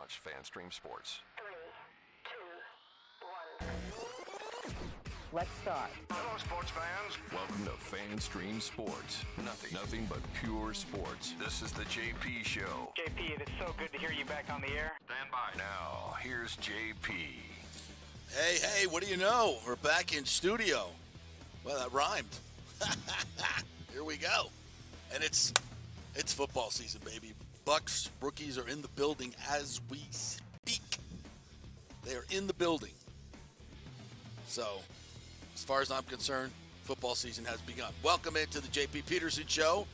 launch FanStream Sports. 3, 2, 1. Let's start. Hello, sports fans. Welcome to FanStream Sports. Nothing but pure sports. This is the JP Show. JP, it is so good to hear you back on the air. Stand by. Now, here's JP. Hey, what do you know? We're back in studio. Well, that rhymed. Here we go. And it's football season, baby. Bucks rookies are in the building as we speak. They are in the building. So, as far as I'm concerned, football season has begun. Welcome into the JP Peterson Show.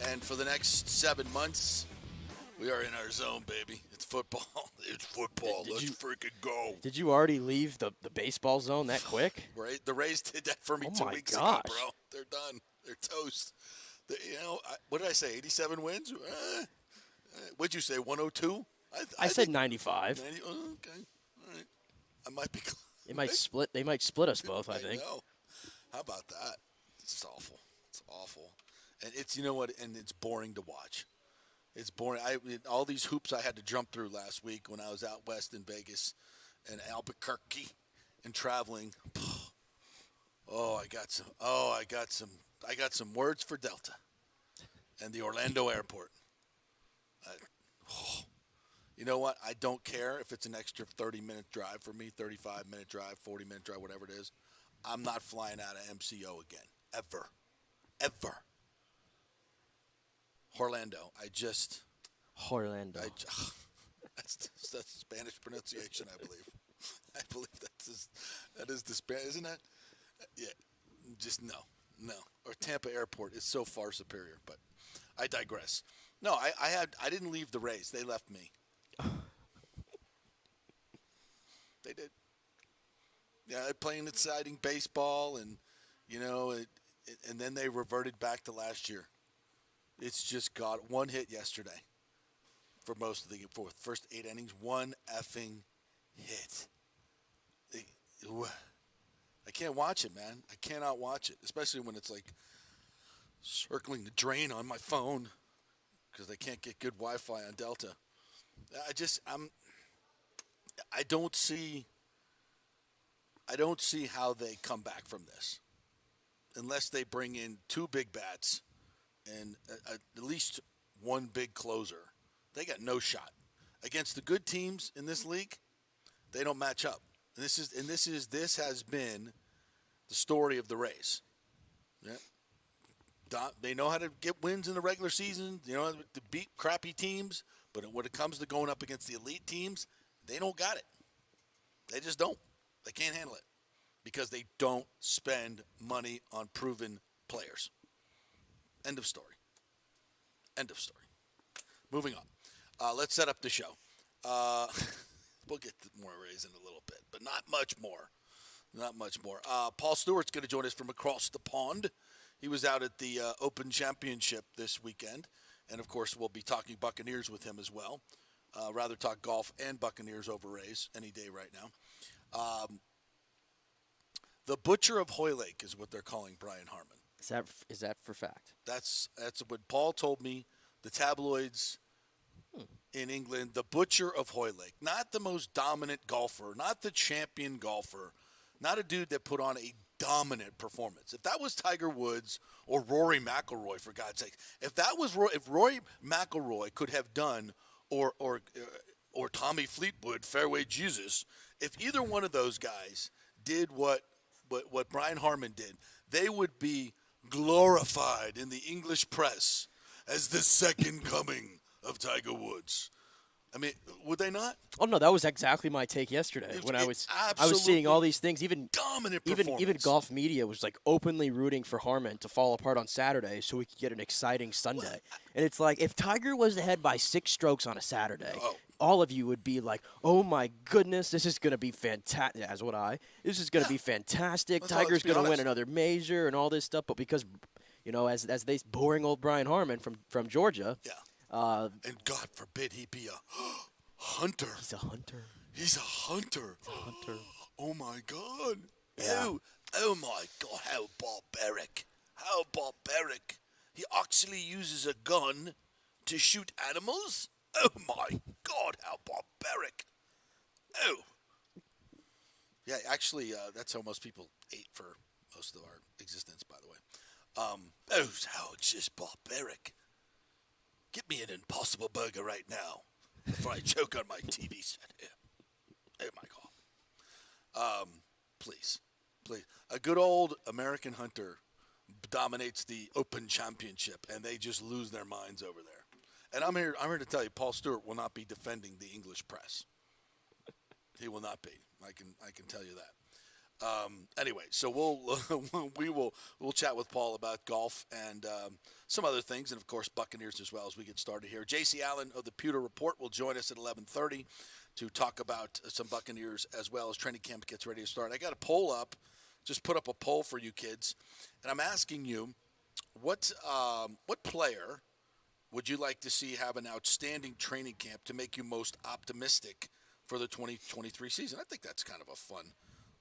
And for the next 7 months, we are in our zone, baby. It's football. It's football. Let's freaking go. Did you already leave the baseball zone that quick? Right? The Rays did that for me 2 weeks ago, bro. They're done. They're toast. What did I say? 87 wins? What'd you say? 102? I said 95. 90, okay. All right. I might be. They might split. They might split us both. I think. Know. How about that? It's awful. It's awful, and it's you know what? And it's boring to watch. It's boring. All these hoops I had to jump through last week when I was out west in Vegas and Albuquerque and traveling. I got some words for Delta and the Orlando airport. You know what? I don't care if it's an extra 30-minute drive for me, 35-minute drive, 40-minute drive, whatever it is. I'm not flying out of MCO again. Ever. Orlando. Orlando. That's Spanish pronunciation, I believe. I believe that is the Spanish, isn't that? Yeah. Just no. Or Tampa Airport is so far superior, but I digress. No, I didn't leave the Rays. They left me. They did. Yeah, they're playing exciting baseball, and and then they reverted back to last year. It's just got one hit yesterday for most of the first 8 innings. One effing hit. I can't watch it, man. I cannot watch it, especially when it's like circling the drain on my phone because they can't get good Wi-Fi on Delta. I don't see how they come back from this unless they bring in 2 big bats and at least one big closer. They got no shot against the good teams in this league. They don't match up. And this has been the story of the Rays. Yeah. They know how to get wins in the regular season, to beat crappy teams, but when it comes to going up against the elite teams, they don't got it. They just don't. They can't handle it because they don't spend money on proven players. End of story. Moving on. Let's set up the show. We'll get to more Rays in a little bit, but not much more. Paul Stewart's going to join us from across the pond. He was out at the Open Championship this weekend, and, of course, we'll be talking Buccaneers with him as well. Rather talk golf and Buccaneers over Rays any day right now. The Butcher of Hoylake is what they're calling Brian Harman. Is that for fact? That's what Paul told me. The tabloids in England, the Butcher of Hoylake. Not the most dominant golfer, not the champion golfer, not a dude that put on a dominant performance. If that was Tiger Woods or Rory McIlroy, for God's sake, if Rory McIlroy could have done or Tommy Fleetwood, Fairway Jesus, if either one of those guys did what Brian Harman did, they would be glorified in the English press as the second coming of Tiger Woods. I mean, would they not? Oh no, that was exactly my take yesterday when I was seeing all these things. Even golf media was like openly rooting for Harman to fall apart on Saturday so we could get an exciting Sunday. And it's like if Tiger was ahead by 6 strokes on a Saturday, all of you would be like, "Oh my goodness, this is going to be fantastic." As would I. This is going to be fantastic. Tiger's going to win another major and all this stuff. But because as they boring old Brian Harman from Georgia. Yeah. And God forbid he be a hunter. He's a hunter. He's a hunter. Oh, my God. Yeah. Oh, my God. How barbaric. He actually uses a gun to shoot animals? Oh, my God, how barbaric. Oh. Yeah, actually, that's how most people ate for most of our existence, by the way. Oh, how it's just barbaric. Get me an Impossible Burger right now before I choke on my TV set here. Oh, my God. Please. A good old American Hunter dominates the Open Championship, and they just lose their minds over there. And I'm here to tell you, Paul Stewart will not be defending the English press. He will not be. I can tell you that. Anyway, so we'll chat with Paul about golf and some other things, and of course Buccaneers as well as we get started here. J.C. Allen of the Pewter Report will join us at 11:30 to talk about some Buccaneers as well as training camp gets ready to start. I got a poll up, just put up a poll for you kids, and I'm asking you, what player would you like to see have an outstanding training camp to make you most optimistic for the 2023 season? I think that's kind of a fun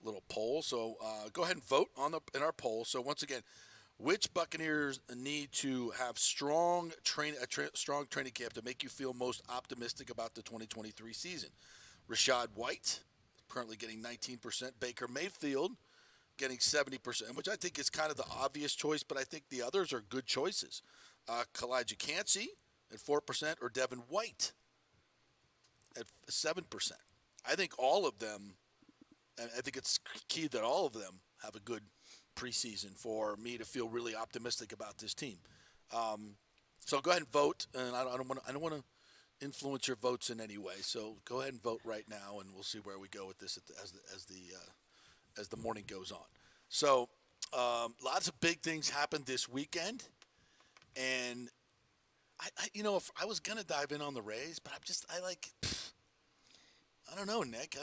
little poll. So go ahead and vote in our poll. So once again, which Buccaneers need to have strong training camp to make you feel most optimistic about the 2023 season? Rashad White, currently getting 19%. Baker Mayfield getting 70%, which I think is kind of the obvious choice, but I think the others are good choices. Kalijah Cansey at 4%, or Devin White at 7%. I think all of them, and I think it's key that all of them have a good preseason for me to feel really optimistic about this team. So go ahead and vote, and I don't want to influence your votes in any way. So go ahead and vote right now, and we'll see where we go with this as the morning goes on. So lots of big things happened this weekend, and if I was gonna dive in on the Rays, but I don't know, Nick.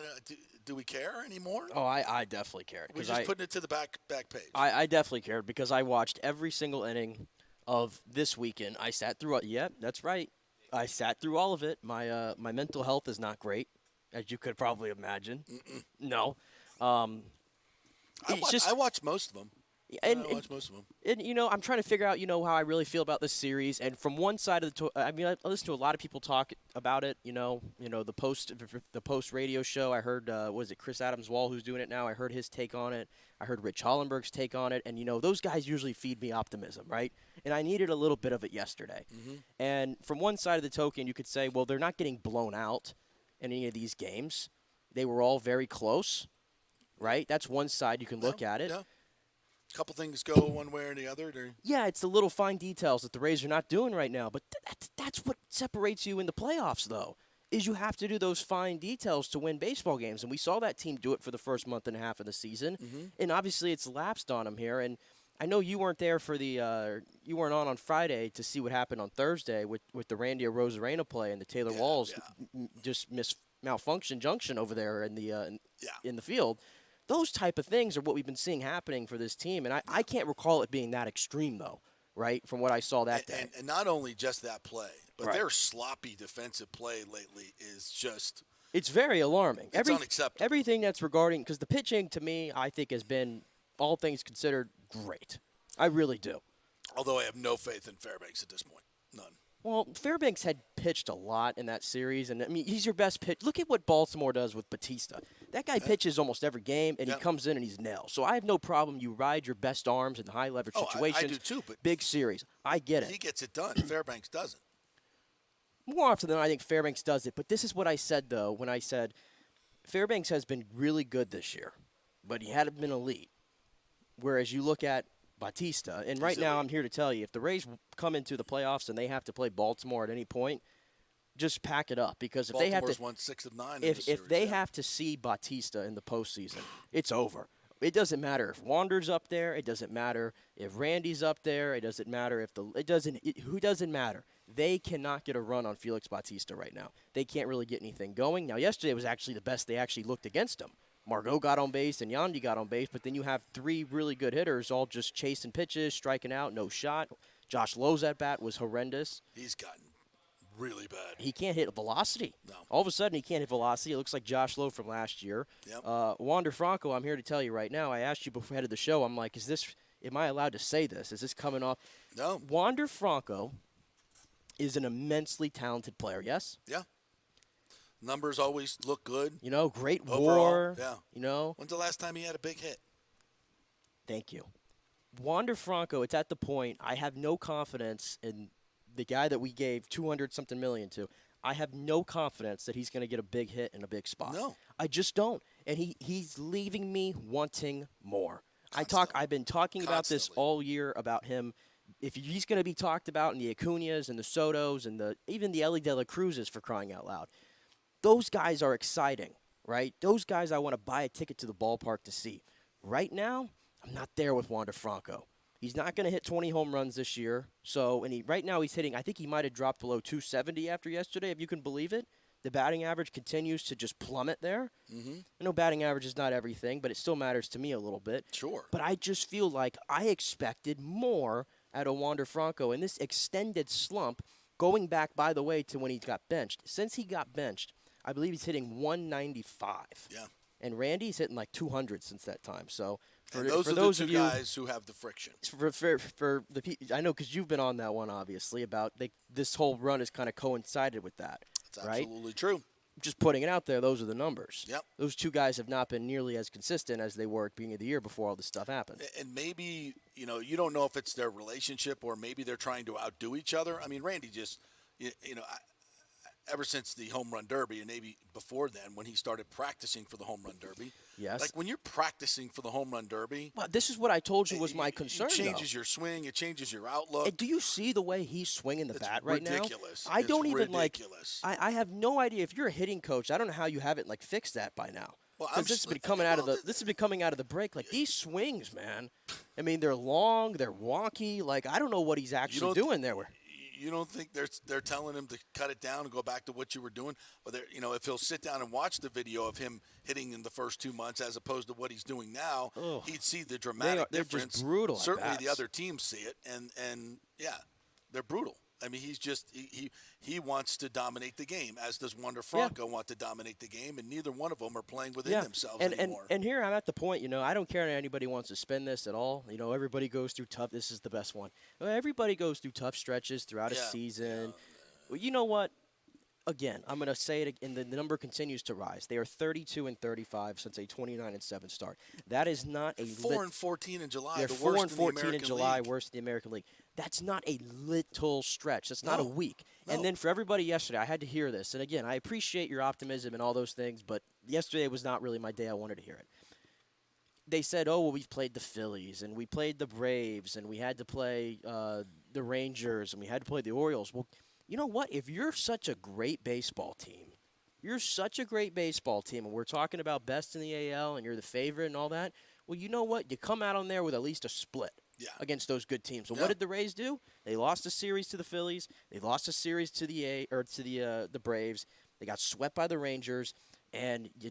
Do we care anymore? Oh, I definitely cared. We're just putting it to the back page. I definitely cared because I watched every single inning of this weekend. I sat through it. Yep, that's right. I sat through all of it. My mental health is not great, as you could probably imagine. No. I watched most of them. I watched most of them. And, I'm trying to figure out, how I really feel about this series. And from one side of I listen to a lot of people talk about it, the post radio show. I heard, Chris Adams-Wall, who's doing it now. I heard his take on it. I heard Rich Hollenberg's take on it. And, those guys usually feed me optimism, right? And I needed a little bit of it yesterday. Mm-hmm. And from one side of the token, you could say, well, they're not getting blown out in any of these games. They were all very close, right? That's one side you can look at it. Yeah. A couple things go one way or the other. Yeah, it's the little fine details that the Rays are not doing right now. But that's what separates you in the playoffs, though, is you have to do those fine details to win baseball games. And we saw that team do it for the first month and a half of the season. Mm-hmm. And obviously it's lapsed on them here. And I know you weren't there for you weren't on Friday to see what happened on Thursday with the Randy Arozarena play and the Taylor Walls just malfunction junction over there in the field. Those type of things are what we've been seeing happening for this team, and I can't recall it being that extreme, though, right, from what I saw that day. And not only just that play, but right. Their sloppy defensive play lately is just – it's very alarming. It's unacceptable. Everything that's regarding – because the pitching, to me, I think has been, all things considered, great. I really do. Although I have no faith in Fairbanks at this point. None. Well, Fairbanks had pitched a lot in that series, and, he's your best pitch. Look at what Baltimore does with Batista. That guy pitches almost every game, and he comes in and he's nailed. So I have no problem. You ride your best arms in high-leverage situations. I do too, but big series. I get it. He gets it done. Fairbanks doesn't. More often than not, I think Fairbanks does it. But this is what I said, though, when I said Fairbanks has been really good this year, but he hadn't been elite. Whereas you look at Batista, and right now I'm here to tell you, if the Rays come into the playoffs and they have to play Baltimore at any point, just pack it up, because if Baltimore's they have to, won 6 of 9. If they have to see Batista in the postseason, it's over. It doesn't matter if Wander's up there. It doesn't matter if Randy's up there. It doesn't matter if who doesn't matter. They cannot get a run on Felix Bautista right now. They can't really get anything going. Now, yesterday was actually the best they actually looked against him. Margot got on base and Yandy got on base, but then you have 3 really good hitters all just chasing pitches, striking out, no shot. Josh Lowe's at bat was horrendous. He's gotten really bad. He can't hit velocity. No. All of a sudden, he can't hit velocity. It looks like Josh Lowe from last year. Yep. Wander Franco, I'm here to tell you right now, I asked you before ahead of the show, I'm like, am I allowed to say this? Is this coming off? No. Wander Franco is an immensely talented player, yes? Yeah. Numbers always look good. Great overall. WAR. Yeah. When's the last time he had a big hit? Thank you. Wander Franco, it's at the point I have no confidence in the guy that we gave 200-something million to. I have no confidence that he's going to get a big hit in a big spot. No. I just don't. And he's leaving me wanting more. I've been talking about this all year about him. If he's going to be talked about in the Acuñas and the Sotos and even the Ellie De La Cruzes, for crying out loud, those guys are exciting, right? Those guys I want to buy a ticket to the ballpark to see. Right now, I'm not there with Wander Franco. He's not going to hit 20 home runs this year. Right now he's hitting, I think he might have dropped below 270 after yesterday, if you can believe it. The batting average continues to just plummet there. Mm-hmm. I know batting average is not everything, but it still matters to me a little bit. Sure. But I just feel like I expected more out of Wander Franco in this extended slump, going back, by the way, to when he got benched. Since he got benched, I believe he's hitting 195. Yeah. And Randy's hitting like 200 since that time. So for those of you guys who have the friction. For the I know, because you've been on that one, obviously, about this whole run has kind of coincided with that. That's absolutely true. Just putting it out there, those are the numbers. Yep. Those two guys have not been nearly as consistent as they were at the beginning of the year before all this stuff happened. And maybe, you don't know if it's their relationship or maybe they're trying to outdo each other. I mean, Randy just, ever since the home run derby, and maybe before then when he started practicing for the home run derby. Yes. Like when you're practicing for the home run derby. Well, this is what I told you was my concern. It changes your swing. It changes your outlook. And do you see the way he's swinging the bat right now? Ridiculous. I don't even ridiculous. I have no idea. If you're a hitting coach, I don't know how you haven't fixed that by now. Well, this has been coming out of the break. Like these swings, man. I mean, they're long, they're wonky. Like I don't know what he's actually doing there. You don't think they're telling him to cut it down and go back to what you were doing? Or if he'll sit down and watch the video of him hitting in the first 2 months as opposed to what he's doing now, he'd see the dramatic difference. Just brutal. Certainly the other teams see it, and yeah, they're brutal. I mean, he's just he wants to dominate the game, as does Wander Franco want to dominate the game, and neither one of them are playing within themselves anymore. And here I'm at the point, I don't care if anybody wants to spin this at all. Everybody goes through tough. This is the best one. Everybody goes through tough stretches throughout a season. Well, you know what? Again, I'm going to say it, and the number continues to rise. They are 32-35 since a 29-7 start. That is not a 4-14 in July. They're the worst 4-14 in July, League. worst in the American League. That's not a little stretch. That's not a week. No. And then for everybody yesterday, I had to hear this. And again, I appreciate your optimism and all those things, but yesterday was not really my day. I wanted to hear it. They said, we've played the Phillies, and we played the Braves, and we had to play the Rangers, and we had to play the Orioles. Well, you know what? If you're such a great baseball team, and we're talking about best in the AL, and you're the favorite and all that, well, you know what? You come out on there with at least a split against those good teams. Well, what did the Rays do? They lost a series to the Phillies. They lost a series to the Braves. They got swept by the Rangers, and you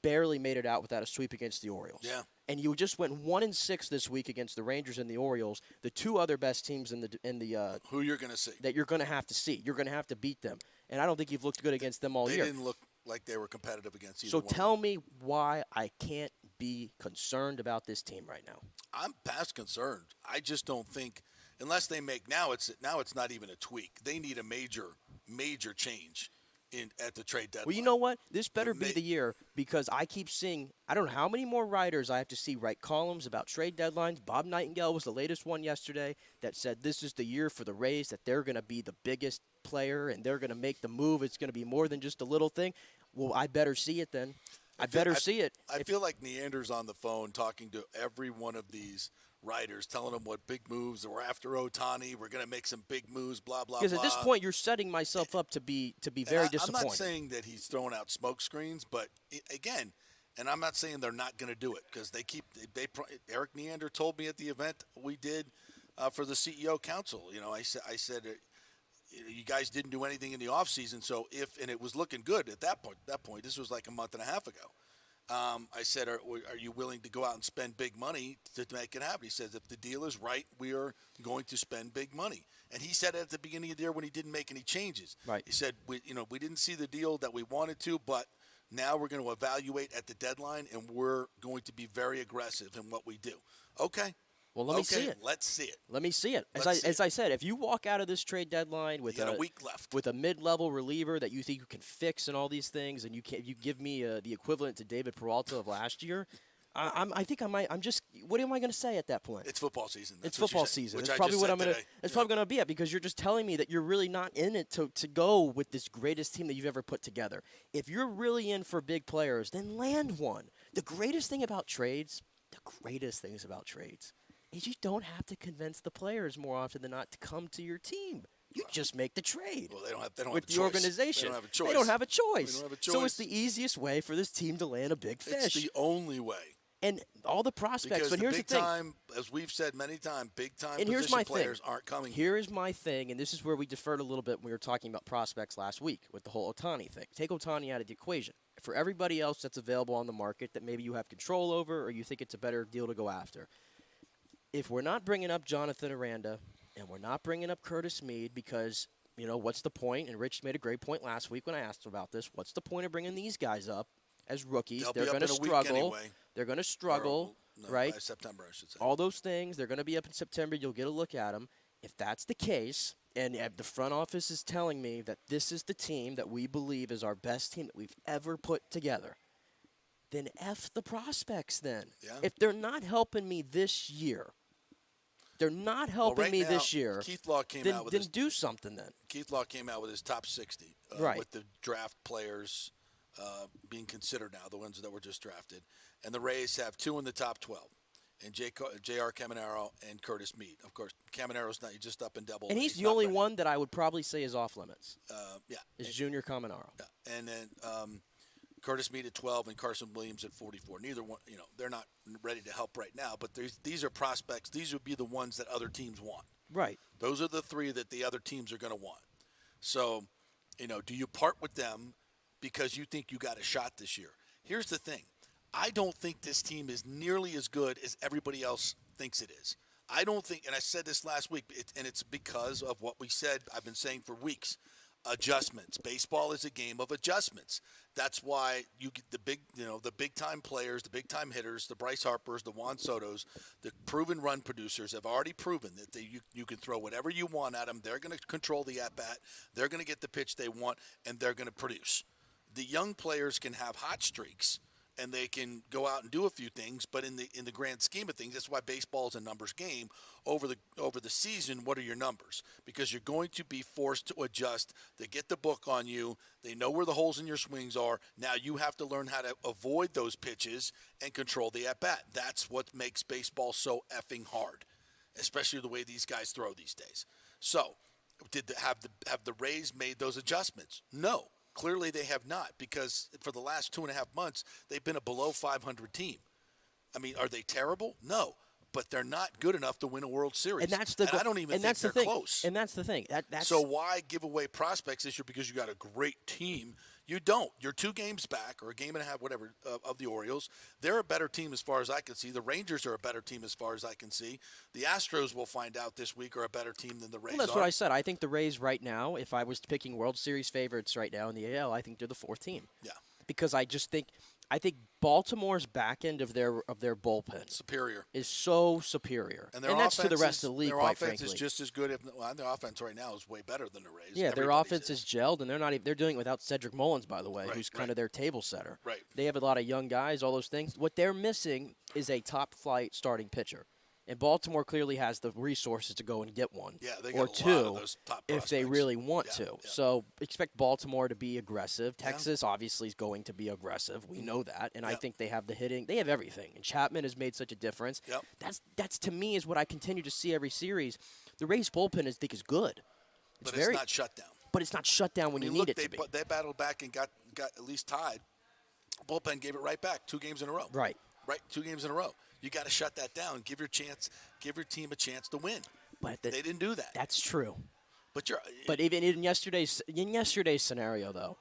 barely made it out without a sweep against the Orioles. Yeah. And you just went 1-6 this week against the Rangers and the Orioles, the two other best teams in the who you're going to see. That you're going to have to see. You're going to have to beat them. And I don't think you've looked good against them all year. They didn't look like they were competitive against either So one. tell me why I can't be concerned about this team right now. I'm past concerned. I just don't think, unless they make now it's not even a tweak. They need a major change at the trade deadline. Well, you know what? This better be the year, because I keep seeing, I don't know how many more writers I have to see write columns about trade deadlines. Bob Nightingale was the latest one yesterday that said this is the year for the Rays, that they're going to be the biggest player and they're going to make the move. It's going to be more than just a little thing. Well, I better see it then. I better see it. I feel like Neander's on the phone talking to every one of these writers, telling them what big moves. We're after Ohtani. We're going to make some big moves, blah, blah, blah. Because at this point, you're setting myself up to be very disappointed. I'm not saying that he's throwing out smoke screens, but again, and I'm not saying they're not going to do it, because Eric Neander told me at the event we did for the CEO Council. I said you guys didn't do anything in the offseason, so and it was looking good at that point. This was like a month and a half ago. I said, are you willing to go out and spend big money to make it happen? He says, if the deal is right, we are going to spend big money. And he said it at the beginning of the year when he didn't make any changes. Right. He said, we didn't see the deal that we wanted to, but now we're going to evaluate at the deadline, and we're going to be very aggressive in what we do. Okay. Well, let me see it. Let's see it. Let me see it. As I said, if you walk out of this trade deadline with a week left, with a mid-level reliever that you think you can fix and all these things, and you give me the equivalent to David Peralta of last year, I think I might. I'm just. What am I going to say at that point? It's football season. It's football season. It's probably what I'm going to. It's probably going to be at, because you're just telling me that you're really not in it to go with this greatest team that you've ever put together. If you're really in for big players, then land one. The greatest things about trades is you don't have to convince the players more often than not to come to your team. You just make the trade. Well, they don't have with the organization. They don't have a choice. They don't have a choice. So it's the easiest way for this team to land a big fish. It's the only way. And all the prospects. Because but here's the thing. time, as we've said many times, big-time and position players aren't coming. Here is my thing, and this is where we deferred a little bit when we were talking about prospects last week with the whole Ohtani thing. Take Ohtani out of the equation. For everybody else that's available on the market that maybe you have control over or you think it's a better deal to go after, if we're not bringing up Jonathan Aranda and we're not bringing up Curtis Mead because, what's the point? And Rich made a great point last week when I asked him about this. What's the point of bringing these guys up as rookies? They're going to struggle. Anyway. They're going to struggle, right? By September, I should say. All those things, they're going to be up in September. You'll get a look at them. If that's the case, and the front office is telling me that this is the team that we believe is our best team that we've ever put together, then F the prospects then. Yeah. If they're not helping me this year, this year. Keith Law came out with then do something then. Keith Law came out with his top 60 with the draft players being considered now, the ones that were just drafted. And the Rays have 2 in the top 12. And J.R. Caminero and Curtis Mead. Of course, Caminero's not just up in double. And he's the only one that I would probably say is off limits. Is Junior Caminero. Yeah. And then Curtis Mead at 12 and Carson Williams at 44. Neither one, they're not ready to help right now. But these are prospects. These would be the ones that other teams want. Right. Those are the 3 that the other teams are going to want. So, do you part with them because you think you got a shot this year? Here's the thing. I don't think this team is nearly as good as everybody else thinks it is. I don't think, and I said this last week, and it's because of what we said, I've been saying for weeks, adjustments. Baseball is a game of adjustments. That's why you get the big time players, the big time hitters, the Bryce Harpers, the Juan Sotos, the proven run producers have already proven that you can throw whatever you want at them. They're going to control the at-bat. They're going to get the pitch they want, and they're going to produce. The young players can have hot streaks, and they can go out and do a few things, but in the grand scheme of things, that's why baseball is a numbers game. Over the season, what are your numbers? Because you're going to be forced to adjust. They get the book on you. They know where the holes in your swings are. Now you have to learn how to avoid those pitches and control the at-bat. That's what makes baseball so effing hard, especially the way these guys throw these days. So, have the Rays made those adjustments? No. Clearly they have not, because for the last 2.5 months, they've been a below 500 team. I mean, are they terrible? No, but they're not good enough to win a World Series. And I don't even think they're close. And that's the thing. So why give away prospects this year because you got a great team? You don't. You're 2 games back, or a game and a half, whatever, of the Orioles. They're a better team as far as I can see. The Rangers are a better team as far as I can see. The Astros, we'll find out this week, are a better team than the Rays. Well, that's what I said. I think the Rays right now, if I was picking World Series favorites right now in the AL, I think they're the 4th team. Yeah. Because I think Baltimore's back end of their bullpen is so superior, and that's to the rest of the league. Quite frankly, their offense is just as good. Their offense right now is way better than the Rays. Yeah, their offense is gelled, and they're doing it without Cedric Mullins, by the way, who's kind of their table setter. Right. They have a lot of young guys, all those things. What they're missing is a top flight starting pitcher. And Baltimore clearly has the resources to go and get one they or got two a lot of those top if they prospects. really want to. Yeah. So expect Baltimore to be aggressive. Texas obviously is going to be aggressive. We know that. And I think they have the hitting. They have everything. And Chapman has made such a difference. Yep. That's to me is what I continue to see every series. The Rays bullpen is good. But it's not shut down. But it's not shut down when you need it to be. They battled back and got at least tied. Bullpen gave it right back 2 games in a row. Right. 2 games in a row. You got to shut that down. Give your team a chance to win. But they didn't do that. That's true. But even in yesterday's scenario, though,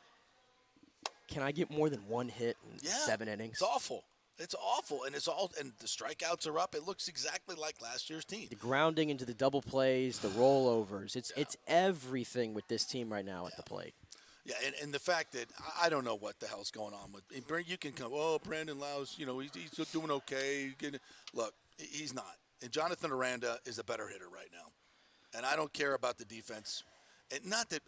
can I get more than 1 hit in 7 innings? It's awful. It's awful, and the strikeouts are up. It looks exactly like last year's team. The grounding into the double plays, the rollovers. It's everything with this team right now at the plate. Yeah, and the fact that I don't know what the hell's going on with you can come. Oh, Brandon Lowe's, he's doing okay. Look, he's not. And Jonathan Aranda is a better hitter right now. And I don't care about the defense. And not that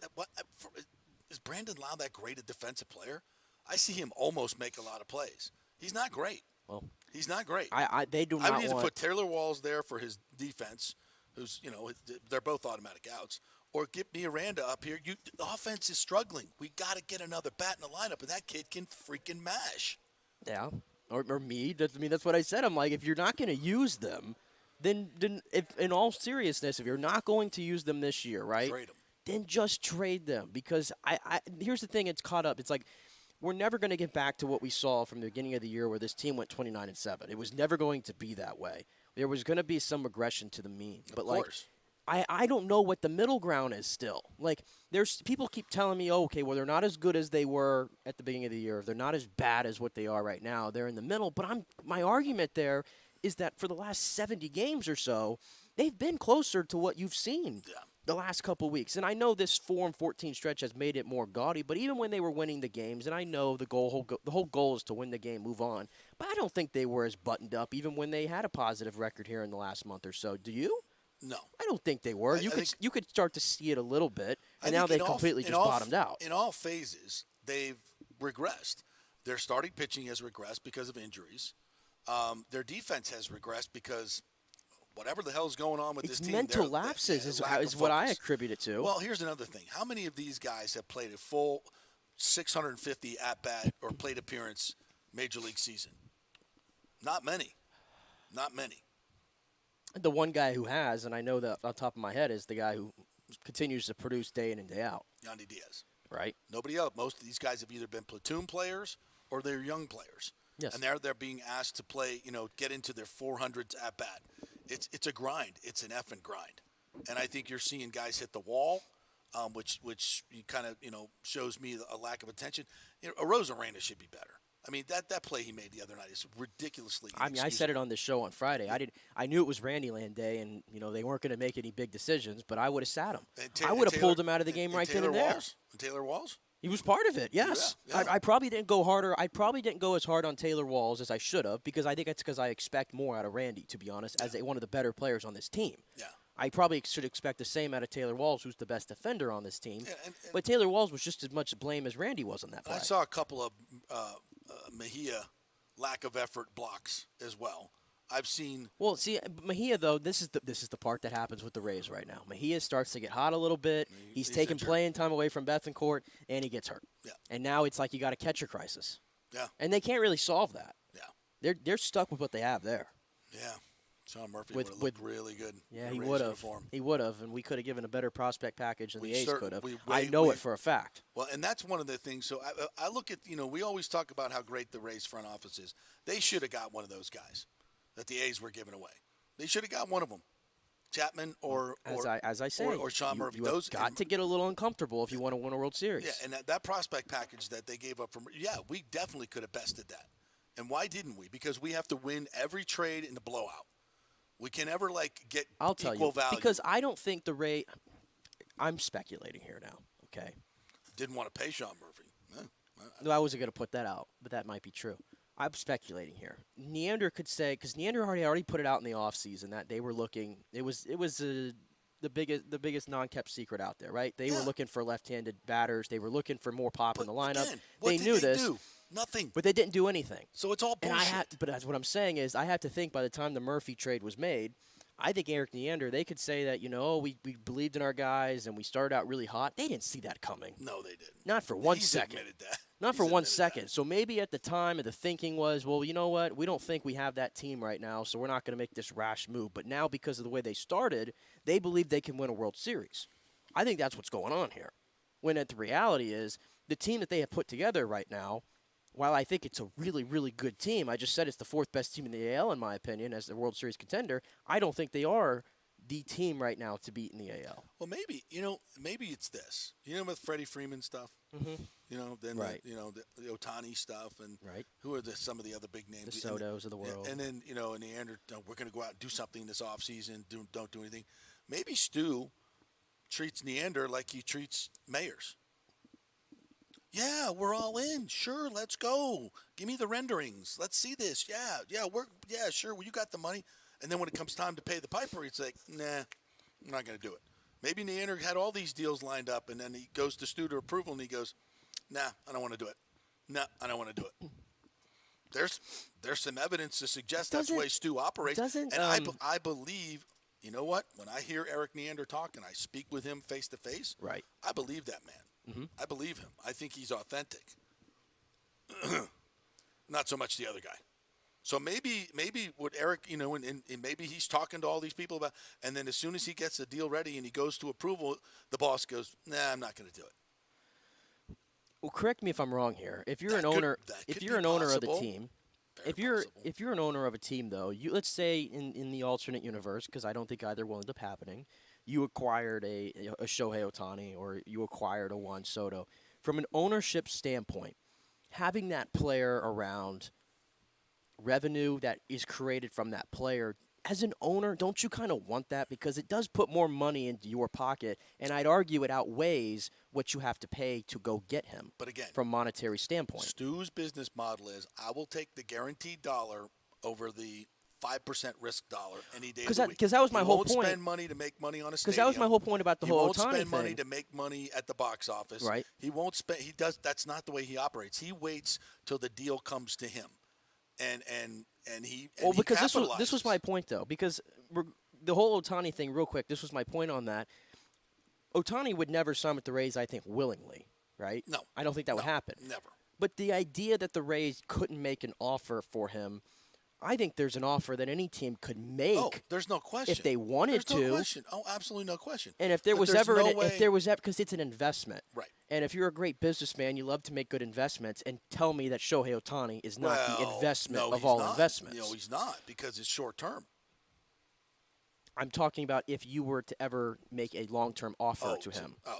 is Brandon Lau that great a defensive player? I see him almost make a lot of plays. He's not great. Well, he's not great. They do not I would either want put Taylor Walls there for his defense, who's they're both automatic outs, or get me Aranda up here. The offense is struggling. We got to get another bat in the lineup, and that kid can freaking mash. Yeah, or me. That's what I said. I'm like, if you're not going to use them, then if in all seriousness, if you're not going to use them this year, right? Trade them. Then just trade them, because here's the thing. It's caught up. It's like we're never going to get back to what we saw from the beginning of the year where this team went 29-7. It was never going to be that way. There was going to be some regression to the mean. But, like, I don't know what the middle ground is still. Like, there's people keep telling me, oh, okay, well, they're not as good as they were at the beginning of the year. They're not as bad as what they are right now. They're in the middle. But my argument there is that for the last 70 games or so, they've been closer to what you've seen the last couple weeks. And I know this 4-14 stretch has made it more gaudy, but even when they were winning the games, and I know the whole goal is to win the game, move on, but I don't think they were as buttoned up even when they had a positive record here in the last month or so. Do you? No. I don't think they were. You could start to see it a little bit, and now they completely just bottomed out. In all phases, they've regressed. Their starting pitching has regressed because of injuries. Their defense has regressed because whatever the hell is going on with this team. Mental lapses is what I attribute it to. Well, here's another thing. How many of these guys have played a full 650 at-bat or plate appearance Major League season? Not many. Not many. The one guy who has, and I know that off the top of my head, is the guy who continues to produce day in and day out. Yandy Diaz. Right. Nobody else. Most of these guys have either been platoon players or they're young players. Yes. And they're being asked to play, get into their 400s at bat. It's a grind. It's an effing grind. And I think you're seeing guys hit the wall, which kind of, shows me a lack of attention. Arozarena should be better. I mean, that play he made the other night is ridiculously inexcusable. I mean, I said it on the show on Friday. I knew it was Randyland Day, and they weren't going to make any big decisions, but I would have sat him. I would have pulled him out of the game right then and there. And Taylor Walls? He was part of it, yes. Yeah. I probably didn't go harder. I probably didn't go as hard on Taylor Walls as I should have, because I think that's because I expect more out of Randy, to be honest, as one of the better players on this team. Yeah. I probably should expect the same out of Taylor Walls, who's the best defender on this team. Yeah, but Taylor Walls was just as much to blame as Randy was on that play. I saw a couple of Mejia lack of effort blocks as well. I've seen. Well, see, Mejia, though, this is the part that happens with the Rays right now. Mejia starts to get hot a little bit. He's taking playing time away from Bethancourt, and he gets hurt. Yeah. And now it's like you got a catcher crisis. Yeah. And they can't really solve that. Yeah. They're stuck with what they have there. Yeah. Sean Murphy would have looked really good. Yeah, he would have. He would have, and we could have given a better prospect package than the A's could have. I know it for a fact. Well, and that's one of the things. So I look at, we always talk about how great the Rays front office is. They should have got one of those guys that the A's were giving away. They should have got one of them. Chapman or as I say, or Sean Murphy. Those got to get a little uncomfortable if you want to win a World Series. Yeah, and that prospect package that they gave up we definitely could have bested that. And why didn't we? Because we have to win every trade in the blowout. We can never get equal value. Because I don't think the Rays. I'm speculating here now. Okay. Didn't want to pay Sean Murphy. No, I wasn't going to put that out, but that might be true. I'm speculating here. Neander could say, because Neander already put it out in the offseason that they were looking. It was the biggest non-kept secret out there, right? They were looking for left-handed batters. They were looking for more pop in the lineup. Again, they knew this. Do? Nothing. But they didn't do anything. So it's all bullshit. But that's what I'm saying is I have to think by the time the Murphy trade was made, I think Eric Neander, they could say that, we believed in our guys and we started out really hot. They didn't see that coming. No, they didn't. Not for 1 second. Admitted that. Not for 1 second. So maybe at the time the thinking was, well, you know what? We don't think we have that team right now, so we're not going to make this rash move. But now because of the way they started, they believe they can win a World Series. I think that's what's going on here. When the reality is the team that they have put together right now, while I think it's a really, really good team, I just said it's the fourth best team in the AL, in my opinion, as the World Series contender. I don't think they are the team right now to beat in the AL. Well, maybe it's this. With Freddie Freeman stuff. Mm-hmm. Then right. The Ohtani stuff, and right. Who are some of the other big names? The Sotos of the world. And then in Neander, we're going to go out and do something this offseason. Don't do anything. Maybe Stu treats Neander like he treats Mayers. Yeah, we're all in. Sure, let's go. Give me the renderings. Let's see this. Yeah, sure. Well, you got the money. And then when it comes time to pay the piper, he's like, nah, I'm not going to do it. Maybe Neander had all these deals lined up, and then he goes to Stu to approval, and he goes, nah, I don't want to do it. Nah, I don't want to do it. There's some evidence to suggest that's the way Stu operates. And I believe, you know what? When I hear Eric Neander talk and I speak with him face to face, right, I believe that man. Mm-hmm. I believe him. I think he's authentic. Not so much the other guy. So maybe what Eric, and maybe he's talking to all these people about, and then as soon as he gets the deal ready and he goes to approval, the boss goes, nah, I'm not going to do it. Well, correct me if I'm wrong here. If you're an owner of the team, if you're an owner of a team though, let's say in the alternate universe, because I don't think either will end up happening, you acquired a Shohei Ohtani or you acquired a Juan Soto. From an ownership standpoint, having that player around, revenue that is created from that player, as an owner, don't you kind of want that? Because it does put more money into your pocket, and I'd argue it outweighs what you have to pay to go get him. But again, from a monetary standpoint, Stu's business model is, I will take the guaranteed dollar over the 5% risk dollar any day of the week. Because that was my whole point. He won't spend money to make money on a stadium. Because that was my whole point about the whole Ohtani thing. He won't spend money to make money at the box office. Right. He won't spend. He does. That's not the way he operates. He waits till the deal comes to him, and he. And because this was my point though. Because the whole Ohtani thing, real quick. This was my point on that. Ohtani would never sign with the Rays, I think, willingly. Right. No. I don't think that would happen. Never. But the idea that the Rays couldn't make an offer for him, I think there's an offer that any team could make. Oh, there's no question. If they wanted to. There's no question. Oh, absolutely no question. And if there was ever, because it's an investment. Right. And if you're a great businessman, you love to make good investments, and tell me that Shohei Ohtani is not the investment of all investments. No, he's not, because it's short term. I'm talking about if you were to ever make a long-term offer to him. Yeah.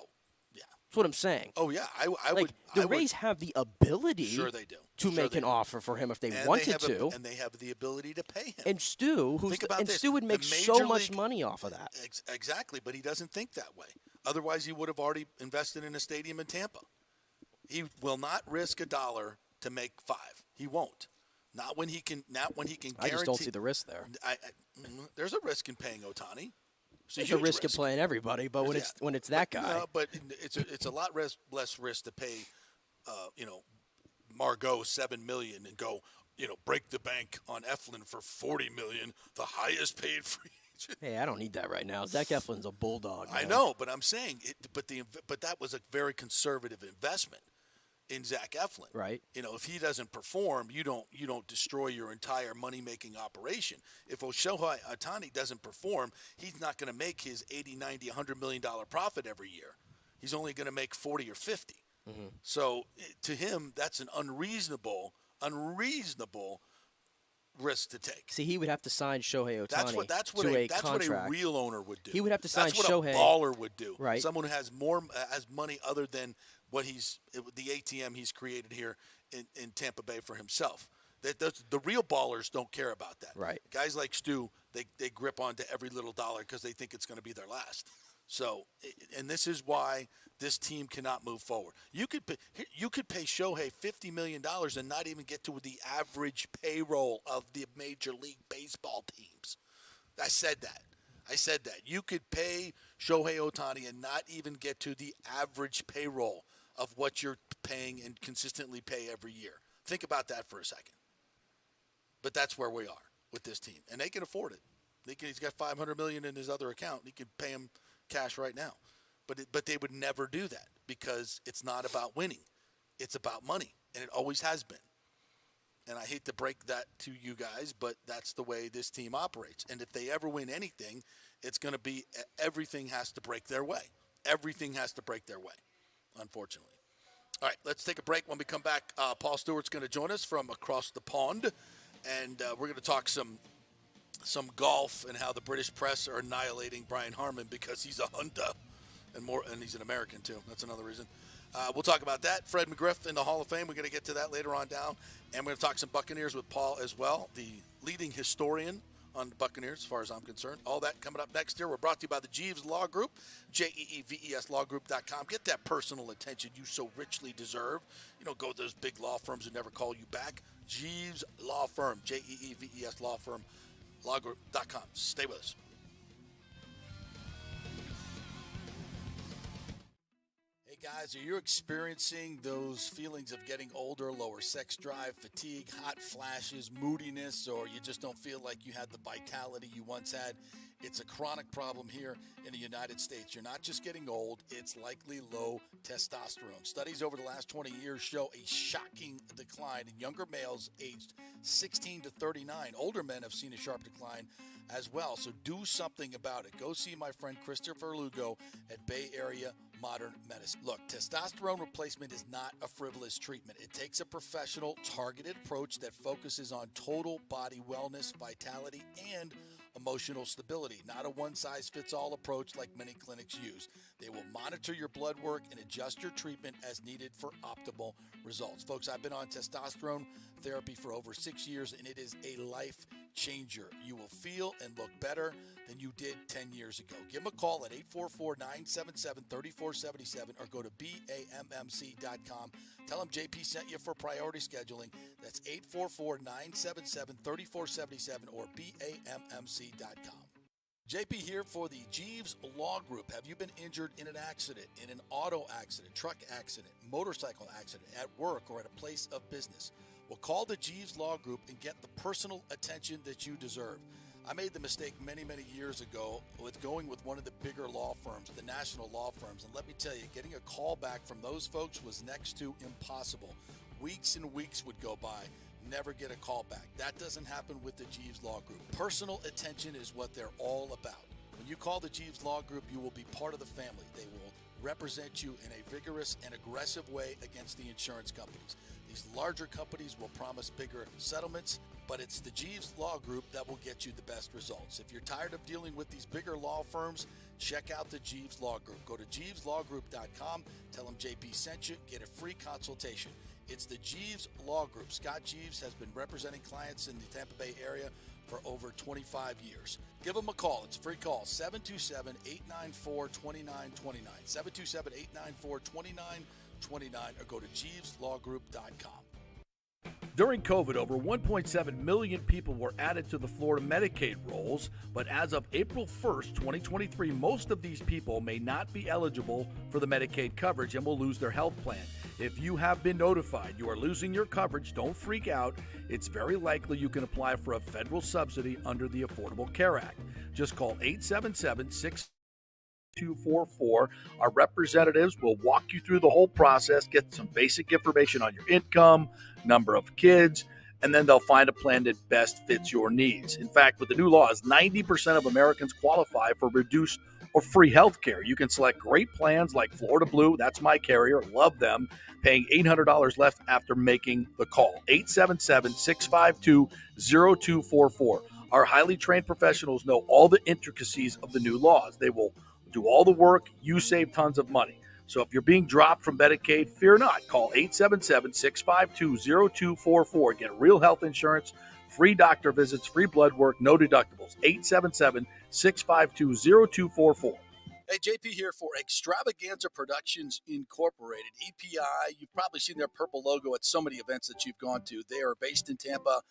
That's what I'm saying. Oh, yeah. I would. The Rays have the ability sure they do. to make an offer for him if they wanted to. And they have the ability to pay him. And Stu, Stu would make so much money off of that. Exactly, but he doesn't think that way. Otherwise, he would have already invested in a stadium in Tampa. He will not risk $1 to make $5. He won't. Not when he can. Not when he can guarantee. I just don't see the risk there. There's a risk in paying Ohtani. There's a risk of playing everybody, but when it's that guy. No, but it's a lot less risk to pay, Margot $7 million and go, break the bank on Eflin for $40 million, the highest paid free agent. Hey, I don't need that right now. Zach Eflin's a bulldog. Man. I know, but I'm saying but that was a very conservative investment in Zach Eflin. Right. If he doesn't perform, you don't destroy your entire money-making operation. If Shohei Ohtani doesn't perform, he's not going to make his $80, $90, $100 million profit every year. He's only going to make 40 or 50. Mm-hmm. So to him, that's an unreasonable risk to take. See, he would have to sign Shohei Ohtani that's to a contract. What a real owner would do. He would have to sign Shohei. Shohei. That's what a baller would do. Right. Someone who has money other than the ATM he's created here in Tampa Bay for himself. The real ballers don't care about that. Right. Guys like Stu, they grip onto every little dollar because they think it's going to be their last. So, and this is why this team cannot move forward. You could pay Shohei $50 million and not even get to the average payroll of the Major League Baseball teams. I said that. You could pay Shohei Ohtani and not even get to the average payroll of what you're paying and consistently pay every year. Think about that for a second. But that's where we are with this team, and they can afford it. He's got $500 million in his other account. He could pay him cash right now, but they would never do that because it's not about winning. It's about money, and it always has been. And I hate to break that to you guys, but that's the way this team operates. And if they ever win anything, it's going to be everything has to break their way. Everything has to break their way, unfortunately. All right, let's take a break. When we come back, Paul Stewart's going to join us from across the pond, and we're going to talk some golf and how the British press are annihilating Brian Harman because he's a Hunter and he's an American too. That's another reason. We'll talk about that. Fred McGriff in the Hall of Fame. We're going to get to that later on down. And we're going to talk some Buccaneers with Paul as well, the leading historian on the Buccaneers as far as I'm concerned. All that coming up next year. We're brought to you by the Jeeves Law Group, JEEVESLawgroup.com. Get that personal attention you so richly deserve. You don't go to those big law firms who never call you back. Jeeves Law Firm, JEEVES Law Firm. JPLawGroup.com. Stay with us. Hey guys, are you experiencing those feelings of getting older, lower sex drive, fatigue, hot flashes, moodiness, or you just don't feel like you had the vitality you once had? It's a chronic problem here in the United States. You're not just getting old, it's likely low testosterone. Studies over the last 20 years show a shocking decline in younger males aged 16 to 39. Older men have seen a sharp decline as well, so do something about it. Go see my friend Christopher Lugo at Bay Area Modern Medicine. Look, testosterone replacement is not a frivolous treatment. It takes a professional, targeted approach that focuses on total body wellness, vitality, and emotional stability, not a one-size-fits-all approach like many clinics use. They will monitor your blood work and adjust your treatment as needed for optimal results. Folks, I've been on testosterone therapy for over 6 years, and it is a life changer. You will feel and look better than you did 10 years ago. Give them a call at 844-977-3477 or go to BAMMC.com. Tell them JP sent you for priority scheduling. That's 844-977-3477 or BAMMC.com. JP here for the Jeeves Law Group. Have you been injured in an accident, in an auto accident, truck accident, motorcycle accident, at work, or at a place of business? Well, call the Jeeves Law Group and get the personal attention that you deserve. I made the mistake many, many years ago with going with one of the bigger law firms, the national law firms. And let me tell you, getting a call back from those folks was next to impossible. Weeks and weeks would go by, never get a call back. That doesn't happen with the Jeeves Law Group. Personal attention is what they're all about. When you call the Jeeves Law Group, you will be part of the family. They will represent you in a vigorous and aggressive way against the insurance companies. These larger companies will promise bigger settlements, but it's the Jeeves Law Group that will get you the best results. If you're tired of dealing with these bigger law firms, check out the Jeeves Law Group. Go to JeevesLawGroup.com, tell them JP sent you, get a free consultation. It's the Jeeves Law Group. Scott Jeeves has been representing clients in the Tampa Bay area for over 25 years. Give them a call. It's a free call, 727-894-2929, 727-894-2929, or go to JeevesLawGroup.com. During COVID, over 1.7 million people were added to the Florida Medicaid rolls, but as of April 1st, 2023, most of these people may not be eligible for the Medicaid coverage and will lose their health plan. If you have been notified you are losing your coverage, don't freak out. It's very likely you can apply for a federal subsidy under the Affordable Care Act. Just call 877-6244. Our representatives will walk you through the whole process, get some basic information on your income, number of kids, and then they'll find a plan that best fits your needs. In fact, with the new laws, 90% of Americans qualify for reduced or free health care. You can select great plans like Florida Blue, that's my carrier, love them, paying $800 left after making the call. 877-652-0244. Our highly trained professionals know all the intricacies of the new laws. They will do all the work. You save tons of money. So if you're being dropped from Medicaid, fear not. Call 877-652-0244. Get real health insurance, free doctor visits, free blood work, no deductibles. 877-652-0244. Hey, JP here for Extravaganza Productions Incorporated, EPI. You've probably seen their purple logo at so many events that you've gone to. They are based in Tampa.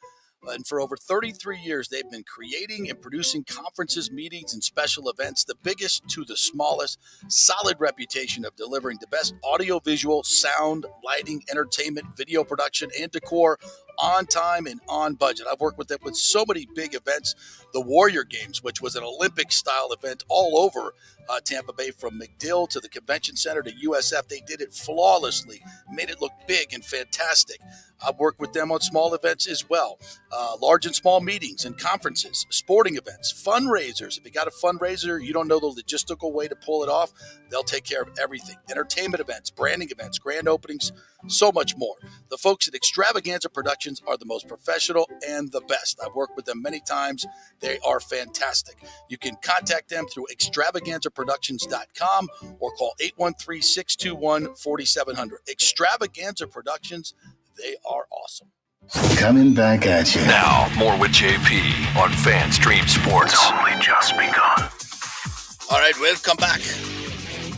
And for over 33 years, they've been creating and producing conferences, meetings, and special events, the biggest to the smallest. Solid reputation of delivering the best audio-visual, sound, lighting, entertainment, video production, and decor on time and on budget. I've worked with them with so many big events. The Warrior Games, which was an Olympic-style event all over Tampa Bay, from McDill to the Convention Center to USF. They did it flawlessly, made it look big and fantastic. I've worked with them on small events as well, large and small meetings and conferences, sporting events, fundraisers. If you got a fundraiser, you don't know the logistical way to pull it off, they'll take care of everything. Entertainment events, branding events, grand openings, so much more. The folks at Extravaganza Productions are the most professional and the best. I've worked with them many times. They are fantastic. You can contact them through extravaganzaproductions.com or call 813-621-4700. Extravaganza Productions, they are awesome. Coming back at you. Now, more with JP on FanStream Sports. It's only just begun. All right, welcome back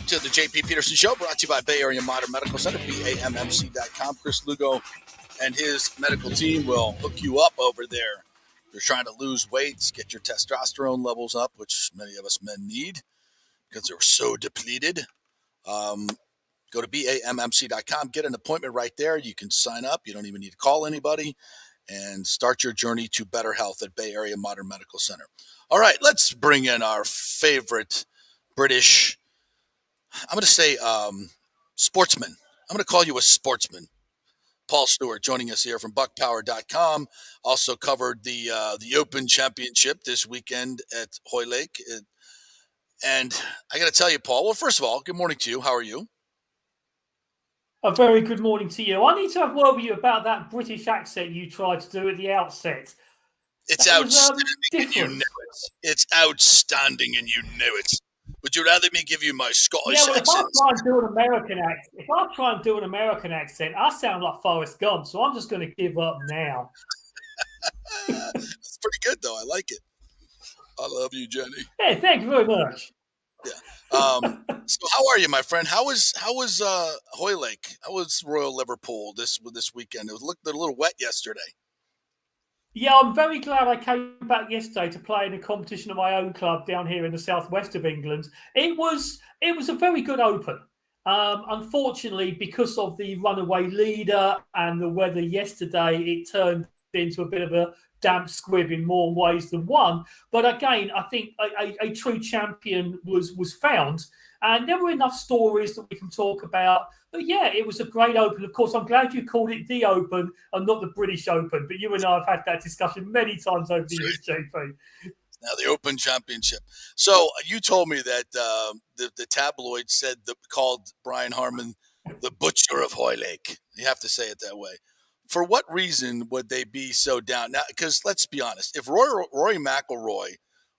to the JP Peterson Show, brought to you by Bay Area Modern Medical Center, BAMMC.com. Chris Lugo and his medical team will hook you up over there If you're trying to lose weight, get your testosterone levels up, which many of us men need because they're so depleted. Go to BAMMC.com, get an appointment right there. You can sign up. You don't even need to call anybody and start your journey to better health at Bay Area Modern Medical Center. All right, let's bring in our favorite British, I'm going to say sportsman. I'm going to call you a sportsman. Paul Stewart joining us here from buckpower.com. Also covered the Open Championship this weekend at Hoylake. And I got to tell you, Paul, well, first of all, good morning to you. How are you? A very good morning to you. I need to have a word with you about that British accent you tried to do at the outset. It's outstanding, and you know it. It's outstanding, and you know it. Would you rather me give you my Scottish accent? If I try and do an American accent, I sound like Forrest Gump, so I'm just going to give up now. It's pretty good, though. I like it. I love you, Jenny. Hey, thank you very much. Yeah. So how are you, my friend? How was Hoylake? How was Royal Liverpool this weekend? It looked a little wet yesterday. Yeah, I'm very glad I came back yesterday to play in a competition at my own club down here in the southwest of England. It was a very good Open. Unfortunately, because of the runaway leader and the weather yesterday, it turned into a bit of a damp squib in more ways than one. But again, I think a true champion was found. And there were enough stories that we can talk about. But yeah, it was a great Open. Of course, I'm glad you called it the Open and not the British Open. But you and I have had that discussion many times over the years, JP. Now the Open Championship. So you told me that the tabloid called Brian Harman the butcher of Hoylake. You have to say it that way. For what reason would they be so down? Now, because let's be honest, if Rory McIlroy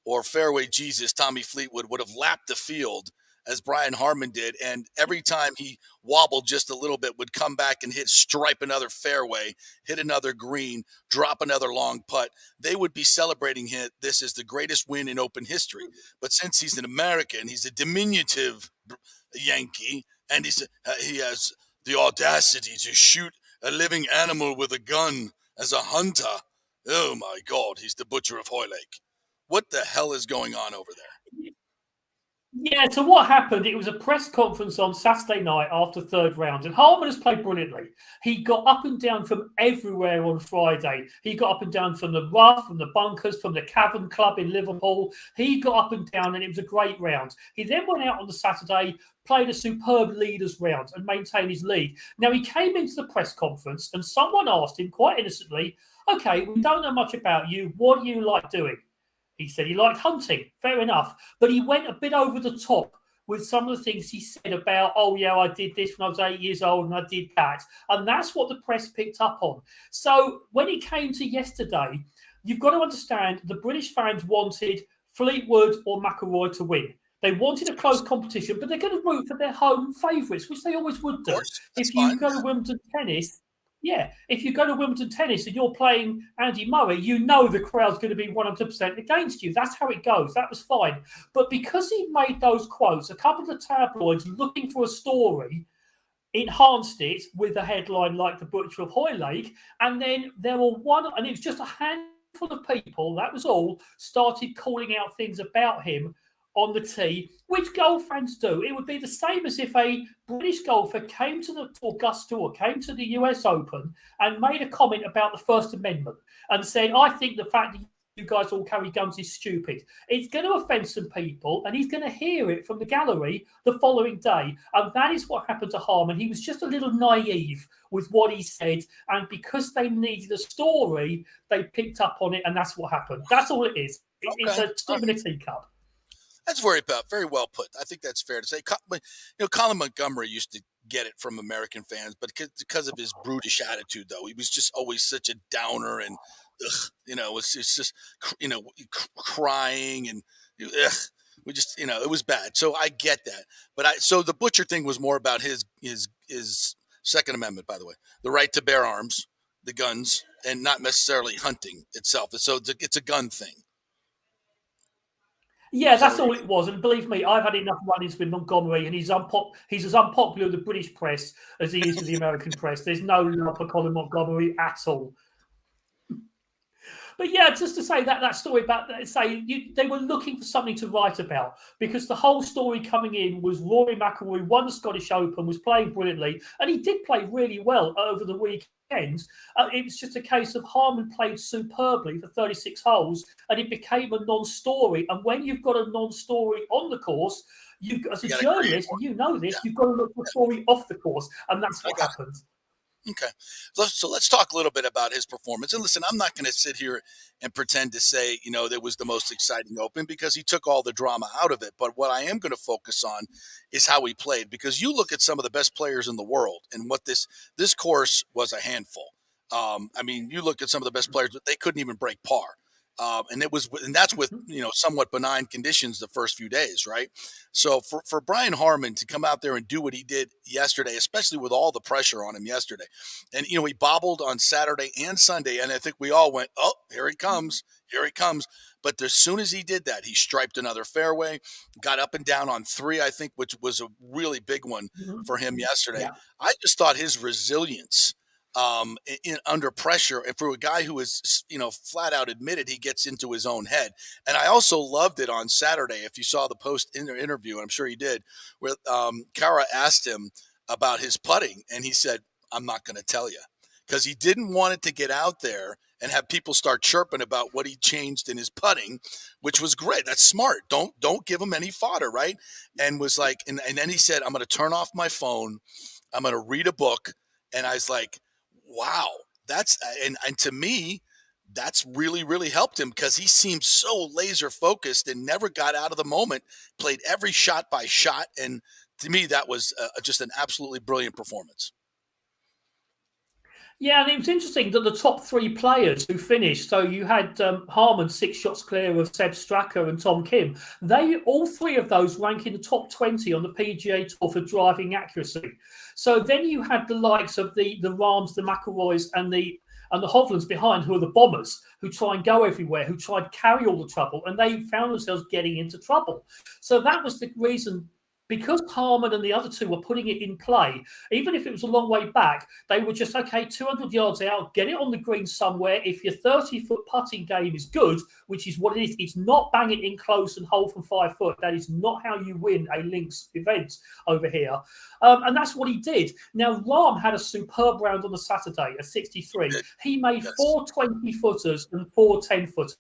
or fairway Jesus Tommy Fleetwood would have lapped the field as Brian Harman did, and every time he wobbled just a little bit would come back and stripe another fairway, hit another green, drop another long putt, they would be celebrating this as the greatest win in Open history. But since he's an American, he's a diminutive Yankee, and he has the audacity to shoot a living animal with a gun as a hunter. Oh, my God, he's the butcher of Hoylake. What the hell is going on over there? Yeah, so what happened, it was a press conference on Saturday night after third round, and Harman has played brilliantly. He got up and down from everywhere on Friday. He got up and down from the rough, from the bunkers, from the Cavern Club in Liverpool. He got up and down, and it was a great round. He then went out on the Saturday, played a superb leaders round and maintained his lead. Now, he came into the press conference, and someone asked him quite innocently, okay, we don't know much about you. What do you like doing? He said he liked hunting. Fair enough. But he went a bit over the top with some of the things he said about, oh, yeah, I did this when I was 8 years old and I did that. And that's what the press picked up on. So when it came to yesterday, you've got to understand the British fans wanted Fleetwood or McIlroy to win. They wanted a close competition, but they're going to root for their home favourites, which they always would do. If you go to Wimbledon tennis, if you go to Wimbledon tennis and you're playing Andy Murray, you know the crowd's going to be 100% against you. That's how it goes. That was fine. But because he made those quotes, a couple of the tabloids looking for a story enhanced it with a headline like the Butcher of Hoylake. And then there were and it was just a handful of people, that was all, started calling out things about him on the tee, which golf fans do. It would be the same as if a British golfer came to the Augusta or came to the US Open and made a comment about the First Amendment and said, I think the fact that you guys all carry guns is stupid. It's going to offend some people, and he's going to hear it from the gallery the following day. And that is what happened to Harman. He was just a little naive with what he said, and because they needed a story, they picked up on it, and that's what happened. That's all it is. It's a storm in a teacup. That's very well put. I think that's fair to say. Colin Montgomery used to get it from American fans, but because of his brutish attitude, though, he was just always such a downer, and it's just crying, and we just it was bad. So I get that, but so the butcher thing was more about his Second Amendment, by the way, the right to bear arms, the guns, and not necessarily hunting itself. So it's a gun thing. Yeah, that's all it was. And believe me, I've had enough run-ins with Montgomery, and he's as unpopular with the British press as he is with the American press. There's no love for Colin Montgomery at all. But But yeah, just to say that story about that, they were looking for something to write about, because the whole story coming in was Rory McIlroy won the Scottish Open, was playing brilliantly, and he did play really well over the weekend. It was just a case of Harman played superbly for 36 holes, and it became a non-story. And when you've got a non-story on the course, as a journalist, and you know this, you've got to look for a story off the course, and that's what happens. Okay. So let's talk a little bit about his performance. And listen, I'm not going to sit here and pretend to say, that was the most exciting Open, because he took all the drama out of it. But what I am going to focus on is how he played, because you look at some of the best players in the world, and what this course was a handful. You look at some of the best players, they couldn't even break par. And that's with somewhat benign conditions the first few days, right? So for Brian Harman to come out there and do what he did yesterday, especially with all the pressure on him yesterday, and he bobbled on Saturday and Sunday, and I think we all went, "Oh, here he comes, here he comes." But as soon as he did that, he striped another fairway, got up and down on 3, I think, which was a really big one for him yesterday. Yeah. I just thought his resilience under pressure, and for a guy who is, flat out admitted he gets into his own head. And I also loved it on Saturday. If you saw the post interview, I'm sure you did, where Kara asked him about his putting, and he said, "I'm not going to tell you," because he didn't want it to get out there and have people start chirping about what he changed in his putting, which was great. That's smart. Don't give him any fodder, right? And was like, and then he said, "I'm going to turn off my phone. I'm going to read a book." And I was like, wow, that's and to me, that's really, really helped him, because he seemed so laser focused and never got out of the moment, played every shot by shot. And to me, that was just an absolutely brilliant performance. Yeah, and it was interesting that the top 3 players who finished, so you had Harman 6 shots clear of Seb Straka and Tom Kim. All 3 of those rank in the top 20 on the PGA Tour for driving accuracy. So then you had the likes of the Rahms, the McIlroys, and the Hovlands behind, who are the bombers, who try and go everywhere, who try and carry all the trouble, and they found themselves getting into trouble. So that was the reason. Because Harman and the other 2 were putting it in play, even if it was a long way back, they were just, okay, 200 yards out, get it on the green somewhere. If your 30-foot putting game is good, which is what it is, it's not banging in close and hold from 5 foot. That is not how you win a links event over here. And that's what he did. Now, Rahm had a superb round on the Saturday at 63. He made 4 20-footers and 4 10-footers.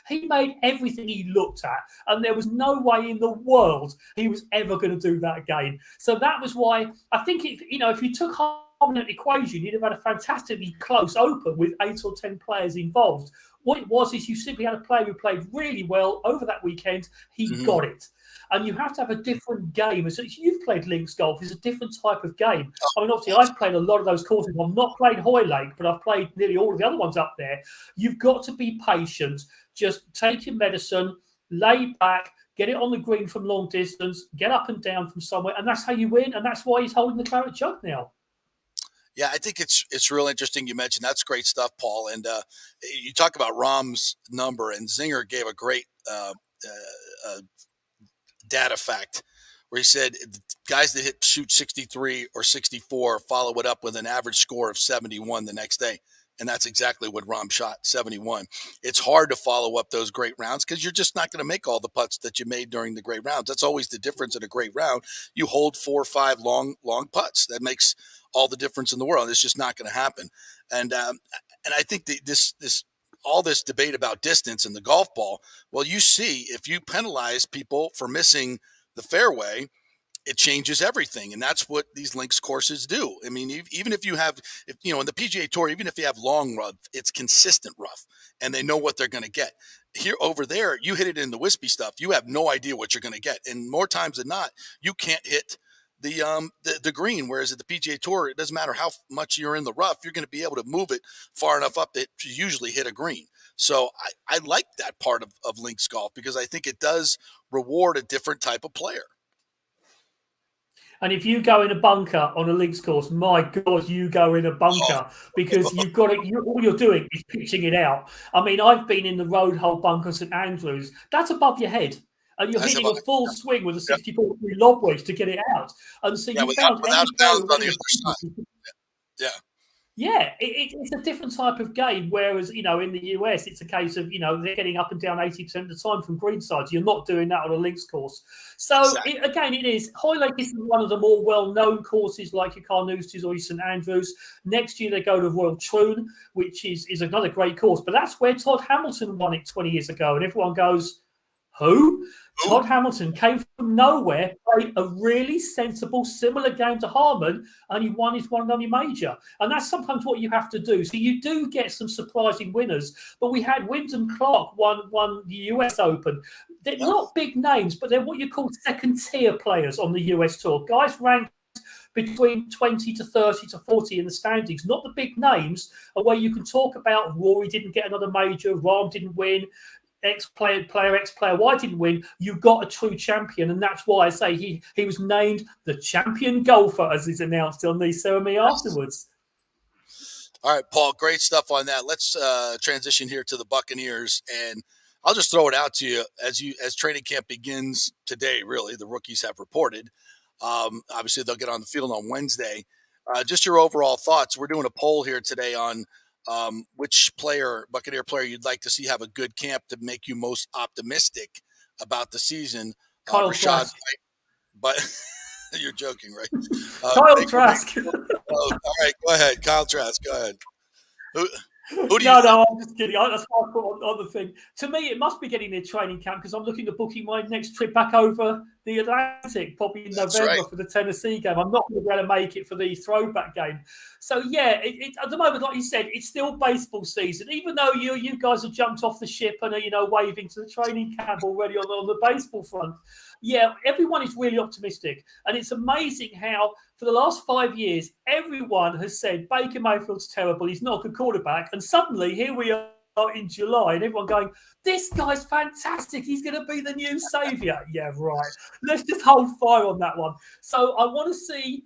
He made everything he looked at, and there was no way in the world he was ever going to do that again. So that was why I think, if you took Harman out of the equation, you'd have had a fantastically close Open with 8 or 10 players involved. What it was is you simply had a player who played really well over that weekend. He got it. And you have to have a different game. As you've played links golf, it's a different type of game. I mean, obviously, I've played a lot of those courses. I've not played Hoylake, but I've played nearly all of the other ones up there. You've got to be patient. Just take your medicine, lay back, get it on the green from long distance, get up and down from somewhere, and that's how you win. And that's why he's holding the claret jug now. Yeah, I think it's real interesting you mentioned. That's great stuff, Paul. And you talk about Rahm's number, and Zinger gave a great data fact where he said guys that shoot 63 or 64 follow it up with an average score of 71 the next day. And that's exactly what Rahm shot, 71. It's hard to follow up those great rounds because you're just not going to make all the putts that you made during the great rounds. That's always the difference in a great round. You hold 4 or 5 long putts. That makes all the difference in the world. It's just not going to happen. And I think all this debate about distance in the golf ball, well, you see, if you penalize people for missing the fairway, it changes everything. And that's what these links courses do. I mean, even if you have, in the PGA Tour, even if you have long rough, it's consistent rough and they know what they're going to get. Here, over there, you hit it in the wispy stuff. You have no idea what you're going to get. And more times than not, you can't hit the green. Whereas at the PGA Tour, it doesn't matter how much you're in the rough, you're going to be able to move it far enough up that you usually hit a green. So I like that part of links golf because I think it does reward a different type of player. And if you go in a bunker on a links course, my God, you go in a bunker because you've got it. All you're doing is pitching it out. I mean, I've been in the road hole bunker St Andrews. That's above your head. And you're hitting a full swing with a 64-degree lob wedge to get it out. And so you found without bounds on the other side. Yeah. Yeah, it's a different type of game. Whereas, in the US, it's a case of, they're getting up and down 80% of the time from greenside. You're not doing that on a links course. So, Exactly. it is. Hoylake is one of the more well-known courses like your Carnousties or your St Andrews. Next year, they go to Royal Troon, which is another great course. But that's where Todd Hamilton won it 20 years ago. And everyone goes, who? Todd Hamilton came from nowhere, played a really sensible, similar game to Harman, and he won his one and only major. And that's sometimes what you have to do. So you do get some surprising winners. But we had Wyndham Clark won the US Open. They're not big names, but they're what you call second-tier players on the US Tour. Guys ranked between 20 to 30 to 40 in the standings, not the big names, where you can talk about Rory didn't get another major, Rahm didn't win, X-player Y didn't win. You got a true champion, and that's why I say he was named the champion golfer, as he's announced on the ceremony afterwards. All right, Paul, great stuff on that. Let's transition here to the Buccaneers, and I'll just throw it out to you as training camp begins today. Really, the rookies have reported. Obviously, they'll get on the field on Wednesday. Just your overall thoughts. We're doing a poll here today on which Buccaneer player you'd like to see have a good camp to make you most optimistic about the season. Kyle Rashad Trask. But you're joking, right? Kyle Trask. All right, go ahead. Kyle Trask, go ahead. Who do you No, I'm just kidding. That's what I put on the thing. To me, it must be getting near training camp because I'm looking at booking my next trip back over the Atlantic, probably in November for the Tennessee game. I'm not going to be able to make it for the throwback game. So, yeah, at the moment, like you said, it's still baseball season. Even though you guys have jumped off the ship and are, waving to the training camp already on the baseball front. Yeah, everyone is really optimistic. And it's amazing how, for the last 5 years, everyone has said Baker Mayfield's terrible. He's not a good quarterback. And suddenly, here we are in July, and everyone going, this guy's fantastic. He's going to be the new saviour. Yeah, right. Let's just hold fire on that one. So I want to see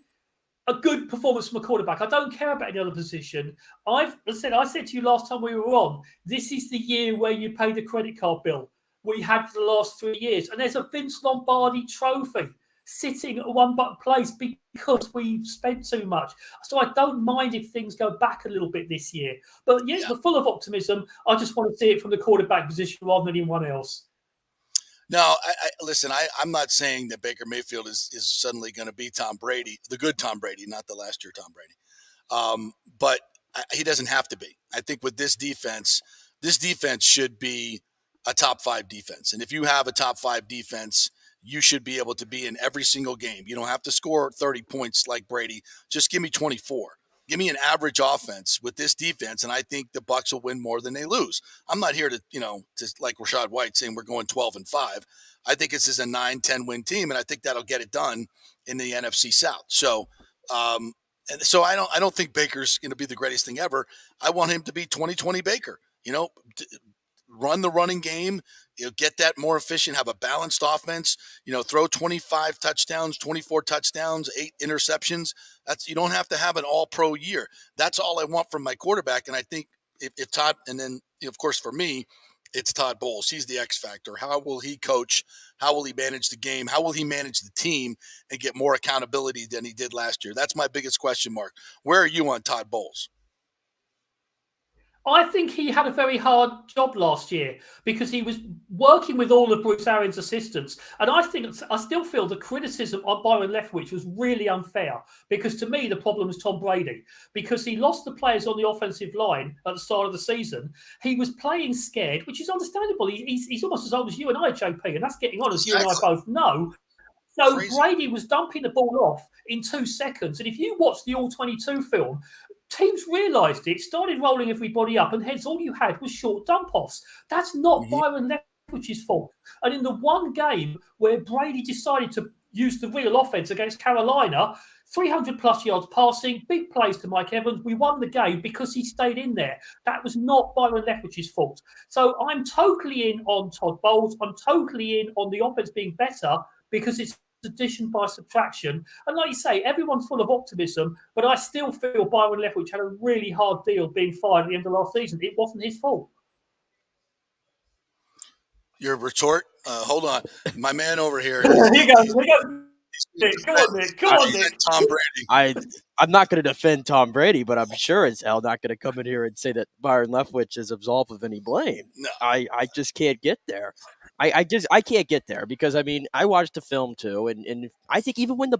a good performance from a quarterback. I don't care about any other position. I said to you last time we were on, this is the year where you pay the credit card bill we had for the last 3 years. And there's a Vince Lombardi trophy sitting at one place because we spent too much. So I don't mind if things go back a little bit this year. But yeah, we're full of optimism. I just want to see it from the quarterback position rather than anyone else. No, listen, I'm not saying that Baker Mayfield is suddenly going to be Tom Brady, the good Tom Brady, not the last year Tom Brady. But he doesn't have to be. I think with this defense should be a top 5 defense. And if you have a top 5 defense, you should be able to be in every single game. You don't have to score 30 points like Brady. Just give me 24. Give me an average offense with this defense, and I think the Bucs will win more than they lose. I'm not here to like Rashad White saying we're going 12-5. I think this is a 9-10 win team, and I think that'll get it done in the NFC South. So, so I don't think Baker's going to be the greatest thing ever. I want him to be 2020 Baker. Run the running game, get that more efficient, have a balanced offense, throw 25 touchdowns, 24 touchdowns, 8 interceptions. You don't have to have an all-pro year. That's all I want from my quarterback. And I think if Todd, and then, of course, for me, it's Todd Bowles. He's the X factor. How will he coach? How will he manage the game? How will he manage the team and get more accountability than he did last year? That's my biggest question mark. Where are you on Todd Bowles? I think he had a very hard job last year because he was working with all of Bruce Arians' assistants. And I still feel the criticism on Byron Leftwich was really unfair because to me, the problem was Tom Brady because he lost the players on the offensive line at the start of the season. He was playing scared, which is understandable. He's almost as old as you and I, JP, and that's getting on, as you and I both know. So Brady was dumping the ball off in 2 seconds. And if you watch the All-22 film, teams realised it, started rolling everybody up, and hence all you had was short dump-offs. That's not Byron Leftwich's fault. And in the one game where Brady decided to use the real offense against Carolina, 300-plus yards passing, big plays to Mike Evans, we won the game because he stayed in there. That was not Byron Leftwich's fault. So I'm totally in on Todd Bowles. I'm totally in on the offense being better because it's addition by subtraction. And like you say, everyone's full of optimism, but I still feel Byron Leftwich had a really hard deal being fired at the end of last season. It wasn't his fault. Your retort? Hold on. My man over here. Here you go. Come on, Nick. Tom Brady. I'm not going to defend Tom Brady, but I'm sure as hell not going to come in here and say that Byron Leftwich is absolved of any blame. No. I just can't get there. I can't get there because I mean I watched the film too, and I think even when the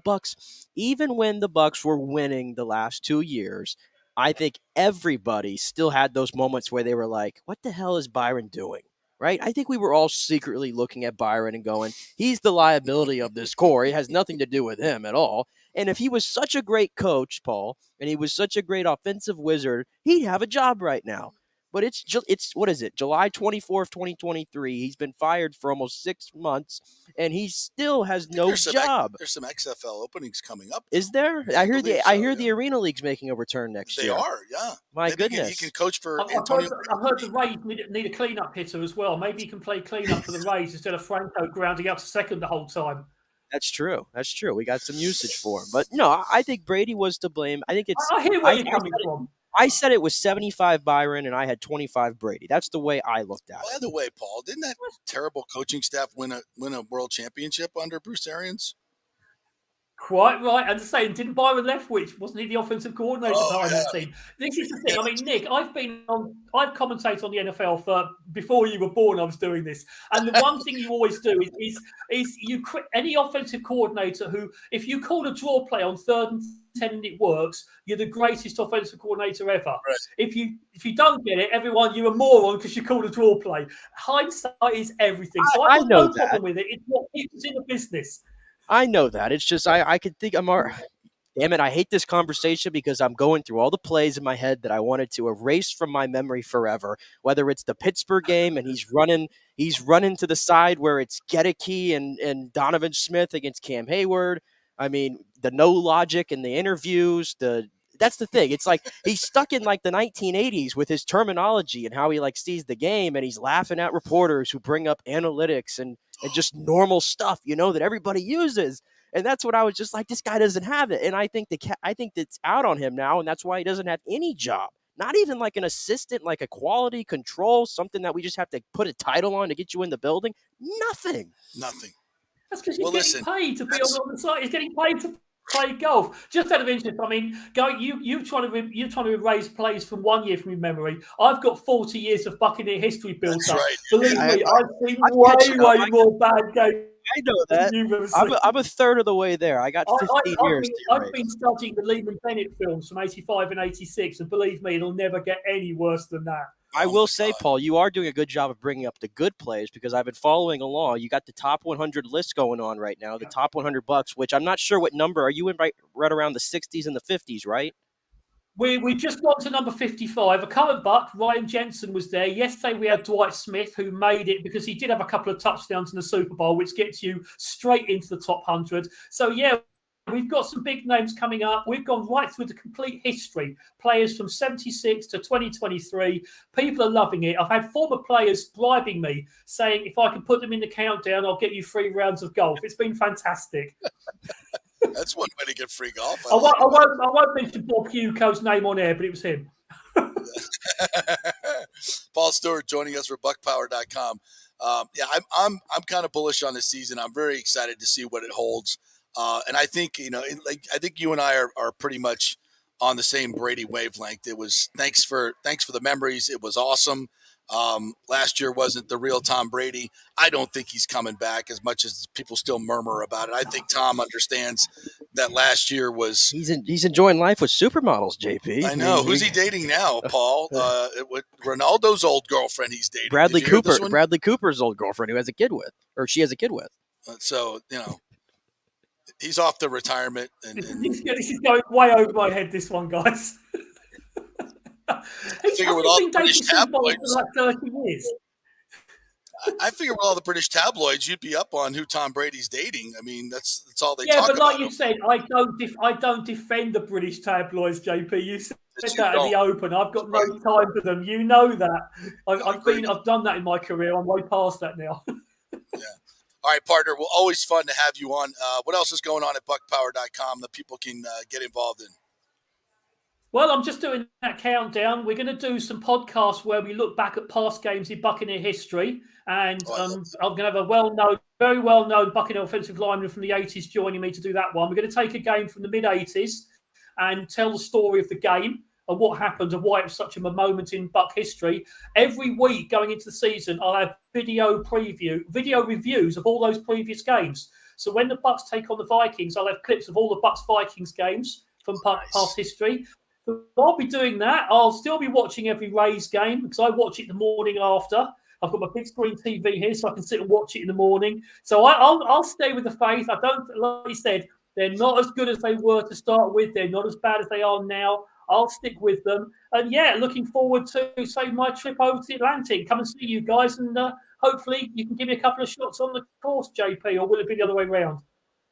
Bucks were winning the last 2 years, I think everybody still had those moments where they were like, "What the hell is Byron doing?" Right? I think we were all secretly looking at Byron and going, "He's the liability of this core. It has nothing to do with him at all." And if he was such a great coach, Paul, and he was such a great offensive wizard, he'd have a job right now. But it's what is it? July 24th, 2023. He's been fired for almost 6 months, and he still has no job. There's some XFL openings coming up. Is there? Yeah, I hear the Arena League's making a return next year. They are, yeah. My Maybe goodness. He can coach for I've heard the Rays need a cleanup hitter as well. Maybe he can play cleanup for the Rays instead of Franco grounding out to second the whole time. That's true. We got some usage for him. But no, I think Brady was to blame. I think it's. I hear where you're coming from. I said it was 75 Byron, and I had 25 Brady. That's the way I looked at it. By the way, Paul, didn't that terrible coaching staff win a world championship under Bruce Arians? Quite right. And saying, didn't Byron Leftwich? Wasn't he the offensive coordinator behind that team? This is the thing. I mean, Nick, I've commentated on the NFL for before you were born. I was doing this, and the one thing you always do is you any offensive coordinator who, if you call a draw play on 3rd and 10 and it works, you're the greatest offensive coordinator ever. Right. If you don't get it, everyone, you're a moron because you called a draw play. Hindsight is everything. So I've got no problem with it. It's what keeps us in the business. I know that. It's just I could think damn it, I hate this conversation because I'm going through all the plays in my head that I wanted to erase from my memory forever. Whether it's the Pittsburgh game and he's running to the side where it's Gedeke and Donovan Smith against Cam Hayward. I mean, the no logic in the interviews, that's the thing. It's like he's stuck in like the 1980s with his terminology and how he like sees the game, and he's laughing at reporters who bring up analytics and just normal stuff, that everybody uses. And that's what I was just like, this guy doesn't have it. And I think that's out on him now, and that's why he doesn't have any job. Not even like an assistant, like a quality control, something that we just have to put a title on to get you in the building. Nothing. That's because he's getting paid to be on the side. He's getting paid to play golf. Just out of interest, I mean, you're trying to erase plays from 1 year from your memory. I've got 40 years of Buccaneer history built up. Right. Believe me, I've seen way more bad games. I know that. I'm a third of the way there. I got 15 years. I've been studying the Lehman Bennett films from 85 and 86, and believe me, it'll never get any worse than that. I will say, Paul, you are doing a good job of bringing up the good plays because I've been following along. You got the top 100 list going on right now, the top 100 Bucks, which I'm not sure what number. Are you in right around the 60s and the 50s, right? We just got to number 55. A current Buck, Ryan Jensen, was there. Yesterday we had Dwight Smith, who made it because he did have a couple of touchdowns in the Super Bowl, which gets you straight into the top 100. So, yeah, we've got some big names coming up. We've gone right through the complete history. Players from 76 to 2023. People are loving it. I've had former players bribing me, saying if I can put them in the countdown, I'll get you 3 rounds of golf. It's been fantastic. That's one way to get free golf. I won't mention Bob Hugo's name on air, but it was him. Paul Stewart joining us for BuckPower.com. I'm kind of bullish on this season. I'm very excited to see what it holds. And I think, I think you and I are pretty much on the same Brady wavelength. It was thanks for the memories. It was awesome. Last year wasn't the real Tom Brady. I don't think he's coming back as much as people still murmur about it. I think Tom understands that last year was. He's enjoying life with supermodels, JP. I know. Who's he dating now, Paul? Ronaldo's old girlfriend he's dating. Bradley Cooper. Bradley Cooper's old girlfriend who has a kid with, or she has a kid with. So, he's off to retirement. And this is going way over my head, this one, guys. I figure with all the British tabloids, like 30 years. I figure with all the British tabloids, you'd be up on who Tom Brady's dating. I mean, that's all they talk about. Yeah, but like you said, I don't defend the British tabloids, JP. You said that in the open. I've got no time for them. You know that. I've done that in my career. I'm way past that now. Yeah. All right, partner. Well, always fun to have you on. What else is going on at BuckPower.com that people can get involved in? Well, I'm just doing that countdown. We're going to do some podcasts where we look back at past games in Buccaneer history. And I'm going to have a very well-known Buccaneer offensive lineman from the 80s joining me to do that one. We're going to take a game from the mid-80s and tell the story of the game and what happened and why it was such a moment in Buck history. Every week going into the season, I'll have video reviews of all those previous games. So when the Bucks take on the Vikings, I'll have clips of all the Bucks-Vikings games from past history. So I'll be doing that. I'll still be watching every Rays game because I watch it the morning after. I've got my big screen TV here so I can sit and watch it in the morning. So I'll stay with the faith. I don't, like you said, they're not as good as they were to start with. They're not as bad as they are now. I'll stick with them. And yeah, looking forward to, say, my trip over to the Atlantic. Come and see you guys. And hopefully you can give me a couple of shots on the course, JP, or will it be the other way around?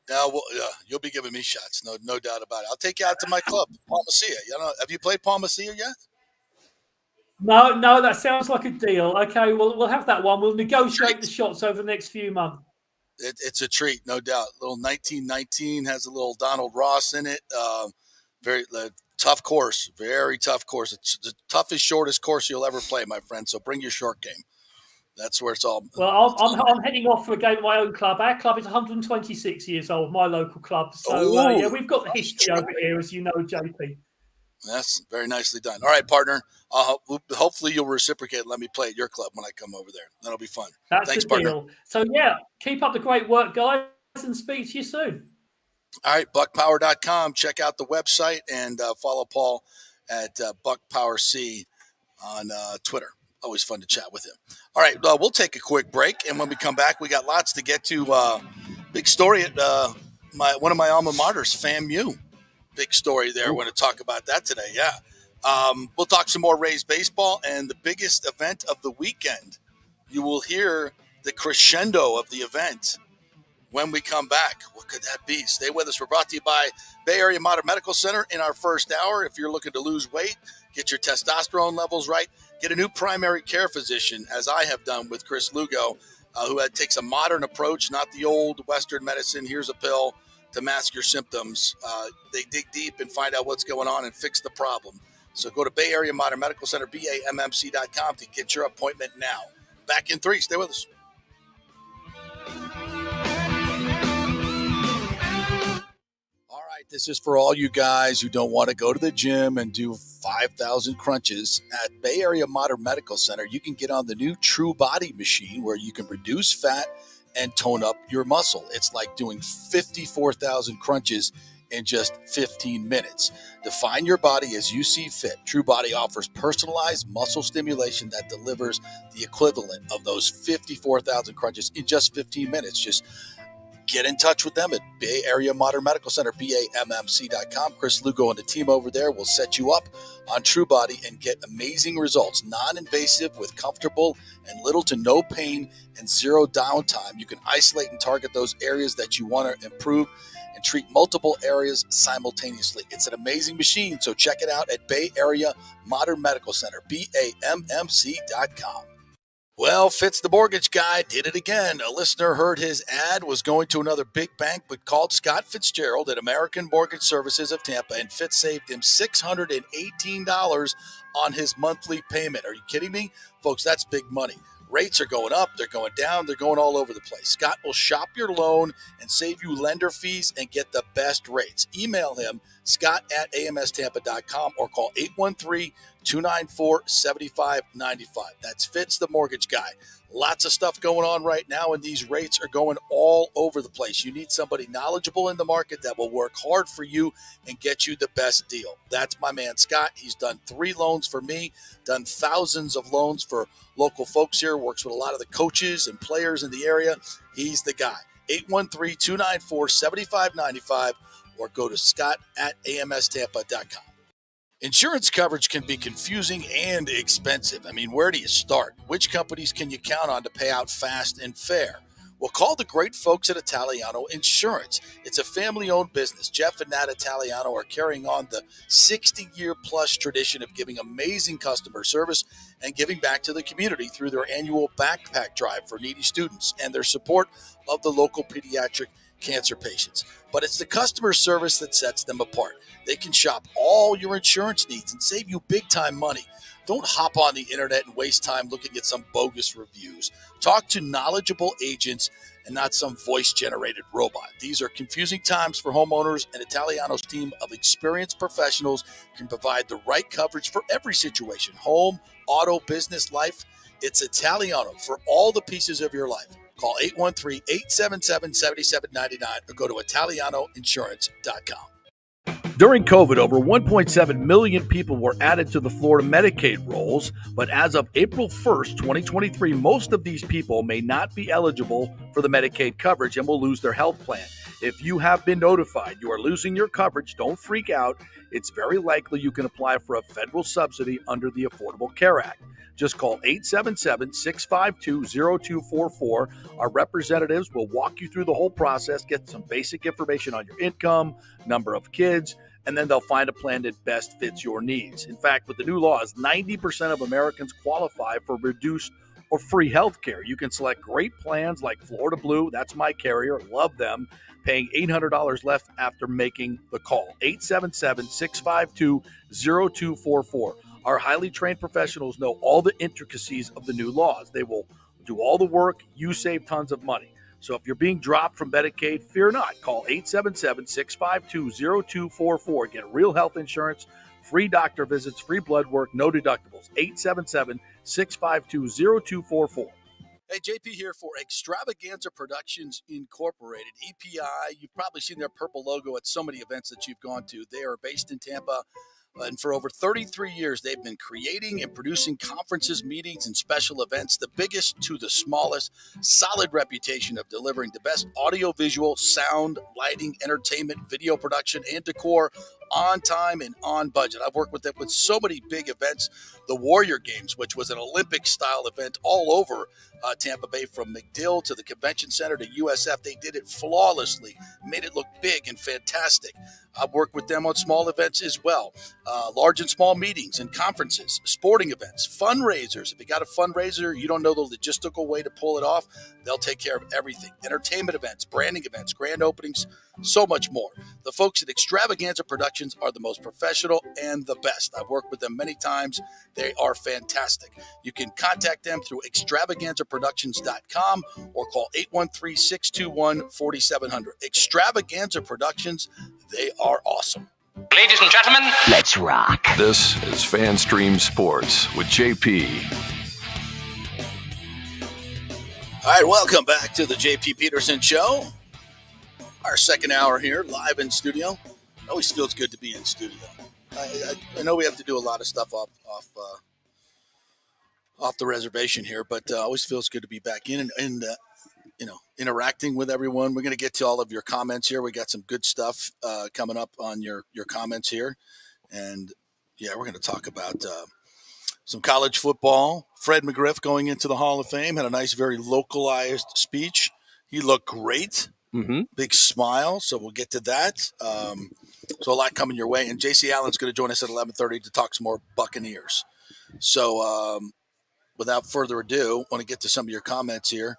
Well, you'll be giving me shots, no doubt about it. I'll take you out to my club, Palmacia. Have you played Palmacia yet? No, that sounds like a deal. Okay, we'll have that one. We'll negotiate the shots over the next few months. It's a treat, no doubt. Little 1919 has a little Donald Ross in it. Very tough course, very tough course. It's the toughest, shortest course you'll ever play, my friend. So bring your short game. That's where it's all. Well, I'm heading off for a game at my own club. Our club is 126 years old, my local club. So, yeah, we've got the history over here, as you know, JP. That's very nicely done. All right, partner. Hopefully you'll reciprocate and let me play at your club when I come over there. That'll be fun. Thanks, partner. So, yeah, keep up the great work, guys, and speak to you soon. All right, buckpower.com. Check out the website and follow Paul at BuckPowerC on Twitter. Always fun to chat with him. All right, we'll take a quick break, and when we come back, we got lots to get to. Big story at one of my alma maters, FAMU. Big story there. We're going to talk about that today, yeah. We'll talk some more Rays baseball and the biggest event of the weekend. You will hear the crescendo of the event when we come back. What could that be? Stay with us. We're brought to you by Bay Area Modern Medical Center in our first hour. If you're looking to lose weight, get your testosterone levels right, get a new primary care physician, as I have done with Chris Lugo, who takes a modern approach, not the old Western medicine, here's a pill to mask your symptoms. They dig deep and find out what's going on and fix the problem. So go to Bay Area Modern Medical Center, BAMMC.com, to get your appointment now. Back in 3. Stay with us. All right, this is for all you guys who don't want to go to the gym and do 5,000 crunches. At Bay Area Modern Medical Center, you can get on the new True Body machine where you can reduce fat and tone up your muscle. It's like doing 54,000 crunches in just 15 minutes. Define your body as you see fit. True Body offers personalized muscle stimulation that delivers the equivalent of those 54,000 crunches in just 15 minutes. Just get in touch with them at Bay Area Modern Medical Center, BAMMC.com. Chris Lugo and the team over there will set you up on True Body and get amazing results. Non-invasive with comfortable and little to no pain and zero downtime. You can isolate and target those areas that you want to improve and treat multiple areas simultaneously. It's an amazing machine, so check it out at Bay Area Modern Medical Center, BAMMC.com. Well, Fitz the mortgage guy did it again. A listener heard his ad, was going to another big bank, but called Scott Fitzgerald at American Mortgage Services of Tampa, and Fitz saved him $618 on his monthly payment. Are you kidding me? Folks, that's big money. Rates are going up, they're going down, they're going all over the place. Scott will shop your loan and save you lender fees and get the best rates. Email him, scott@amstampa.com, or call 813-294-7595. That's Fitz the mortgage guy. Lots of stuff going on right now, and these rates are going all over the place. You need somebody knowledgeable in the market that will work hard for you and get you the best deal. That's my man, Scott. He's done 3 loans for me, done thousands of loans for local folks here, works with a lot of the coaches and players in the area. He's the guy. 813-294-7595, or go to scott@amstampa.com. Insurance coverage can be confusing and expensive. I mean, where do you start? Which companies can you count on to pay out fast and fair? Well, call the great folks at Italiano Insurance. It's a family-owned business. Jeff and Nat Italiano are carrying on the 60-year-plus tradition of giving amazing customer service and giving back to the community through their annual backpack drive for needy students and their support of the local pediatric cancer patients. But it's the customer service that sets them apart. They can shop all your insurance needs and save you big-time money. Don't hop on the internet and waste time looking at some bogus reviews. Talk to knowledgeable agents and not some voice-generated robot. These are confusing times for homeowners, and Italiano's team of experienced professionals can provide the right coverage for every situation. Home, auto, business, life. It's Italiano for all the pieces of your life. Call 813-877-7799 or go to italianoinsurance.com. During COVID, over 1.7 million people were added to the Florida Medicaid rolls, but as of April 1st, 2023, most of these people may not be eligible for the Medicaid coverage and will lose their health plan. If you have been notified you are losing your coverage, don't freak out. It's very likely you can apply for a federal subsidy under the Affordable Care Act. Just call 877-652-0244. Our representatives will walk you through the whole process, get some basic information on your income, number of kids, and then they'll find a plan that best fits your needs. In fact, with the new laws, 90% of Americans qualify for reduced or free health care. You can select great plans like Florida Blue. That's my carrier. Love them. Paying $800 left after making the call. 877-652-0244. Our highly trained professionals know all the intricacies of the new laws. They will do all the work. You save tons of money. So if you're being dropped from Medicaid, fear not. Call 877-652-0244. Get real health insurance, free doctor visits, free blood work, no deductibles. 877-652-0244. Hey, JP here for Extravaganza Productions Incorporated, EPI. You've probably seen their purple logo at so many events that you've gone to. They are based in Tampa. And for over 33 years, they've been creating and producing conferences, meetings, and special events, the biggest to the smallest. Solid reputation of delivering the best audio-visual, sound, lighting, entertainment, video production, and decor on time and on budget. I've worked with them with so many big events. The Warrior Games, which was an Olympic-style event all over Tampa Bay, from McDill to the Convention Center to USF. They did it flawlessly, made it look big and fantastic. I've worked with them on small events as well, large and small meetings and conferences, sporting events, fundraisers. If you got a fundraiser, you don't know the logistical way to pull it off, they'll take care of everything. Entertainment events, branding events, grand openings, so much more. The folks at Extravaganza Productions are the most professional and the best. I've worked with them many times. They are fantastic. You can contact them through extravaganzaproductions.com or call 813-621-4700. Extravaganza Productions, they are awesome. Ladies and gentlemen, let's rock. This is FanStream Sports with JP. All right, welcome back to the JP Peterson Show. Our second hour here, live in studio. Always feels good to be in studio. I know we have to do a lot of stuff off the reservation here, but always feels good to be back in and interacting with everyone. We're going to get to all of your comments here. We got some good stuff coming up on your comments here. And, yeah, we're going to talk about some college football. Fred McGriff going into the Hall of Fame had a nice, very localized speech. He looked great. Mm-hmm. Big smile. So we'll get to that. So a lot coming your way. And J.C. Allen's going to join us at 11:30 to talk some more Buccaneers. So without further ado, I want to get to some of your comments here.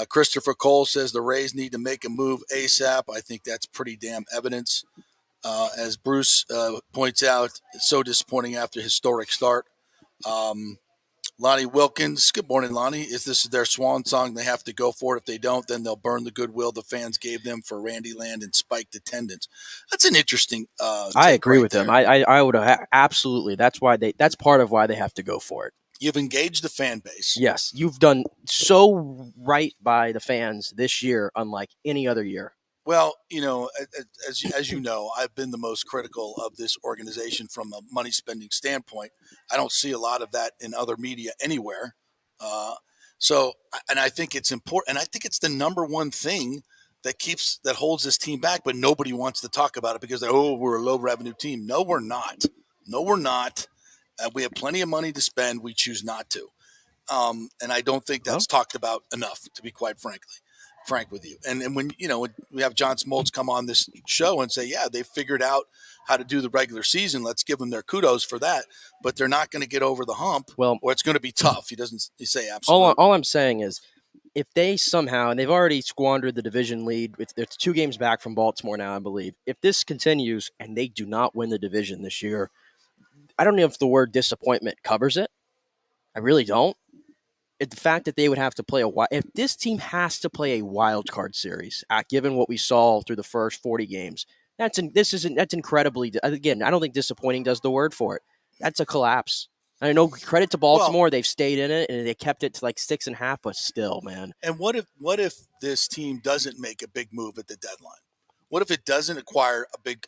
Christopher Cole says the Rays need to make a move ASAP. I think that's pretty damn evidence. As Bruce points out, it's so disappointing after a historic start. Lonnie Wilkins, good morning, Lonnie. If this is their swan song, they have to go for it. If they don't, then they'll burn the goodwill the fans gave them for Randy Land and spiked attendance. That's an interesting I agree with them. I would absolutely. That's part of why they have to go for it. You've engaged the fan base. Yes, you've done so right by the fans this year, unlike any other year. Well, as you know, I've been the most critical of this organization from a money spending standpoint. I don't see a lot of that in other media anywhere. And I think it's important. And I think it's the number one thing that holds this team back, but nobody wants to talk about it because we're a low revenue team. No, we're not. We have plenty of money to spend. We choose not to. And I don't think that's talked about enough, to be quite frank with you. And when we have John Smoltz come on this show and say, yeah, they figured out how to do the regular season, let's give them their kudos for that. But they're not going to get over the hump, or it's going to be tough. He say absolutely. All I'm saying is, if they somehow, and they've already squandered the division lead, it's 2 games back from Baltimore now, I believe. If this continues and they do not win the division this year, I don't know if the word disappointment covers it. I really don't. The fact that they would have to play if this team has to play a wild card series, given what we saw through the first 40 games, that's incredibly, again, I don't think disappointing does the word for it. That's a collapse. I know, credit to Baltimore, they've stayed in it and they kept it to like 6.5, but still, man. And what if this team doesn't make a big move at the deadline? What if it doesn't acquire a big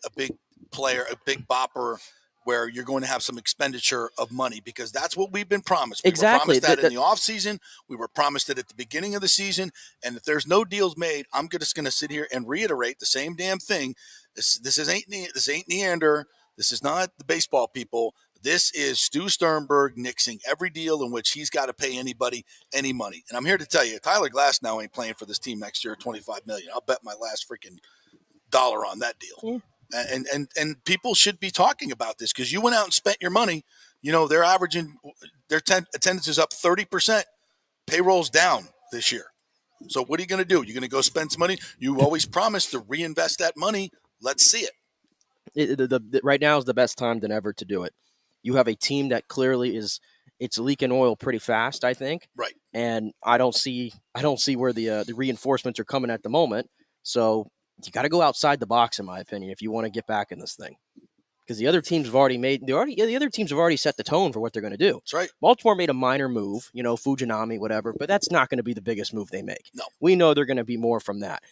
player, a big bopper, where you're going to have some expenditure of money? Because that's what we've been promised. We were promised that in the offseason. We were promised it at the beginning of the season. And if there's no deals made, I'm just going to sit here and reiterate the same damn thing. This ain't Neander. This is not the baseball people. This is Stu Sternberg nixing every deal in which he's got to pay anybody any money. And I'm here to tell you, Tyler Glass now ain't playing for this team next year, $25 million. I'll bet my last freaking dollar on that deal. Yeah. And people should be talking about this because you went out and spent your money. You know, they're averaging their attendance is up 30%. Payroll's down this year. So what are you going to do? You're going to go spend some money? You always promised to reinvest that money. Let's see it. Right now is the best time than ever to do it. You have a team that clearly it's leaking oil pretty fast, I think. Right. And I don't see where the reinforcements are coming at the moment. So you got to go outside the box, in my opinion, if you want to get back in this thing. Because the other teams have already set the tone for what they're going to do. That's right. Baltimore made a minor move, Fujinami, whatever, but that's not going to be the biggest move they make. No. We know they're going to be more from that.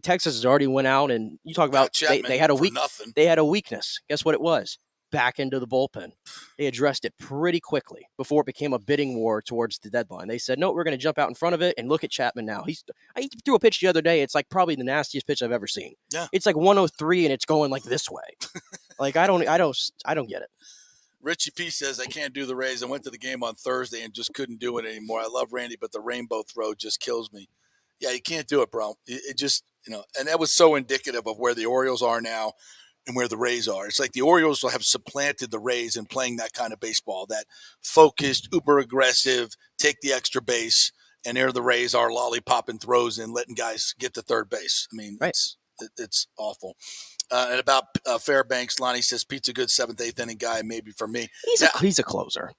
Texas has already went out, and you talk about they had a weakness. Guess what it was? Back into the bullpen. They addressed it pretty quickly before it became a bidding war towards the deadline. They said, no, we're going to jump out in front of it, and look at Chapman now. He threw a pitch the other day. It's like probably the nastiest pitch I've ever seen. Yeah. It's like 103 and it's going like this way. Like I don't get it. Richie P says, I can't do the Rays. I went to the game on Thursday and just couldn't do it anymore. I love Randy, but the rainbow throw just kills me. Yeah, you can't do it, bro. It just, and that was so indicative of where the Orioles are now and where the Rays are. It's like the Orioles will have supplanted the Rays in playing that kind of baseball, that focused, uber aggressive, take the extra base, and there the Rays are lollipopping throws and letting guys get to third base. I mean, right. It's awful. And about Fairbanks, Lonnie says, Pete's a good 7th, 8th inning guy, maybe for me. He's a closer.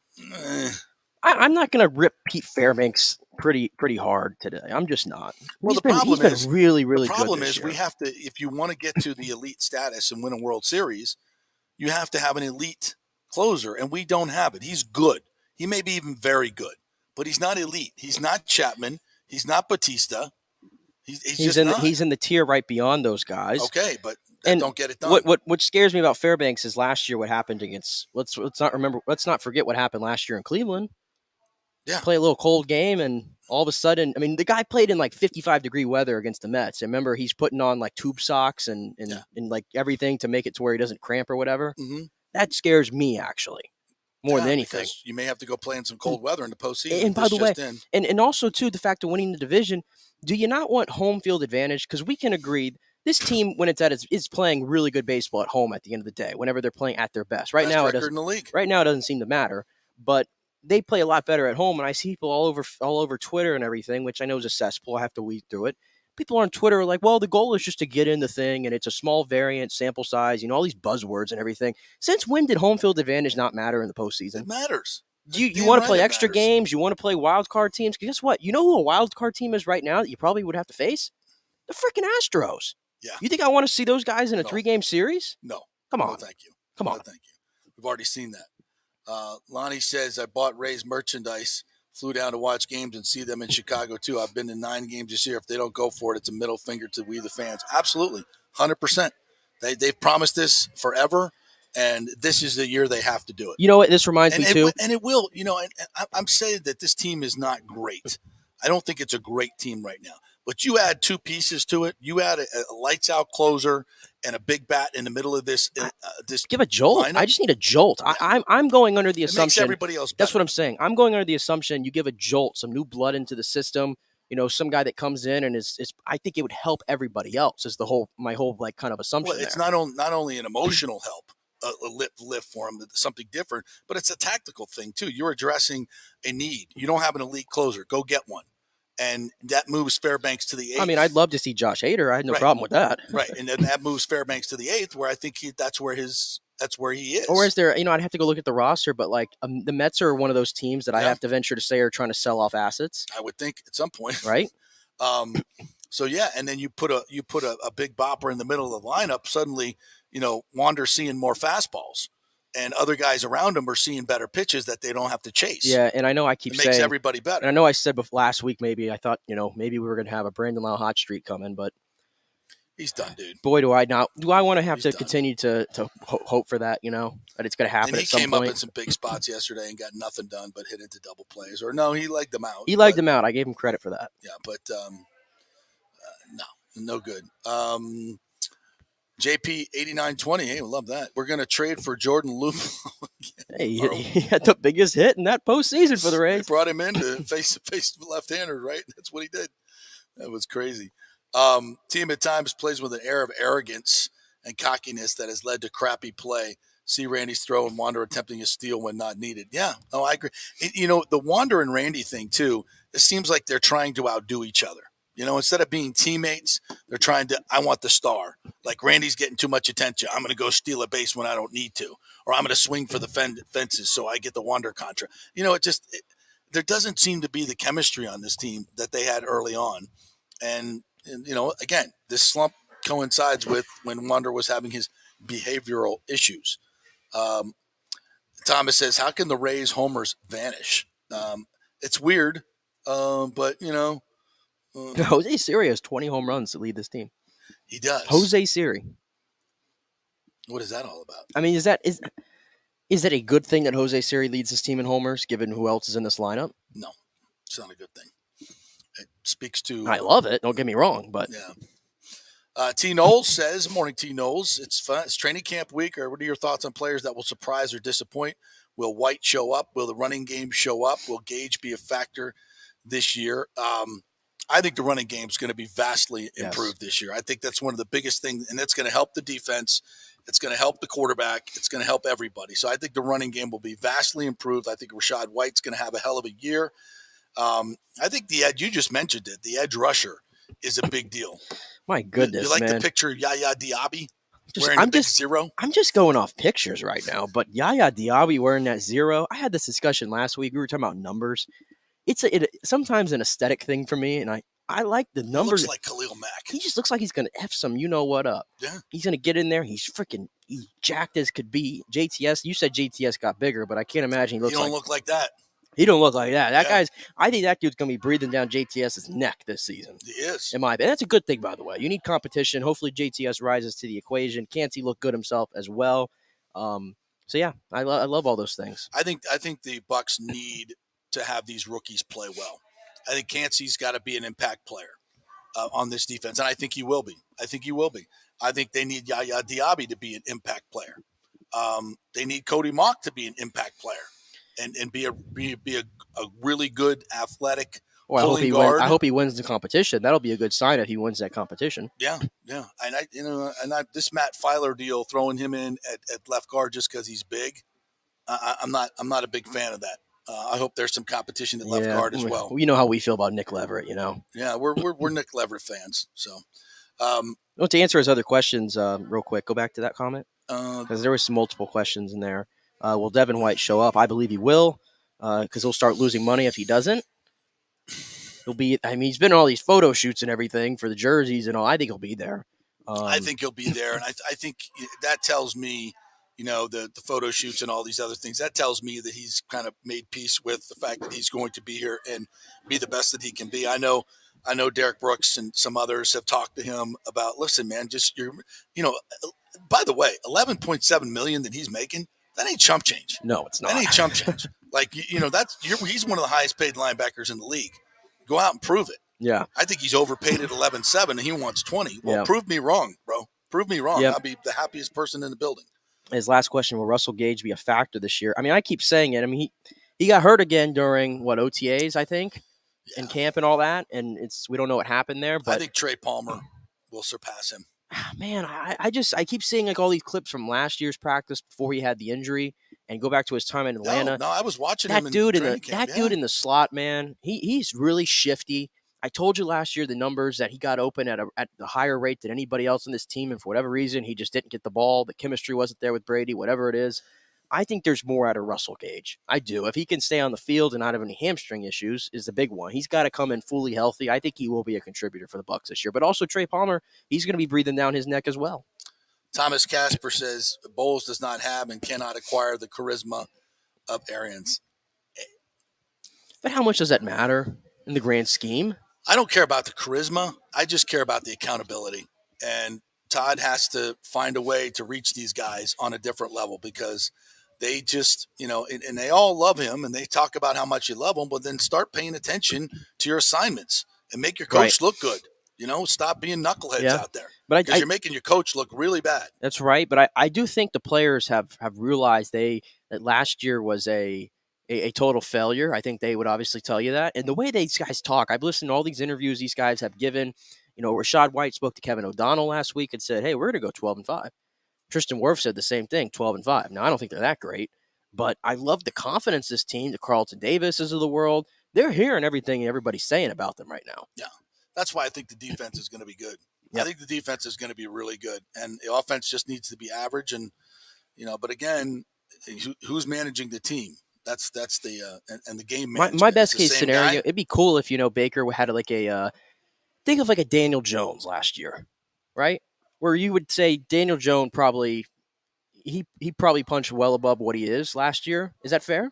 I'm not going to rip Pete Fairbanks pretty hard today. I'm just not. Well, he's been really, really good. The problem is year. we have to, if you want to get to the elite status and win a World Series, you have to have an elite closer, and we don't have it. He's good. He may be even very good, but he's not elite. He's not Chapman. He's not Batista. He's in the tier right beyond those guys. Okay, but don't get it done. What scares me about Fairbanks is last year what happened against. Let's not forget what happened last year in Cleveland. Yeah, play a little cold game, and all of a sudden, I mean, the guy played in like 55-degree weather against the Mets. I remember he's putting on like tube socks and like everything to make it to where he doesn't cramp or whatever. Mm-hmm. That scares me actually more than anything. You may have to go play in some cold weather in the postseason. And by the way, and also too, the fact of winning the division. Do you not want home field advantage? Because we can agree this team, when it's is playing really good baseball at home at the end of the day, whenever they're playing at their best. Right now, it doesn't seem to matter, but they play a lot better at home. And I see people all over Twitter and everything, which I know is a cesspool. I have to weed through it. People on Twitter are like, well, the goal is just to get in the thing, and it's a small variant sample size, all these buzzwords and everything. Since when did home field advantage not matter in the postseason? It matters. Do you want to play extra games? You want to play wild card teams? Because guess what? You know who a wild card team is right now that you probably would have to face? The freaking Astros. Yeah. You think I want to see those guys in a 3-game series? No. Come on. No, thank you. Come on. Thank you. We've already seen that. Lonnie says, I bought Rays merchandise, flew down to watch games and see them in Chicago too. I've been to 9 games this year. If they don't go for it, it's a middle finger to we the fans. Absolutely. 100%. They've promised this forever. And this is the year they have to do it. You know what? This reminds me too. And it will, and I'm saying that this team is not great. I don't think it's a great team right now. But you add 2 pieces to it. You add a lights-out closer and a big bat in the middle of this. Give a jolt. lineup. I just need a jolt. Yeah. I'm going under the it assumption. Makes everybody else better. That's what I'm saying. I'm going under the assumption you give a jolt, some new blood into the system. Some guy that comes in and is I think it would help everybody else. Is my whole like kind of assumption. Well, it's not only an emotional help. A lift for him, something different, but it's a tactical thing too. You're addressing a need. You don't have an elite closer. Go get one. And that moves Fairbanks to the 8th. I mean, I'd love to see Josh Hader. I had no problem with that. Right, and then that moves Fairbanks to the 8th, where I think that's where he is. Or is there? I'd have to go look at the roster, but like the Mets are one of those teams that I have to venture to say are trying to sell off assets. I would think at some point, right? So yeah, and then you put a big bopper in the middle of the lineup. Suddenly, Wander's seeing more fastballs. And other guys around him are seeing better pitches that they don't have to chase. Yeah, and I know I keep saying it makes everybody better. And I know I said last week I thought maybe we were going to have a Brandon Lau hot streak coming, but he's done, dude. Boy, do I want to have to continue to hope for that, that it's going to happen. And he at some came point. Up in some big spots yesterday and got nothing done but hit into double plays. Or no, he legged them out. He legged them out. I gave him credit for that. Yeah, but no good. JP 8920. Hey, we love that. We're going to trade for Jordan Lupo. Hey, he had the biggest hit in that postseason for the Rays. They brought him in to face left-hander, right? That's what he did. That was crazy. Team at times plays with an air of arrogance and cockiness that has led to crappy play. See Randy's throw and Wander attempting a steal when not needed. Yeah, no, I agree. The Wander and Randy thing, too, it seems like they're trying to outdo each other. Instead of being teammates, they're trying to, I want the star. Like Randy's getting too much attention. I'm going to go steal a base when I don't need to. Or I'm going to swing for the fences so I get the Wander contract. There doesn't seem to be the chemistry on this team that they had early on. And again, this slump coincides with when Wander was having his behavioral issues. Thomas says, how can the Rays homers vanish? It's weird, but, Jose Siri has 20 home runs to lead this team. He does. Jose Siri. What is that all about? I mean, is that a good thing that Jose Siri leads his team in homers, given who else is in this lineup? No, it's not a good thing. It speaks to... I love it. Don't get me wrong, but... Yeah. T. Knowles says, morning, T. Knowles. It's fun. It's training camp week. Or what are your thoughts on players that will surprise or disappoint? Will White show up? Will the running game show up? Will Gage be a factor this year? I think the running game is going to be vastly improved this year. I think that's one of the biggest things, and that's going to help the defense. It's going to help the quarterback. It's going to help everybody. So I think the running game will be vastly improved. I think Rashad White's going to have a hell of a year. I think the edge, you just mentioned it, the edge rusher is a big deal. My goodness, you like man. the picture of Yaya Diaby wearing the big zero? I'm just going off pictures right now, but Yaya Diaby wearing that zero, I had this discussion last week. We were talking about numbers. It's sometimes an aesthetic thing for me, and I like the numbers. He looks like Khalil Mack. He just looks like he's going to F some you-know-what up. Yeah. He's going to get in there. He's jacked as could be. JTS, you said JTS got bigger, but I can't imagine he don't look like that. He don't look like that. I think that dude's going to be breathing down JTS's neck this season. He is. In my opinion. That's a good thing, by the way. You need competition. Hopefully JTS rises to the equation. Canty look good himself as well. So, yeah, I love all those things. I think the Bucs need to have these rookies play well. I think Cansey's got to be an impact player on this defense, and I think he will be. I think they need Yaya Diaby to be an impact player. They need Cody Mock to be an impact player and be a really good athletic pulling guard. I hope he wins the competition. That'll be a good sign if he wins that competition. Yeah. And this Matt Filer deal, throwing him in at left guard just because he's big, I'm not a big fan of that. I hope there's some competition at left guard as well. You know how we feel about Nick Leverett, Yeah, we're Nick Leverett fans. So, to answer his other questions, real quick, go back to that comment because there was some multiple questions in there. Will Devin White show up? I believe he will, because he'll start losing money if he doesn't. He's been in all these photo shoots and everything for the jerseys and all. I think he'll be there. I think he'll be there, and I think that tells me. The photo shoots and all these other things, that tells me that he's kind of made peace with the fact that he's going to be here and be the best that he can be. I know Derek Brooks and some others have talked to him about, listen, man, by the way, $11.7 million that he's making, that ain't chump change. No, it's not. That ain't chump change. He's one of the highest paid linebackers in the league. Go out and prove it. Yeah. I think he's overpaid at 11.7 and he wants 20. Well, prove me wrong, bro. Prove me wrong. Yep. I'll be the happiest person in the building. His last question, will Russell Gage be a factor this year? I mean, I keep saying it. I mean, he got hurt again during, OTAs, I think, in camp and all that, and we don't know what happened there. But I think Trey Palmer will surpass him. Man, I keep seeing all these clips from last year's practice before he had the injury and go back to his time in Atlanta. No, I was watching that him dude in training camp. Dude in the slot, man, he's really shifty. I told you last year the numbers that he got open at a higher rate than anybody else on this team, and for whatever reason, he just didn't get the ball. The chemistry wasn't there with Brady, whatever it is. I think there's more out of Russell Gage. I do. If he can stay on the field and not have any hamstring issues is the big one. He's got to come in fully healthy. I think he will be a contributor for the Bucs this year. But also Trey Palmer, he's going to be breathing down his neck as well. Thomas Casper says Bowles does not have and cannot acquire the charisma of Arians. But how much does that matter in the grand scheme? I don't care about the charisma. I just care about the accountability. And Todd has to find a way to reach these guys on a different level because they just, and they all love him and they talk about how much you love him, but then start paying attention to your assignments and make your coach look good. Stop being knuckleheads out there. Because you're making your coach look really bad. That's right. But I do think the players have realized that last year was a total failure. I think they would obviously tell you that. And the way these guys talk, I've listened to all these interviews these guys have given. Rashad White spoke to Kevin O'Donnell last week and said, hey, we're going to go 12-5. Tristan Wirfs said the same thing, 12-5. Now, I don't think they're that great, but I love the confidence this team, the Carlton Davises of the world. They're hearing everything everybody's saying about them right now. Yeah, that's why I think the defense is going to be good. Yep. I think the defense is going to be really good, and the offense just needs to be average. And but again, who's managing the team? That's the and the game management. My best case scenario, it'd be cool if Baker had like think of like a Daniel Jones last year, right? Where you would say Daniel Jones he probably punched well above what he is last year. Is that fair?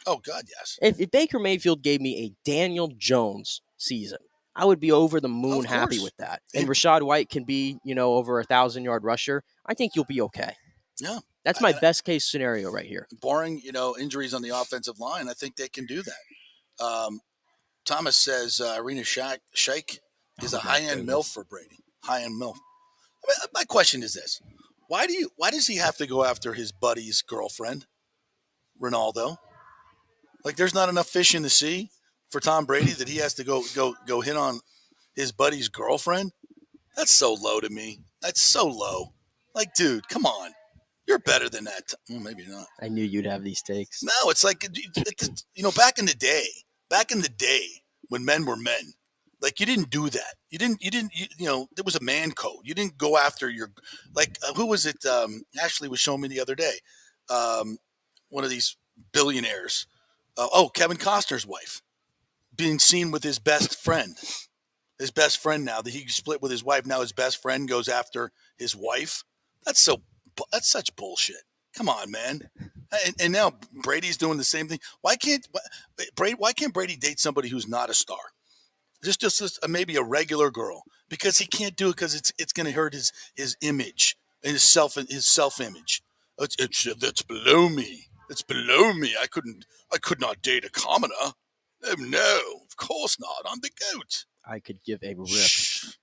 Oh God, yes. If Baker Mayfield gave me a Daniel Jones season, I would be over the moon happy with that. And Rashad White can be, over 1,000-yard rusher. I think you'll be okay. Yeah. That's my best case scenario right here. Barring, injuries on the offensive line, I think they can do that. Thomas says Arena Shake is a high-end MILF for Brady. High-end MILF. My question is this. Why does he have to go after his buddy's girlfriend, Ronaldo? Like, there's not enough fish in the sea for Tom Brady that he has to go hit on his buddy's girlfriend? That's so low to me. That's so low. Like, dude, come on. You're better than that. Well, maybe not. I knew you'd have these takes. No, it's like, back in the day when men were men, like, you didn't do that. You didn't, there was a man code. You didn't go after who was it? Ashley was showing me the other day. One of these billionaires. Kevin Costner's wife being seen with his best friend. His best friend now that he split with his wife. Now his best friend goes after his wife. That's such bullshit. Come on, man. And now Brady's doing the same thing. Why can't Brady date somebody who's not a star? Just maybe a regular girl, because he can't do it because it's going to hurt his image and his self image. That's below me. It's below me. I could not date a commoner. Oh no, of course not. I'm the GOAT. I could give a rip.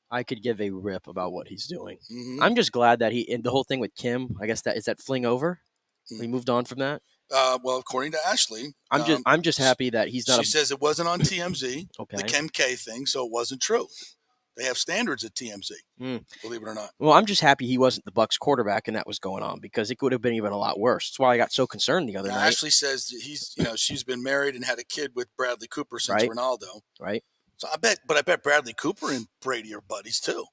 I could give a rip about what he's doing. Mm-hmm. I'm just glad that and the whole thing with Kim, I guess is that fling over? Mm-hmm. We moved on from that. Well, according to Ashley, I'm just happy that he's not. She says it wasn't on TMZ. Okay. The Kim K thing, so it wasn't true. They have standards at TMZ, believe it or not. Well, I'm just happy he wasn't the Bucs quarterback and that was going on, because it could have been even a lot worse. That's why I got so concerned the other night. Ashley says she's been married and had a kid with Bradley Cooper since Ronaldo. Right. So I bet Bradley Cooper and Brady are buddies too.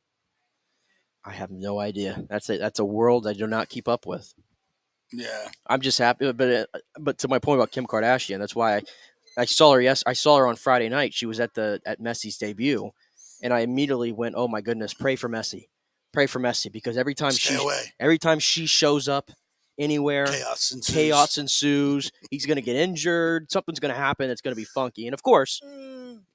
I have no idea. That's a world I do not keep up with. Yeah. I'm just happy, but to my point about Kim Kardashian, that's why I saw her. Yes, I saw her on Friday night. She was at Messi's debut, and I immediately went, "Oh my goodness, pray for Messi, because every time she shows up anywhere, chaos ensues. He's going to get injured. Something's going to happen. It's going to be funky." And of course,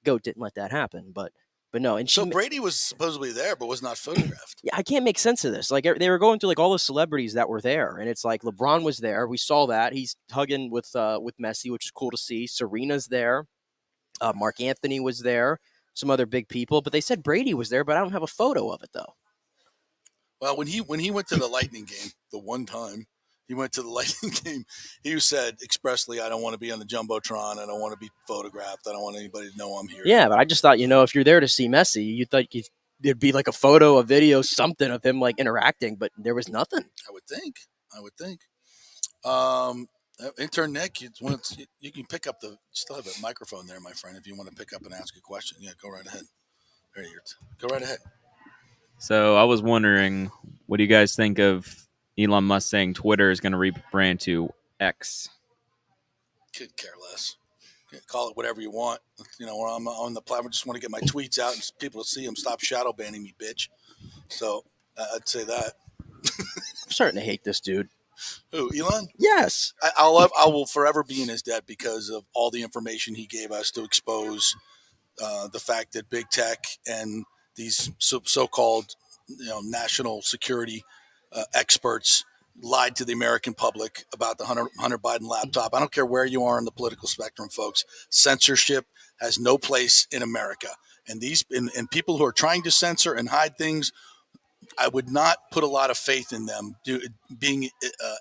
GOAT didn't let that happen, but no. And so Brady was supposedly there, but was not photographed. Yeah, I can't make sense of this. Like, they were going through like all the celebrities that were there, and it's like LeBron was there. We saw that he's hugging with Messi, which is cool to see. Serena's there. Mark Anthony was there. Some other big people, but they said Brady was there, but I don't have a photo of it though. Well, when he went to the Lightning game, the one time he went to the Lightning game, he said expressly, "I don't want to be on the Jumbotron. I don't want to be photographed. I don't want anybody to know I'm here." Yeah, but I just thought, if you're there to see Messi, you thought there'd be like a photo, a video, something of him like interacting, but there was nothing. I would think. Intern Nick, you can pick up still have a microphone there, my friend, if you want to pick up and ask a question. Yeah, go right ahead. There you go. Right ahead. So I was wondering, what do you guys think of Elon Musk saying Twitter is going to rebrand to X? Could care less. Call it whatever you want. Where I'm on the platform, just want to get my tweets out and people to see them. Stop shadow banning me, bitch. So I'd say that. I'm starting to hate this dude. Who, Elon? Yes. I will forever be in his debt because of all the information he gave us to expose the fact that big tech and these so-called national security experts lied to the American public about the Hunter Biden laptop. I don't care where you are on the political spectrum, folks. Censorship has no place in America. And and people who are trying to censor and hide things, I would not put a lot of faith in them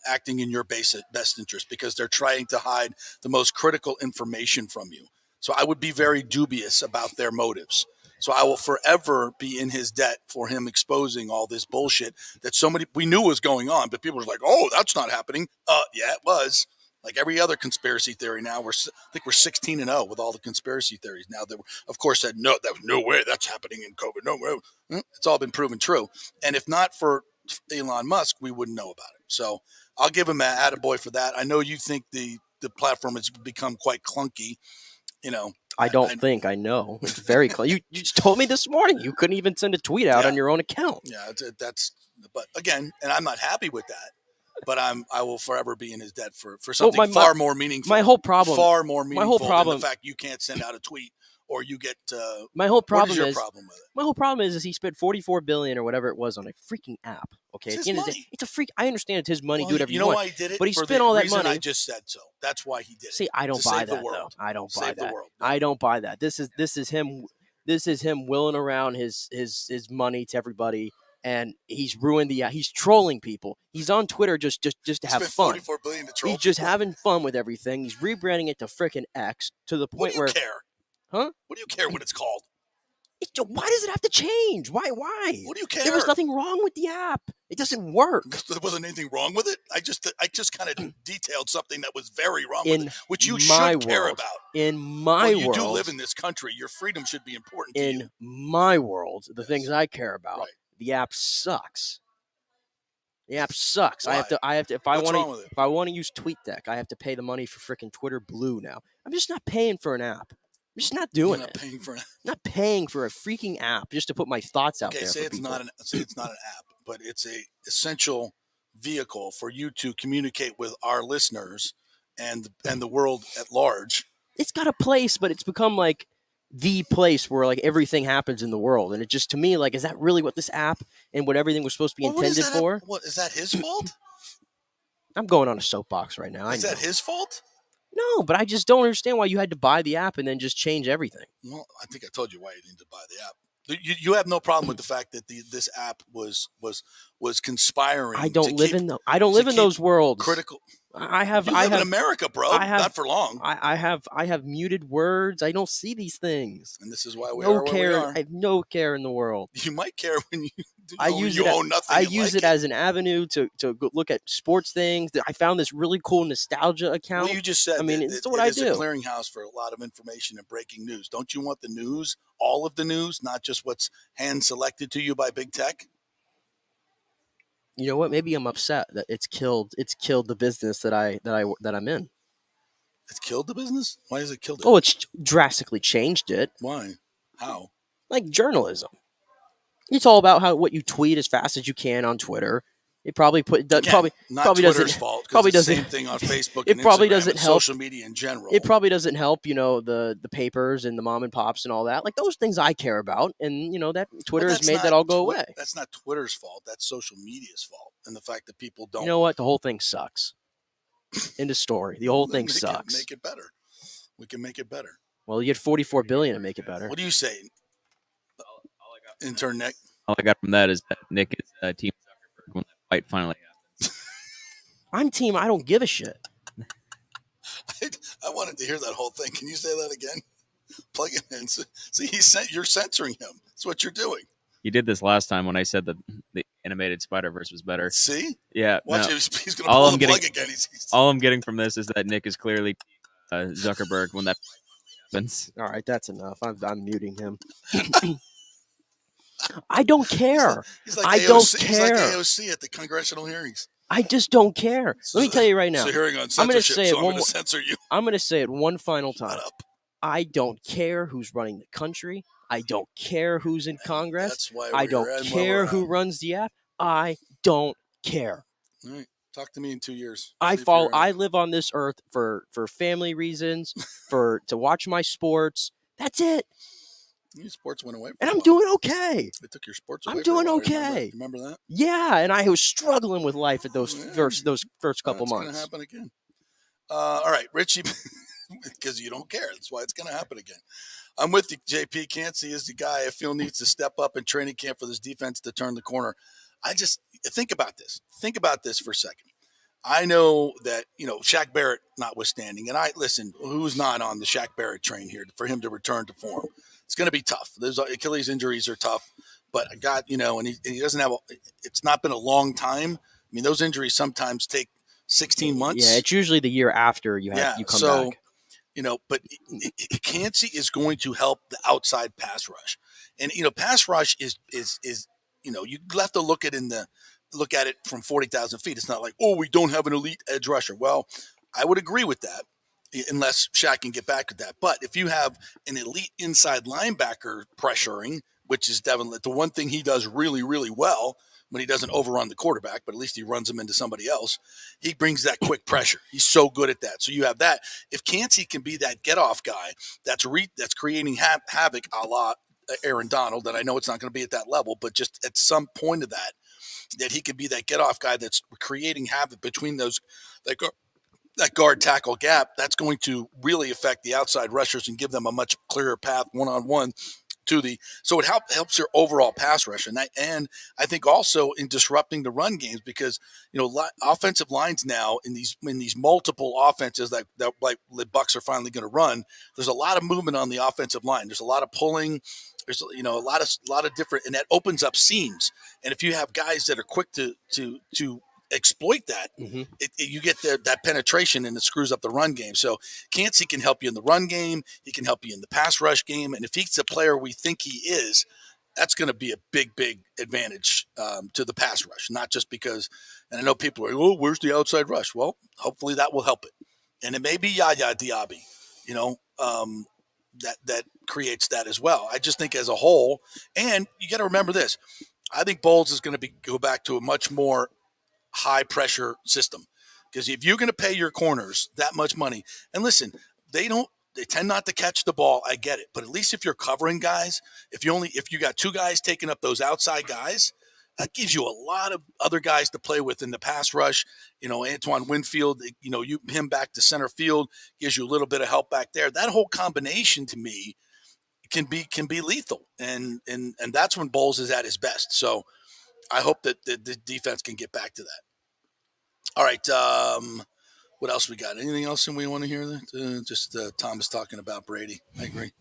acting in your best interest, because they're trying to hide the most critical information from you. So I would be very dubious about their motives. So I will forever be in his debt for him exposing all this bullshit that we knew was going on, but people were like, "Oh, that's not happening." Yeah, it was. Like every other conspiracy theory now, I think we're 16-0 with all the conspiracy theories now. That of course said no, that was no way that's happening in COVID. No way. It's all been proven true. And if not for Elon Musk, we wouldn't know about it. So I'll give him an attaboy for that. I know you think the platform has become quite clunky. I think I know. It's very close. You just told me this morning you couldn't even send a tweet out on your own account. Yeah, but again, and I'm not happy with that. But I will forever be in his debt for something far more meaningful. My whole problem, far more meaningful than the fact you can't send out a tweet or you get. My whole problem what is your problem with it? My whole problem is he spent $44 billion or whatever it was on a freaking app. Okay, it's his money. It's a freak. I understand it's his money. Do whatever you want. Why he did it? But he spent all that money. I just said so. That's why he did it. See, I don't buy that. Though. I don't buy that. I don't buy that. This is him. This is him willing around his money to everybody. And he's ruined he's trolling people. He's on Twitter just to have fun. $44 billion to troll he's just having fun with everything. He's rebranding it to frickin' X to the point where. What do you care? Huh? What do you care what it's called? Why does it have to change? Why? What do you care? There was nothing wrong with the app. It doesn't work. There wasn't anything wrong with it. I just kind of detailed something that was very wrong with it, which you should care about. In my world, you do live in this country. Your freedom should be important to you. In my world, the things I care about. Right. The app sucks. The app sucks. Why? I have to if I want to use TweetDeck, I have to pay the money for freaking Twitter Blue now. I'm just not paying for an app. I'm just not doing it. Not paying for a freaking app just to put my thoughts out there. Say it's not an app, but it's a essential vehicle for you to communicate with our listeners and the world at large. It's got a place, but it's become like the place where like everything happens in the world, and it just to me like, is that really what this app and what everything was supposed to be intended for? What is that his fault? I'm going on a soapbox right now. Is that his fault? No, but I just don't understand why you had to buy the app and then just change everything. Well, I think I told you why you needed to buy the app. You have no problem with the fact that this app was conspiring. I don't live in those worlds. Critical. I live in America, bro. Not for long. I have muted words. I don't see these things. And this is why we are where we are. I have no care in the world. You might care when you own nothing. I use it as an avenue to look at sports things. I found this really cool nostalgia account. Well, you just said. I mean, it's what I do. It's a clearinghouse for a lot of information and breaking news. Don't you want the news, all of the news, not just what's hand selected to you by big tech? You know what? Maybe I'm upset that it's killed the business that I'm in. It's killed the business? Why has it killed it? Oh, it's drastically changed it. Why? How? Like journalism. It's all about what you tweet as fast as you can on Twitter. It probably not probably Twitter's fault. Probably doesn't. Same thing on Facebook. It and probably Instagram doesn't and help social media in general. It probably doesn't help, the papers and the mom and pops and all that. Like those things I care about, and that Twitter has made that all go away. That's not Twitter's fault. That's social media's fault, and the fact that people don't. You know what? The whole thing sucks. End of story. The whole thing sucks. Make it better. We can make it better. Well, you get $44 billion to make it better. What do you say, Intern Nick? All I got from that is that Nick is Team Zuckerberg when that fight finally happens. I'm team. I don't give a shit. I wanted to hear that whole thing. Can you say that again? Plug it in. See, you're censoring him. That's what you're doing. He did this last time when I said that animated Spider-Verse was better. See? Yeah. Watch no. it. He's going to pull the plug again. All I'm getting from this is that Nick is clearly Zuckerberg when that happens. All right, that's enough. I'm muting him. I don't care. I don't care. He's like AOC at the congressional hearings. I just don't care. Let me tell you right now. It's a hearing on censorship, I'm going to censor you. I'm going to say it one final time. I don't care who's running the country. I don't care who's in Congress. That's why I don't care who runs the app. I don't care. All right. Talk to me in 2 years. I live on this earth for family reasons, to watch my sports. That's it. Your sports went away. And I'm doing okay. They took your sports away. I'm doing okay. Remember that? Yeah, and I was struggling with life at those first couple months. It's going to happen again. All right, Richie, because you don't care. That's why it's going to happen again. I'm with you, JP. Cansey is the guy I feel needs to step up in training camp for this defense to turn the corner. I just think about this. Think about this for a second. I know that, Shaq Barrett notwithstanding, and who's not on the Shaq Barrett train here for him to return to form? It's going to be tough. Those Achilles injuries are tough, but and he doesn't have, it's not been a long time. I mean, those injuries sometimes take 16 months. Yeah, it's usually the year after you come back. But Cansey is going to help the outside pass rush. And, pass rush is you have to look at it from 40,000 feet. It's not like, we don't have an elite edge rusher. Well, I would agree with that unless Shaq can get back at that. But if you have an elite inside linebacker pressuring, which is definitely the one thing he does really, really well when he doesn't overrun the quarterback, but at least he runs him into somebody else, he brings that quick pressure. He's so good at that. So you have that. If Cansey can be that get-off guy that's creating havoc a la Aaron Donald, and I know it's not going to be at that level, but just at some point of that he can be that get-off guy that's creating havoc between those that guard tackle gap, that's going to really affect the outside rushers and give them a much clearer path one-on-one so it helps your overall pass rush. And I think also in disrupting the run games, because, offensive lines now in these multiple offenses that like the Bucs are finally going to run, there's a lot of movement on the offensive line. There's a lot of pulling. There's, a lot of different, and that opens up seams. And if you have guys that are quick to exploit that, you get that penetration, and it screws up the run game. So Cansey can help you in the run game. He can help you in the pass rush game. And if he's the player we think he is, that's going to be a big, big advantage to the pass rush. Not just because, and I know people are like, where's the outside rush? Well, hopefully that will help it. And it may be Yaya Diaby, that creates that as well. I just think as a whole, and you got to remember this, I think Bowles is going to go back to a much more high pressure system, because if you're going to pay your corners that much money, and listen, they tend not to catch the ball. I get it. But at least if you're covering guys, if you got two guys taking up those outside guys, that gives you a lot of other guys to play with in the pass rush. Antoine Winfield, him back to center field gives you a little bit of help back there. That whole combination to me can be lethal. And that's when Bowles is at his best. So I hope that the defense can get back to that. All right. What else we got? Anything else we want to hear? Just Thomas talking about Brady. I agree.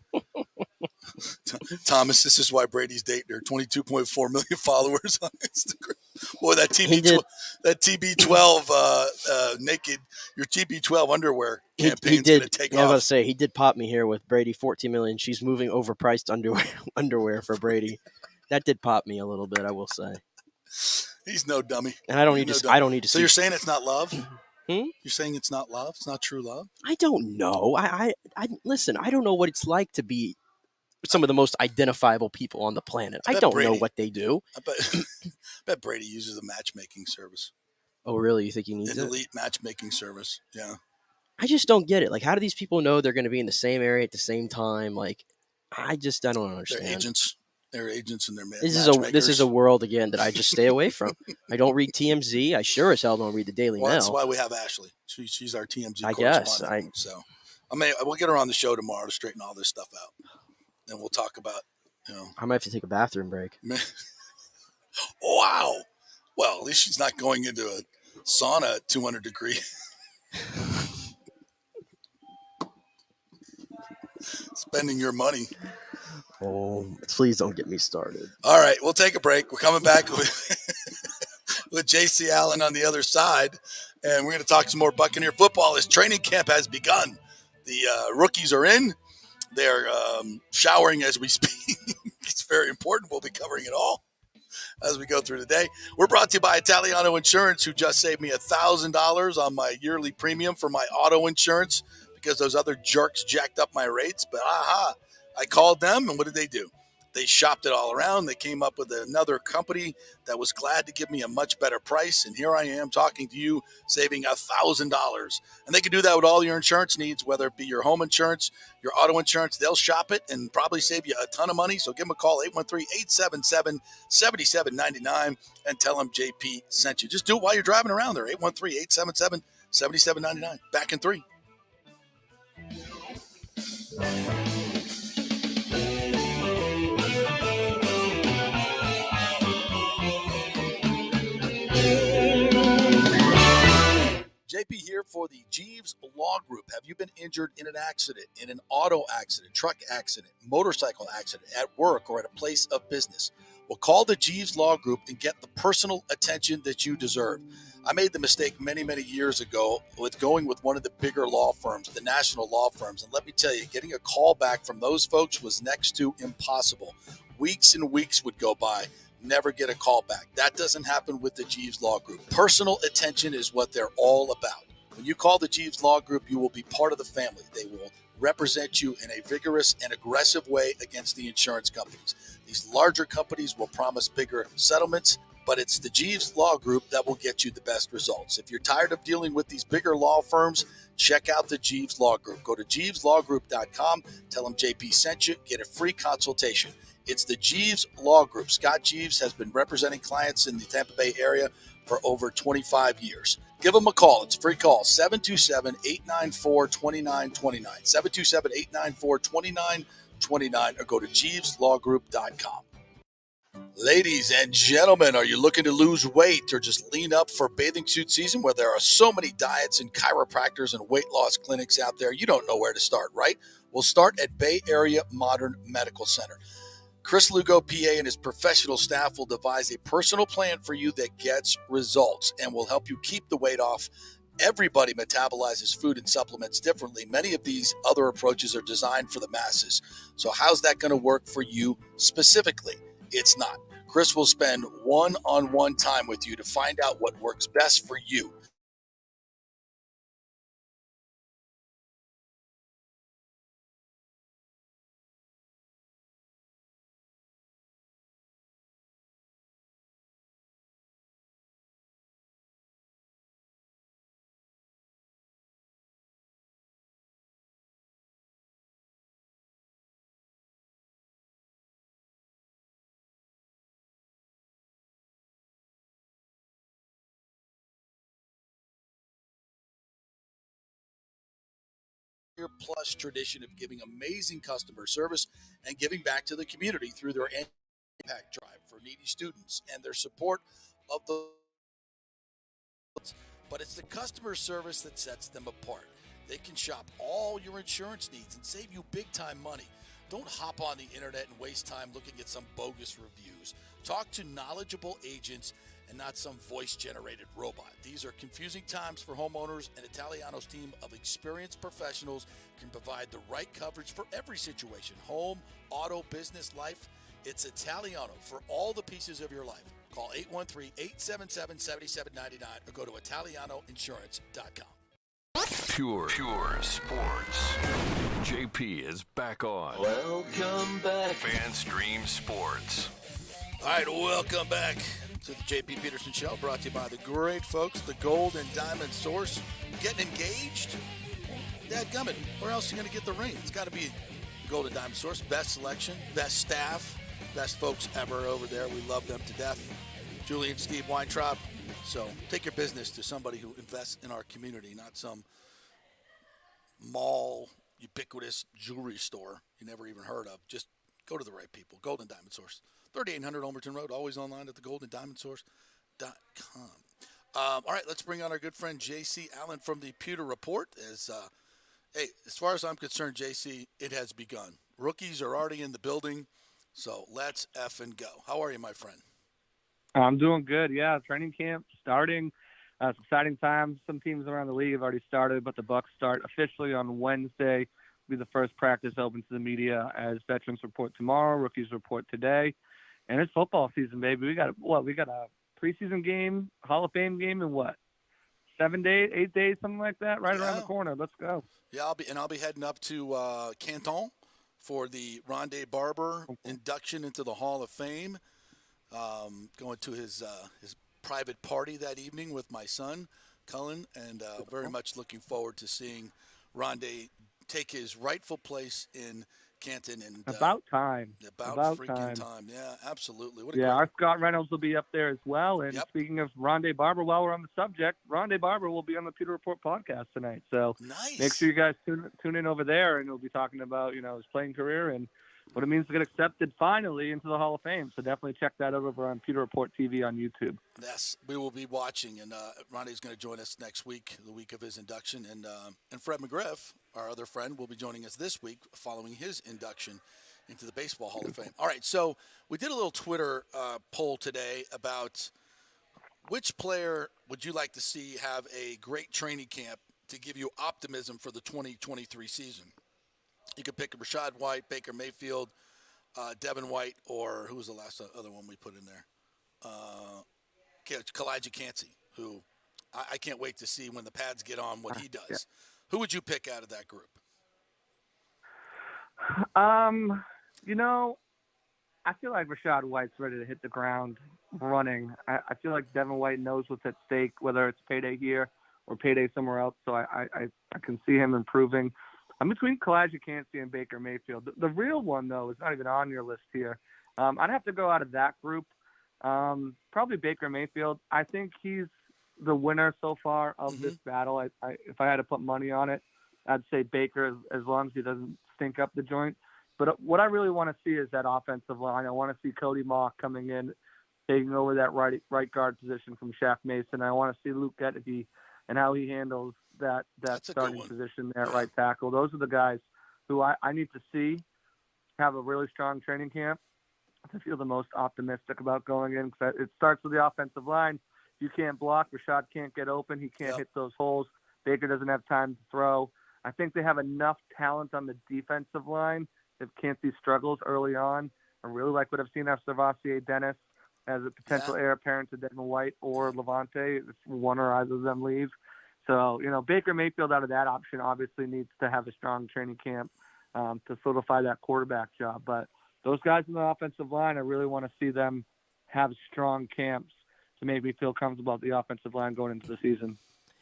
Thomas, this is why Brady's dating her. 22.4 million followers on Instagram. Boy, that TB12 naked, your TB12 underwear campaign's going to take off. I was about to say, he did pop me here with Brady 14 million. She's moving overpriced underwear for Brady. That did pop me a little bit, I will say. He's no dummy. And I don't need to. So you're saying it's not love? You're saying it's not love? It's not true love? I don't know. I listen. I don't know what it's like to be some of the most identifiable people on the planet. I don't know what they do. I bet Brady uses a matchmaking service. Oh, really? You think he needs an elite matchmaking service? Yeah. I just don't get it. Like, how do these people know they're going to be in the same area at the same time? Like, I don't understand. They're agents. They're agents and they're This is a world again that I just stay away from. I don't read TMZ. I sure as hell don't read the Daily Mail. That's why we have Ashley. She's our TMZ I correspondent. Guess. So we'll get her on the show tomorrow to straighten all this stuff out, and we'll talk about. I might have to take a bathroom break. Wow. Well, at least she's not going into a sauna at 200 degrees. Spending your money. Oh, please don't get me started. All right, we'll take a break. We're coming back with with JC Allen on the other side. And we're going to talk some more Buccaneer football as training camp has begun. The rookies are in. They're showering as we speak. It's very important. We'll be covering it all as we go through the day. We're brought to you by Italiano Insurance, who just saved me $1,000 on my yearly premium for my auto insurance because those other jerks jacked up my rates. But I called them, and what did they do? They shopped it all around. They came up with another company that was glad to give me a much better price. And here I am talking to you, saving $1,000. And they can do that with all your insurance needs, whether it be your home insurance, your auto insurance. They'll shop it and probably save you a ton of money. So give them a call, 813-877-7799, and tell them JP sent you. Just do it while you're driving around there, 813-877-7799. Back in 3. JP here for the Jeeves Law Group. Have you been injured in an accident, in an auto accident, truck accident, motorcycle accident, at work, or at a place of business? Well, call the Jeeves Law Group and get the personal attention that you deserve. I made the mistake many, many years ago with going with one of the bigger law firms, the national law firms. And let me tell you, getting a call back from those folks was next to impossible. Weeks and weeks would go by. Never get a call back. That doesn't happen with the Jeeves Law Group. Personal attention is what they're all about. When you call the Jeeves Law Group, you will be part of the family. They will represent you in a vigorous and aggressive way against the insurance companies. These larger companies will promise bigger settlements, but it's the Jeeves Law Group that will get you the best results. If you're tired of dealing with these bigger law firms, check out the Jeeves Law Group. Go to jeeveslawgroup.com, tell them JP sent you, get a free consultation. It's the Jeeves Law Group. Scott Jeeves has been representing clients in the Tampa Bay area for over 25 years. Give them a call. It's a free call, 727-894-2929, 727-894-2929, or go to jeeveslawgroup.com. Ladies and gentlemen, are you looking to lose weight or just lean up for bathing suit season where there are so many diets and chiropractors and weight loss clinics out there? You don't know where to start, right? We'll start at Bay Area Modern Medical Center. Chris Lugo, PA, and his professional staff will devise a personal plan for you that gets results and will help you keep the weight off. Everybody metabolizes food and supplements differently. Many of these other approaches are designed for the masses. So how's that going to work for you specifically? It's not. Chris will spend one-on-one time with you to find out what works best for you. Plus tradition of giving amazing customer service and giving back to the community through their impact drive for needy students and their support of the. But it's the customer service that sets them apart. They can shop all your insurance needs and save you big time money. Don't hop on the internet and waste time looking at some bogus reviews. Talk to knowledgeable agents and not some voice-generated robot. These are confusing times for homeowners, and Italiano's team of experienced professionals can provide the right coverage for every situation: home, auto, business, life. It's Italiano for all the pieces of your life. Call 813-877-7799 or go to italianoinsurance.com. Pure sports. JP is back on. Welcome back. FanStream Sports. All right, welcome back to the JP Peterson Show, brought to you by the great folks, the Gold and Diamond Source. Getting engaged? Dadgummit, where else are you going to get the ring? It's got to be the Gold and Diamond Source. Best selection, best staff, best folks ever over there. We love them to death. Julie and Steve Weintraub. So take your business to somebody who invests in our community, not some mall, ubiquitous jewelry store you never even heard of. Just go to the right people. Gold and Diamond Source. 3800 Olmerton Road, always online at thegoldendiamondsource.com. All right, let's bring on our good friend JC Allen from the Pewter Report. As far as I'm concerned, JC, it has begun. Rookies are already in the building, so let's effing go. How are you, my friend? I'm doing good. Yeah, training camp starting. It's exciting times. Some teams around the league have already started, but the Bucs start officially on Wednesday. It'll be the first practice open to the media as veterans report tomorrow, rookies report today, and it's football season, baby. We got a preseason game, Hall of Fame game, in 7 days, 8 days, something like that, right around the corner. Let's go. Yeah, I'll be heading up to Canton for the Rondé Barber induction into the Hall of Fame. Going to his private party that evening with my son, Cullen, and very much looking forward to seeing Rondé take his rightful place in Canton. And About time. About freaking time. Yeah, absolutely. Our Scott Reynolds will be up there as well. And Speaking of Rondé Barber, while we're on the subject, Rondé Barber will be on the Pewter Report podcast tonight. So Make sure you guys tune in over there, and we'll be talking about his playing career and what it means to get accepted finally into the Hall of Fame. So definitely check that out over on Pewter Report TV on YouTube. Yes, we will be watching, and Ronnie's going to join us next week, the week of his induction, and Fred McGriff, our other friend, will be joining us this week following his induction into the Baseball Hall of Fame. All right, so we did a little Twitter poll today about which player would you like to see have a great training camp to give you optimism for the 2023 season. You could pick Rashad White, Baker Mayfield, Devin White, or who was the last other one we put in there? Kalijah Cansey, who I can't wait to see when the pads get on what he does. Yeah. Who would you pick out of that group? I feel like Rashad White's ready to hit the ground running. I feel like Devin White knows what's at stake, whether it's payday here or payday somewhere else. So I can see him improving. I'm between Kalijah Cansey and Baker Mayfield. The real one, though, is not even on your list here. I'd have to go out of that group. Probably Baker Mayfield. I think he's the winner so far of this battle. If I had to put money on it, I'd say Baker, as long as he doesn't stink up the joint. But what I really want to see is that offensive line. I want to see Cody Mock coming in, taking over that right guard position from Shaq Mason. I want to see Luke Getty and how he handles that starting position there at right tackle. Those are the guys who I need to see have a really strong training camp to feel the most optimistic about going in. Cause it starts with the offensive line. You can't block. Rashad can't get open. He can't hit those holes. Baker doesn't have time to throw. I think they have enough talent on the defensive line if Cansey struggles early on. I really like what I've seen out of Servassier Dennis as a potential heir apparent to Devin White or Levante if one or either of them leave. So, Baker Mayfield out of that option obviously needs to have a strong training camp to solidify that quarterback job. But those guys in the offensive line, I really want to see them have strong camps to make me feel comfortable about the offensive line going into the season.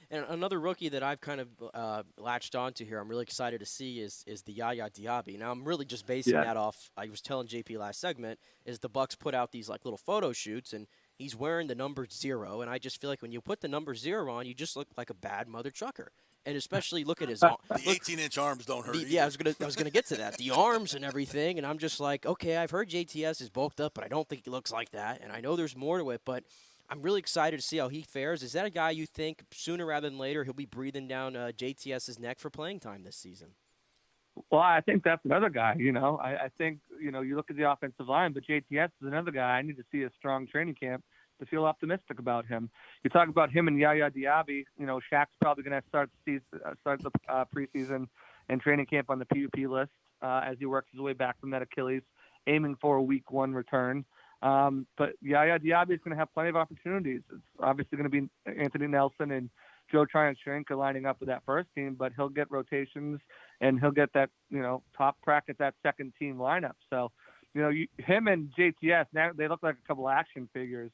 And another rookie that I've kind of latched onto here, I'm really excited to see is the Yaya Diaby. Now I'm really just basing that off. I was telling JP last segment is the Bucs put out these like little photo shoots, and he's wearing the number 0, and I just feel like when you put the number 0 on, you just look like a bad mother trucker. And especially look at his the 18-inch arms don't hurt. Yeah, I was gonna get to that. The arms and everything, and I'm just like, okay, I've heard JTS is bulked up, but I don't think he looks like that, and I know there's more to it, but I'm really excited to see how he fares. Is that a guy you think sooner rather than later he'll be breathing down JTS's neck for playing time this season? Well, I think that's another guy, I think, you look at the offensive line, but JTS is another guy. I need to see a strong training camp to feel optimistic about him. You talk about him and Yaya Diaby, Shaq's probably going to start the preseason and training camp on the PUP list as he works his way back from that Achilles, aiming for a week 1 return. But Yaya Diaby is going to have plenty of opportunities. It's obviously going to be Anthony Nelson and Joe Tryon-Shrink are lining up with that first team, but he'll get rotations and he'll get that, top crack at that second team lineup. So, him and JTS, now they look like a couple action figures.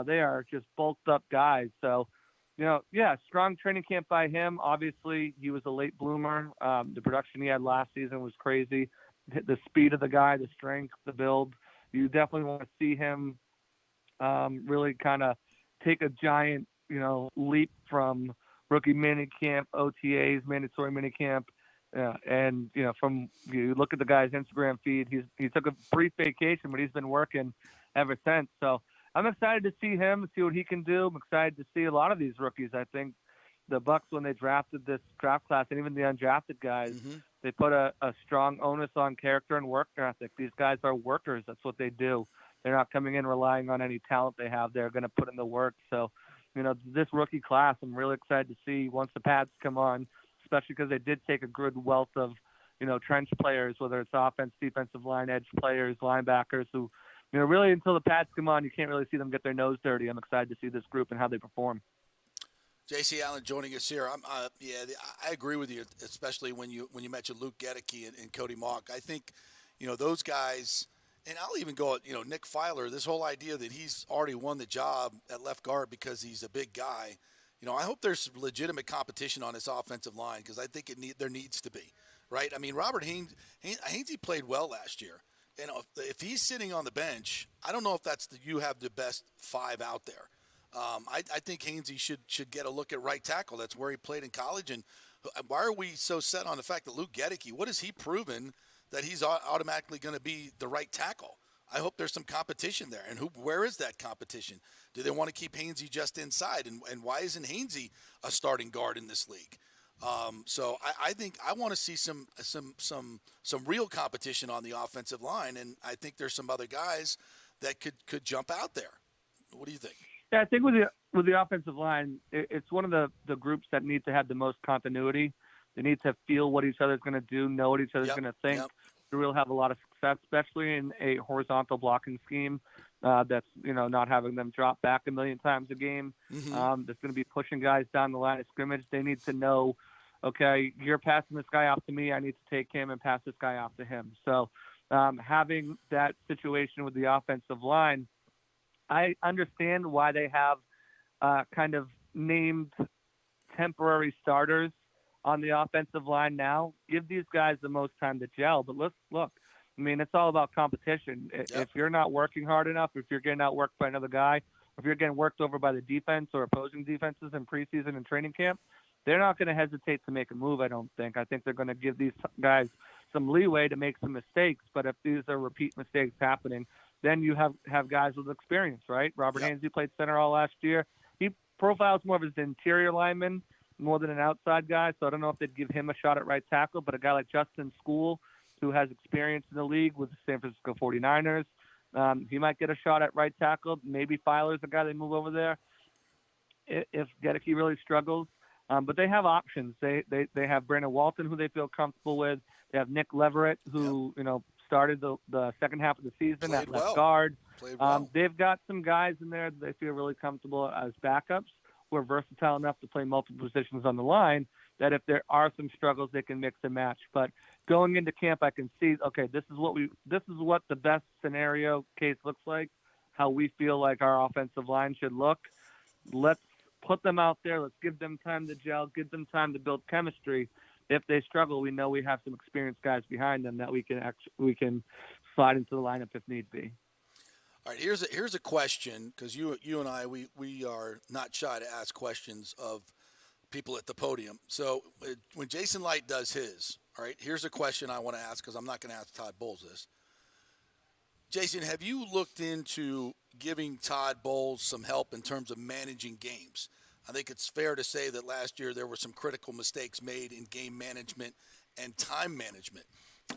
They are just bulked up guys. So, strong training camp by him. Obviously, he was a late bloomer. The production he had last season was crazy. The speed of the guy, the strength, the build. You definitely want to see him really kind of take a giant, leap from rookie minicamp, OTAs, mandatory minicamp. And, from you look at the guy's Instagram feed, he took a brief vacation, but he's been working ever since. So I'm excited to see him, see what he can do. I'm excited to see a lot of these rookies. I think the Bucs, when they drafted this draft class, and even the undrafted guys, they put a strong onus on character and work ethic. These guys are workers. That's what they do. They're not coming in relying on any talent they have. They're going to put in the work. So, this rookie class, I'm really excited to see once the pads come on, especially because they did take a good wealth of, trench players, whether it's offense, defensive line, edge players, linebackers who, really until the pads come on, you can't really see them get their nose dirty. I'm excited to see this group and how they perform. J.C. Allen joining us here. I agree with you, especially when you mentioned Luke Gedeke and Cody Mock. I think, those guys, and I'll even go at, Nick Filer, this whole idea that he's already won the job at left guard because he's a big guy. I hope there's legitimate competition on this offensive line because I think there needs to be, right? I mean, Robert Hainsey played well last year. And if he's sitting on the bench, I don't know if you have the best five out there. I think Hainsey should get a look at right tackle. That's where he played in college. And why are we so set on the fact that Luke Gedeke, what has he proven that he's automatically going to be the right tackle? I hope there's some competition there. And where is that competition? Do they want to keep Hainsey just inside? And why isn't Hainsey a starting guard in this league? So I think I want to see some real competition on the offensive line, and I think there's some other guys that could jump out there. What do you think? Yeah, I think with the offensive line, it's one of the groups that needs to have the most continuity. They need to feel what each other's going to do, know what each other's going to think. To really have a lot of success, especially in a horizontal blocking scheme that's not having them drop back a million times a game. That's going to be pushing guys down the line of scrimmage. They need to know, okay, you're passing this guy off to me. I need to take him and pass this guy off to him. So having that situation with the offensive line, I understand why they have kind of named temporary starters on the offensive line now. Give these guys the most time to gel. But look, I mean, it's all about competition. If you're not working hard enough, if you're getting outworked by another guy, if you're getting worked over by the defense or opposing defenses in preseason and training camp, they're not going to hesitate to make a move, I don't think. I think they're going to give these guys some leeway to make some mistakes. But if these are repeat mistakes happening, then you have guys with experience, right? Robert Hainsey played center all last year. He profiles more of as an interior lineman more than an outside guy, so I don't know if they'd give him a shot at right tackle. But a guy like Justin School, who has experience in the league with the San Francisco 49ers, he might get a shot at right tackle. Maybe Filer's the guy they move over there if Gedeke really struggles. But they have options. They have Brandon Walton, who they feel comfortable with. They have Nick Leverett, who started the second half of the season at left guard. They've got some guys in there that they feel really comfortable as backups, who are versatile enough to play multiple positions on the line, that if there are some struggles, they can mix and match. But going into camp, I can see, okay, this is what the best scenario case looks like, how we feel like our offensive line should look. Let's put them out there. Let's give them time to gel, give them time to build chemistry. If they struggle, we know we have some experienced guys behind them that we can slide into the lineup if need be. All right, here's a question, because you and I, we are not shy to ask questions of people at the podium. So when Jason Light does his, all right, here's a question I want to ask, because I'm not going to ask Todd Bowles this. Jason, have you looked into giving Todd Bowles some help in terms of managing games? I think it's fair to say that last year there were some critical mistakes made in game management and time management.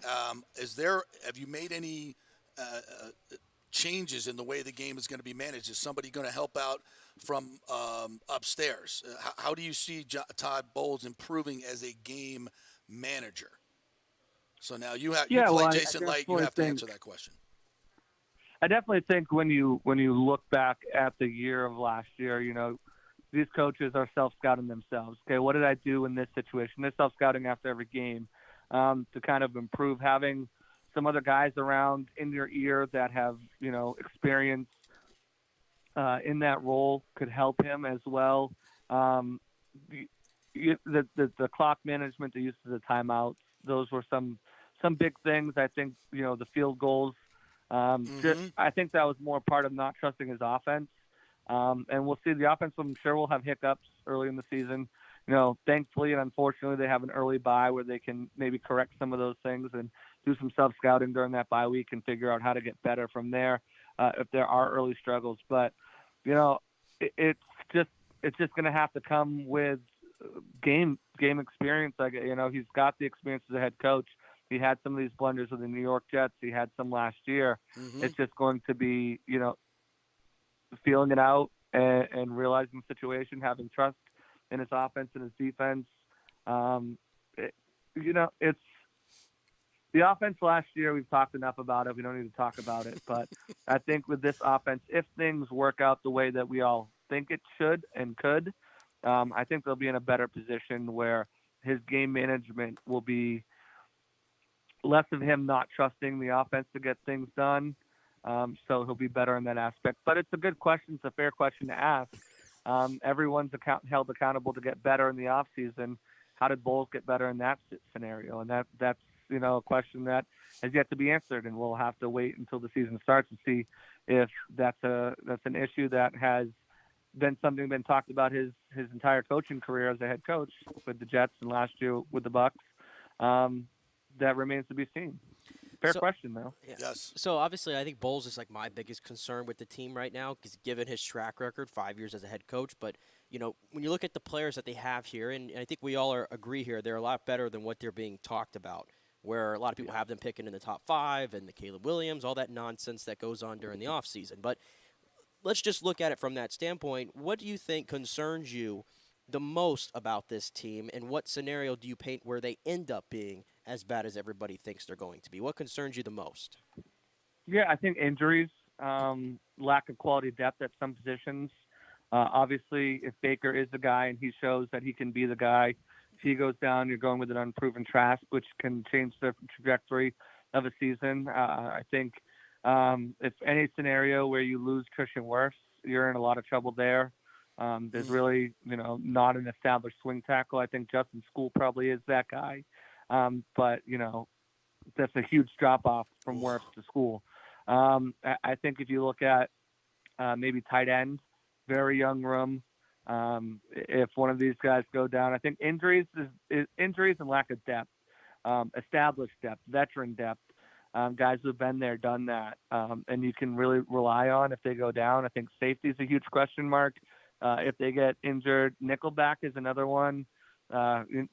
Have you made any changes in the way the game is going to be managed? Is somebody going to help out from upstairs? How do you see Todd Bowles improving as a game manager? So now you play Jason Light. You have to answer that question. I definitely think when you look back at the year of last year, these coaches are self-scouting themselves. Okay, what did I do in this situation? They're self-scouting after every game to kind of improve. Having some other guys around in your ear that have, experience in that role could help him as well. The clock management, the use of the timeouts, those were some big things. I think, the field goals. I think that was more part of not trusting his offense. And we'll see the offense, I'm sure, will have hiccups early in the season. Thankfully and unfortunately, they have an early bye where they can maybe correct some of those things and do some self-scouting during that bye week and figure out how to get better from there if there are early struggles. But, it's just going to have to come with game experience. He's got the experience as a head coach. He had some of these blunders with the New York Jets. He had some last year. Mm-hmm. It's just going to be, feeling it out and realizing the situation, having trust in his offense and his defense. It's the offense last year. We've talked enough about it. We don't need to talk about it. But I think with this offense, if things work out the way that we all think it should and could, I think they'll be in a better position where his game management will be less of him not trusting the offense to get things done. So he'll be better in that aspect. But it's a good question. It's a fair question to ask. Everyone's held accountable to get better in the offseason. How did Bowles get better in that scenario? And that's a question that has yet to be answered, and we'll have to wait until the season starts to see if that's an issue that has been talked about his entire coaching career as a head coach with the Jets and last year with the Bucks. That remains to be seen. Fair question, though. Yeah. Yes. So, obviously, I think Bowles is like my biggest concern with the team right now because given his track record, 5 years as a head coach. But, when you look at the players that they have here, and I think we all agree here, they're a lot better than what they're being talked about, where a lot of people have them picking in the top 5 and the Caleb Williams, all that nonsense that goes on during the offseason. But let's just look at it from that standpoint. What do you think concerns you the most about this team, and what scenario do you paint where they end up being as bad as everybody thinks they're going to be? What concerns you the most? Yeah, I think injuries, lack of quality depth at some positions. Obviously, if Baker is the guy and he shows that he can be the guy, if he goes down, you're going with an unproven Trask, which can change the trajectory of a season. I think if any scenario where you lose Christian Wirfs, you're in a lot of trouble there. There's really, not an established swing tackle. I think Justin School probably is that guy. But, that's a huge drop-off from Wirfs to School. I think if you look at maybe tight end, very young room. If one of these guys go down, I think injuries and lack of depth, established depth, veteran depth, guys who've been there, done that, and you can really rely on if they go down. I think safety is a huge question mark. If they get injured, nickelback is another one.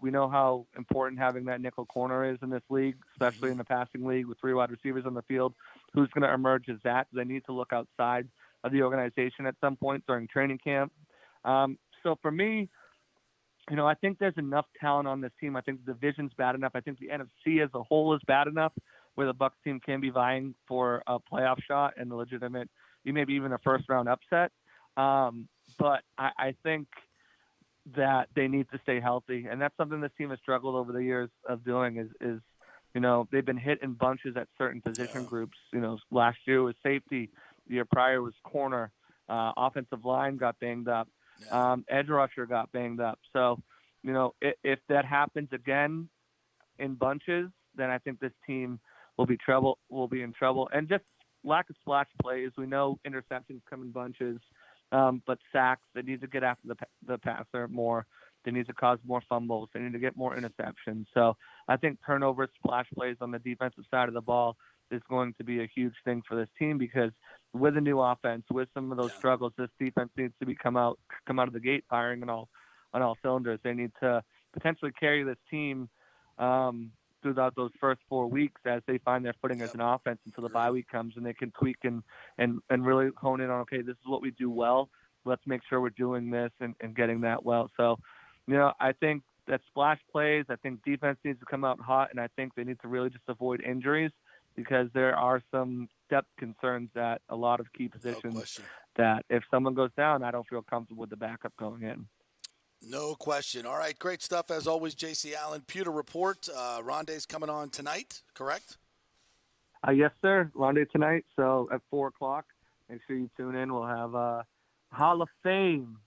We know how important having that nickel corner is in this league, especially in the passing league with 3 wide receivers on the field. Who's going to emerge as that? They need to look outside of the organization at some point during training camp. So for me, I think there's enough talent on this team. I think the division's bad enough. I think the NFC as a whole is bad enough where the Bucs team can be vying for a playoff shot and a legitimate, maybe even a first-round upset. But I think that they need to stay healthy, and that's something this team has struggled over the years of doing is they've been hit in bunches at certain position groups. Last year was safety, the year prior was corner, offensive line got banged up, edge rusher got banged up. So, if that happens again in bunches, then I think this team will be in trouble. And just lack of splash plays. We know interceptions come in bunches. But sacks, they need to get after the passer more. They need to cause more fumbles. They need to get more interceptions. So I think turnovers, splash plays on the defensive side of the ball is going to be a huge thing for this team because with a new offense, with some of those struggles, this defense needs to come out of the gate firing on all cylinders. They need to potentially carry this team throughout those first 4 weeks as they find their footing as an offense until the bye week comes and they can tweak and really hone in on, okay, this is what we do well. Let's make sure we're doing this and getting that well. So, I think that splash plays, I think defense needs to come out hot, and I think they need to really just avoid injuries because there are some depth concerns at a lot of key positions that if someone goes down, I don't feel comfortable with the backup going in. No question. All right, great stuff as always, J.C. Allen. Pewter Report. Rondé's coming on tonight, correct? Yes, sir. Rondé tonight. So at 4:00, make sure you tune in. We'll have Hall of Fame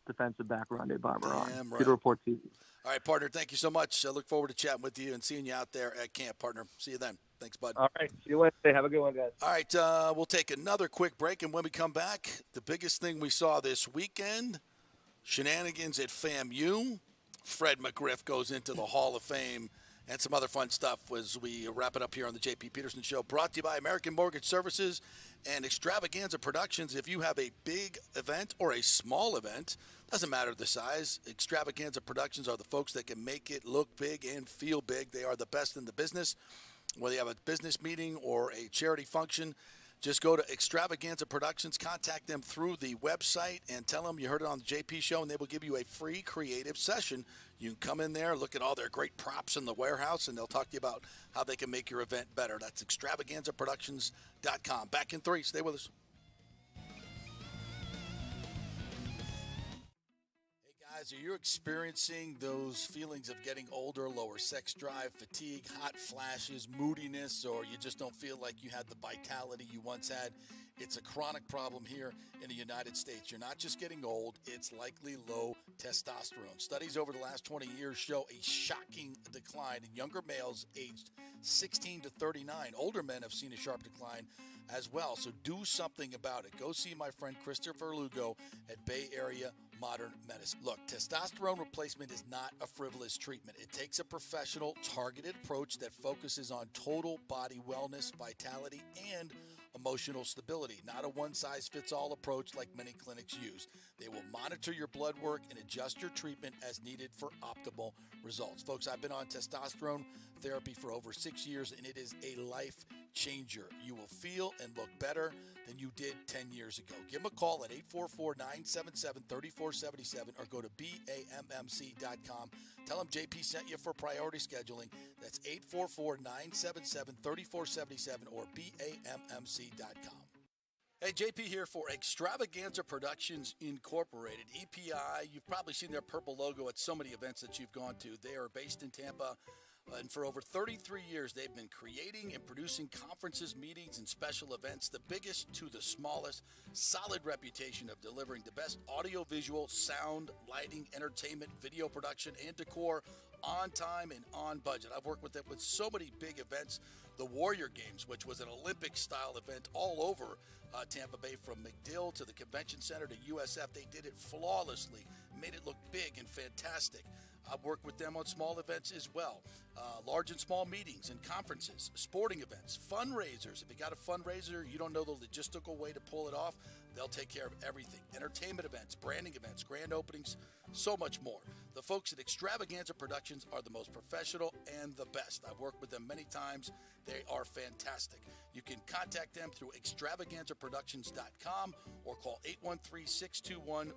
defensive back Rondé Barber on right. Pewter Report TV. All right, partner. Thank you so much. I look forward to chatting with you and seeing you out there at camp, partner. See you then. Thanks, bud. All right. See you Wednesday. Have a good one, guys. All right. We'll take another quick break, and when we come back, the biggest thing we saw this weekend. Shenanigans at FAMU. Fred McGriff goes into the Hall of Fame and some other fun stuff as we wrap it up here on the JP Peterson Show, brought to you by American Mortgage Services and Extravaganza Productions. If you have a big event or a small event, doesn't matter the size, Extravaganza Productions are the folks that can make it look big and feel big. They are the best in the business. Whether you have a business meeting or a charity function, just go to Extravaganza Productions, contact them through the website, and tell them you heard it on the JP Show, and they will give you a free creative session. You can come in there, look at all their great props in the warehouse, and they'll talk to you about how they can make your event better. That's extravaganzaproductions.com. Back in 3. Stay with us. Guys, are you experiencing those feelings of getting older, lower sex drive, fatigue, hot flashes, moodiness, or you just don't feel like you had the vitality you once had? It's a chronic problem here in the United States. You're not just getting old, it's likely low testosterone. Studies over the last 20 years show a shocking decline in younger males aged 16 to 39. Older men have seen a sharp decline as well, so do something about it. Go see my friend Christopher Lugo at Bay Area Modern Medicine. Look, testosterone replacement is not a frivolous treatment. It takes a professional, targeted approach that focuses on total body wellness, vitality, and emotional stability, not a one-size-fits-all approach like many clinics use. They will monitor your blood work and adjust your treatment as needed for optimal results. Folks, I've been on testosterone therapy for over 6 years, and it is a life changer. You will feel and look better than you did 10 years ago. Give them a call at 844-977-3477 or go to BAMMC.com. Tell them JP sent you for priority scheduling. That's 844-977-3477 or BAMMC.com. Hey, JP here for Extravaganza Productions Incorporated, EPI. You've probably seen their purple logo at so many events that you've gone to. They are based in Tampa. And for over 33 years, they've been creating and producing conferences, meetings, and special events, the biggest to the smallest. Solid reputation of delivering the best audio-visual, sound, lighting, entertainment, video production, and decor on time and on budget. I've worked with them with so many big events. The Warrior Games, which was an Olympic-style event all over Tampa Bay, from McDill to the Convention Center to USF. They did it flawlessly, made it look big and fantastic. I've worked with them on small events as well, large and small meetings and conferences, sporting events, fundraisers. If you got a fundraiser, you don't know the logistical way to pull it off, they'll take care of everything. Entertainment events, branding events, grand openings, so much more. The folks at Extravaganza Productions are the most professional and the best. I've worked with them many times. They are fantastic. You can contact them through extravaganzaproductions.com or call 813-621-4700.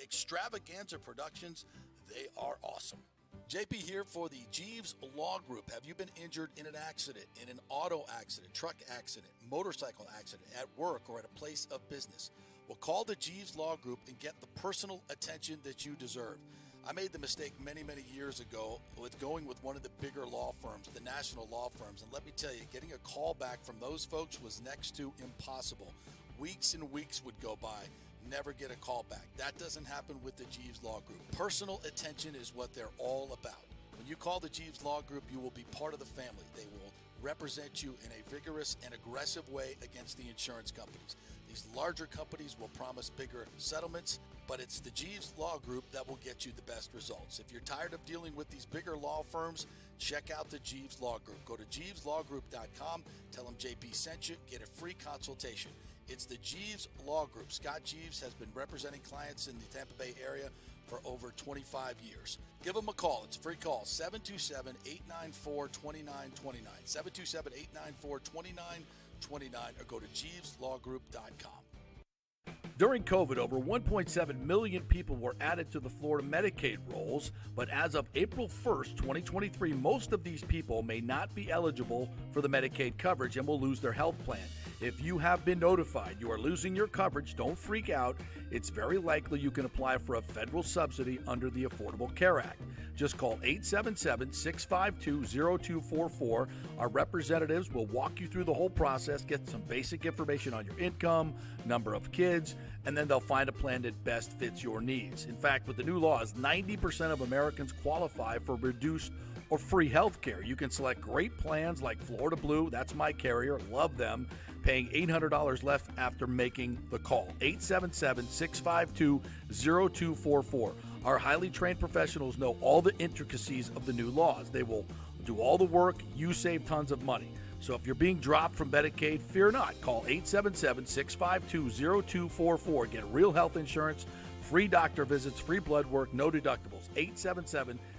Extravaganza Productions, they are awesome. JP here for the Jeeves Law Group. Have you been injured in an accident, in an auto accident, truck accident, motorcycle accident, at work, or at a place of business? Well, call the Jeeves Law Group and get the personal attention that you deserve. I made the mistake many, many years ago with going with one of the bigger law firms, the national law firms. And let me tell you, getting a call back from those folks was next to impossible. Weeks and weeks would go by, never get a call back. That doesn't happen with the Jeeves Law Group. Personal attention is what they're all about. When you call the Jeeves Law Group, you will be part of the family. They will represent you in a vigorous and aggressive way against the insurance companies. These larger companies will promise bigger settlements, but it's the Jeeves Law Group that will get you the best results. If you're tired of dealing with these bigger law firms, check out the Jeeves Law Group. Go to JeevesLawGroup.com, tell them JP sent you, get a free consultation. It's the Jeeves Law Group. Scott Jeeves has been representing clients in the Tampa Bay area for over 25 years. Give them a call. It's a free call, 727-894-2929, 727-894-2929, or go to JeevesLawGroup.com. During COVID, over 1.7 million people were added to the Florida Medicaid rolls, but as of April 1st, 2023, most of these people may not be eligible for the Medicaid coverage and will lose their health plan. If you have been notified you are losing your coverage, don't freak out. It's very likely you can apply for a federal subsidy under the Affordable Care Act. Just call 877-652-0244. Our representatives will walk you through the whole process, get some basic information on your income, number of kids, and then they'll find a plan that best fits your needs. In fact, with the new laws, 90% of Americans qualify for reduced or free health care. You can select great plans like Florida Blue, that's my carrier, love them, paying $800 left after making the call. 877-652-0244. Our highly trained professionals know all the intricacies of the new laws. They will do all the work. You save tons of money. So if you're being dropped from Medicaid, fear not. Call 877-652-0244. Get real health insurance, free doctor visits, free blood work, no deductibles.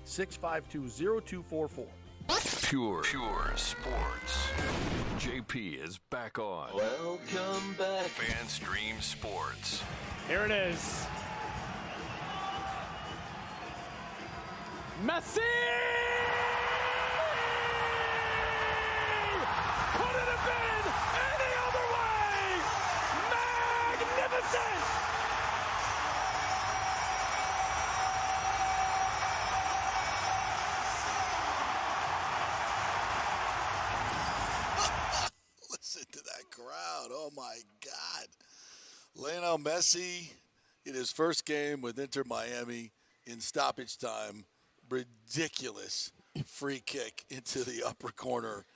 877-652-0244. Pure sports. JP is back on. Welcome back. FanStream Sports. Here it is. Messi! Could it have been any other way? Magnificent! Listen to that crowd. Oh, my God. Lionel Messi in his first game with Inter Miami in stoppage time. Ridiculous free kick into the upper corner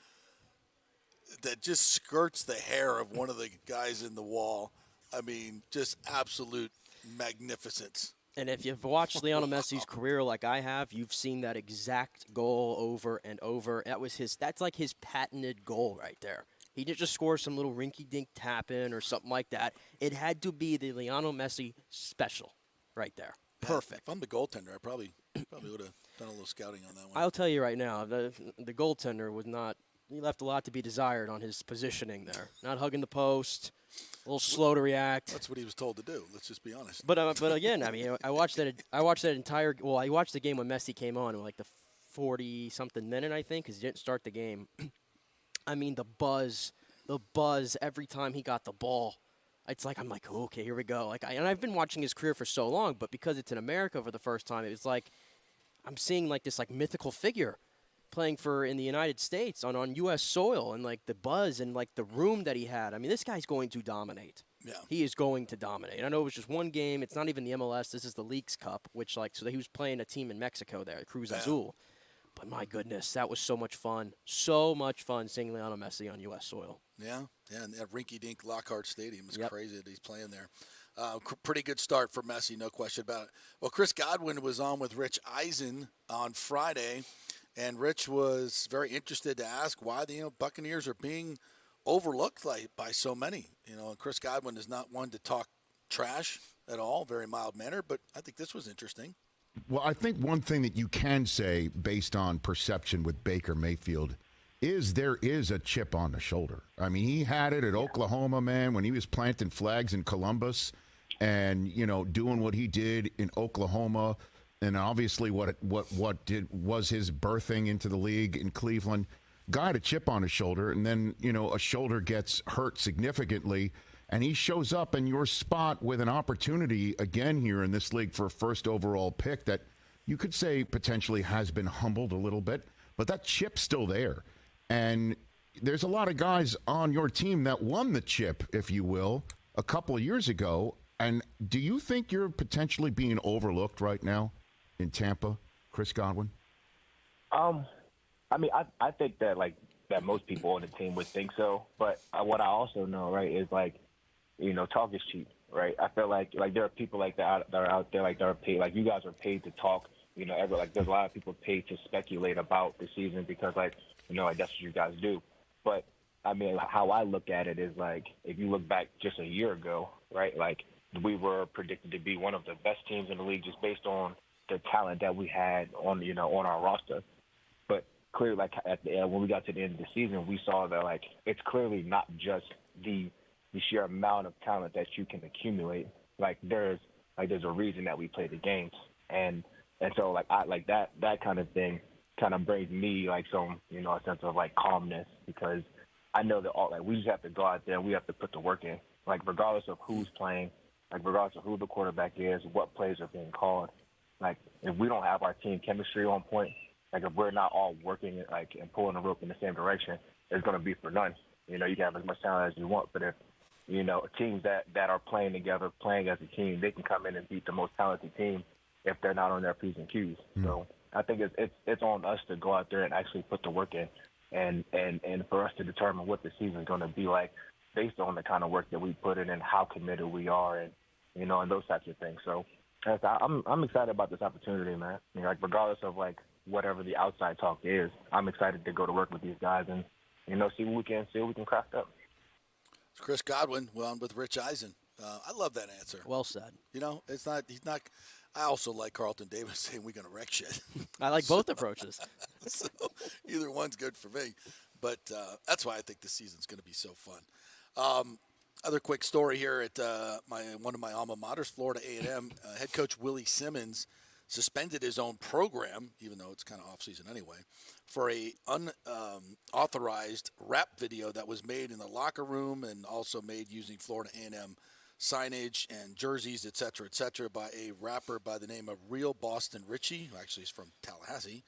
that just skirts the hair of one of the guys in the wall. I mean, just absolute magnificence. And if you've watched Lionel Messi's career like I have, you've seen that exact goal over and over. That's like his patented goal right there. He didn't just score some little rinky-dink tap-in or something like that. It had to be the Lionel Messi special right there. Perfect. If I'm the goaltender, I probably would have done a little scouting on that one. I'll tell you right now, the goaltender was not – he left a lot to be desired on his positioning there. Not hugging the post, a little slow to react. That's what he was told to do. Let's just be honest. But again, I mean, I watched that entire – well, I watched the game when Messi came on, like the 40-something minute, I think, because he didn't start the game. I mean, the buzz every time he got the ball. It's like, I'm like, okay, here we go. And I've been watching his career for so long, but because it's in America for the first time, it was like I'm seeing like this like mythical figure playing in the United States on U.S. soil, and like the buzz and like the room that he had. I mean, this guy's going to dominate. Yeah. He is going to dominate. I know it was just one game. It's not even the MLS. This is the Leagues Cup, which so he was playing a team in Mexico there, Cruz Azul. But my goodness, that was so much fun. So much fun seeing Lionel Messi on U.S. soil. Yeah, and that rinky-dink Lockhart Stadium is crazy that he's playing there. Pretty good start for Messi, no question about it. Well, Chris Godwin was on with Rich Eisen on Friday, and Rich was very interested to ask why the Buccaneers are being overlooked by so many. And Chris Godwin is not one to talk trash at all, very mild manner, but I think this was interesting. Well, I think one thing that you can say based on perception with Baker Mayfield is there is a chip on the shoulder. I mean, he had it at Oklahoma, man, when he was planting flags in Columbus and, doing what he did in Oklahoma, and obviously what was his birthing into the league in Cleveland. Guy had a chip on his shoulder, and then, a shoulder gets hurt significantly, and he shows up in your spot with an opportunity again here in this league for a first overall pick that you could say potentially has been humbled a little bit, but that chip's still there. And there's a lot of guys on your team that won the chip, if you will, a couple of years ago. And do you think you're potentially being overlooked right now in Tampa, Chris Godwin? I mean, I think that that most people on the team would think so. But what I also know, right, is talk is cheap, right? I feel like there are people like that are out there, that are paid. Like, you guys are paid to talk. There's a lot of people paid to speculate about the season because that's what you guys do. But I mean, how I look at it is if you look back just a year ago, right? We were predicted to be one of the best teams in the league just based on the talent that we had on our roster. But clearly, at the end, when we got to the end of the season, we saw that it's clearly not just the sheer amount of talent that you can accumulate. There's a reason that we play the games, and so that kind of thing kind of brings me some a sense of calmness, because I know that we just have to go out there and we have to put the work in, regardless of who's playing, regardless of who the quarterback is, what plays are being called. If we don't have our team chemistry on point, if we're not all working and pulling the rope in the same direction, it's going to be for none. You can have as much talent as you want, but if teams that are playing together, playing as a team, they can come in and beat the most talented team if they're not on their P's and Q's. So I think it's on us to go out there and actually put the work in, and for us to determine what the season is going to be like based on the kind of work that we put in and how committed we are, and and those types of things. So Yes, I'm excited about this opportunity, man. You know, like regardless of like whatever the outside talk is, I'm excited to go to work with these guys and see what we can craft up. It's Chris Godwin. Well, I'm with Rich Eisen. I love that answer. Well said. He's not. I also like Carlton Davis saying we're going to wreck shit. I like both approaches. So either one's good for me. But that's why I think this season's going to be so fun. Other quick story here at one of my alma maters, Florida A&M. Head coach Willie Simmons suspended his own program, even though it's kind of off-season anyway, for a unauthorized rap video that was made in the locker room and also made using Florida A&M signage and jerseys, et cetera, by a rapper by the name of Real Boston Richie, who actually is from Tallahassee.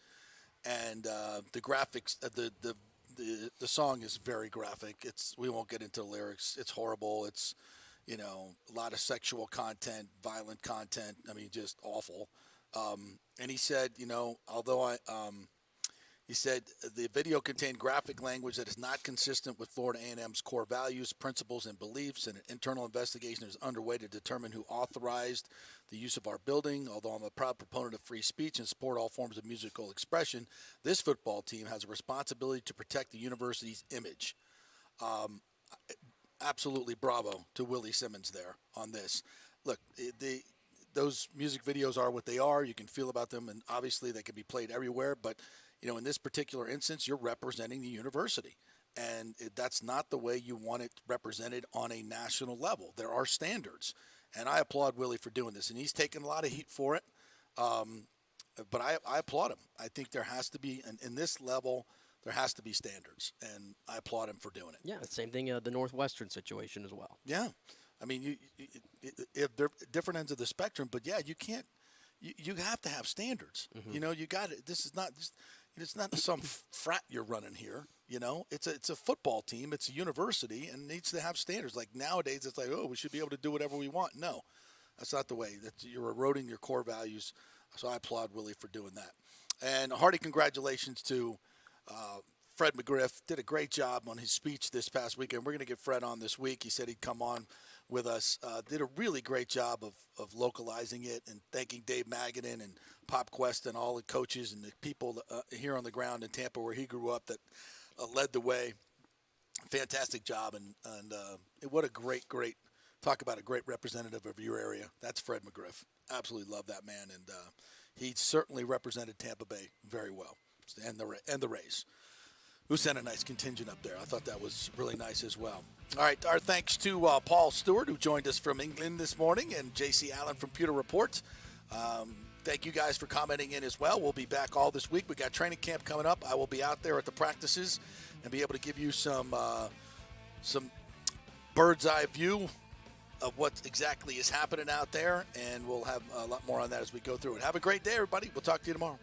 And the graphics, the song is very graphic. We won't get into the lyrics. It's horrible. It's, a lot of sexual content, violent content. I mean, just awful. And he said, he said the video contained graphic language that is not consistent with Florida A&M's core values, principles, and beliefs, and an internal investigation is underway to determine who authorized the use of our building. Although I'm a proud proponent of free speech and support all forms of musical expression, this football team has a responsibility to protect the university's image. Absolutely bravo to Willie Simmons there on this. Look, those music videos are what they are. You can feel about them, and obviously they can be played everywhere, but in this particular instance, you're representing the university, and that's not the way you want it represented on a national level. There are standards, and I applaud Willie for doing this, and he's taken a lot of heat for it, but I applaud him. I think there has to be, in this level, there has to be standards, and I applaud him for doing it. Yeah, same thing, the Northwestern situation as well. Yeah. I mean, if they're different ends of the spectrum, but yeah, you can't. You have to have standards. Mm-hmm. You got it. This is not. It's not some frat you're running here. It's a football team. It's a university, and it needs to have standards. Like nowadays, it's like, oh, we should be able to do whatever we want. No, that's not the way. You're eroding your core values. So I applaud Willie for doing that. And a hearty congratulations to Fred McGriff. Did a great job on his speech this past weekend. We're going to get Fred on this week. He said he'd come on with us. Did a really great job of localizing it and thanking Dave Magadan and Pop Quest and all the coaches and the people here on the ground in Tampa where he grew up that led the way. Fantastic job. And what a great, talk about a great representative of your area. That's Fred McGriff. Absolutely love that man. And he certainly represented Tampa Bay very well and the Rays, who sent a nice contingent up there. I thought that was really nice as well. All right, our thanks to Paul Stewart, who joined us from England this morning, and J.C. Allen from Pewter Report. Thank you guys for commenting in as well. We'll be back all this week. We got training camp coming up. I will be out there at the practices and be able to give you some bird's eye view of what exactly is happening out there, and we'll have a lot more on that as we go through it. Have a great day, everybody. We'll talk to you tomorrow.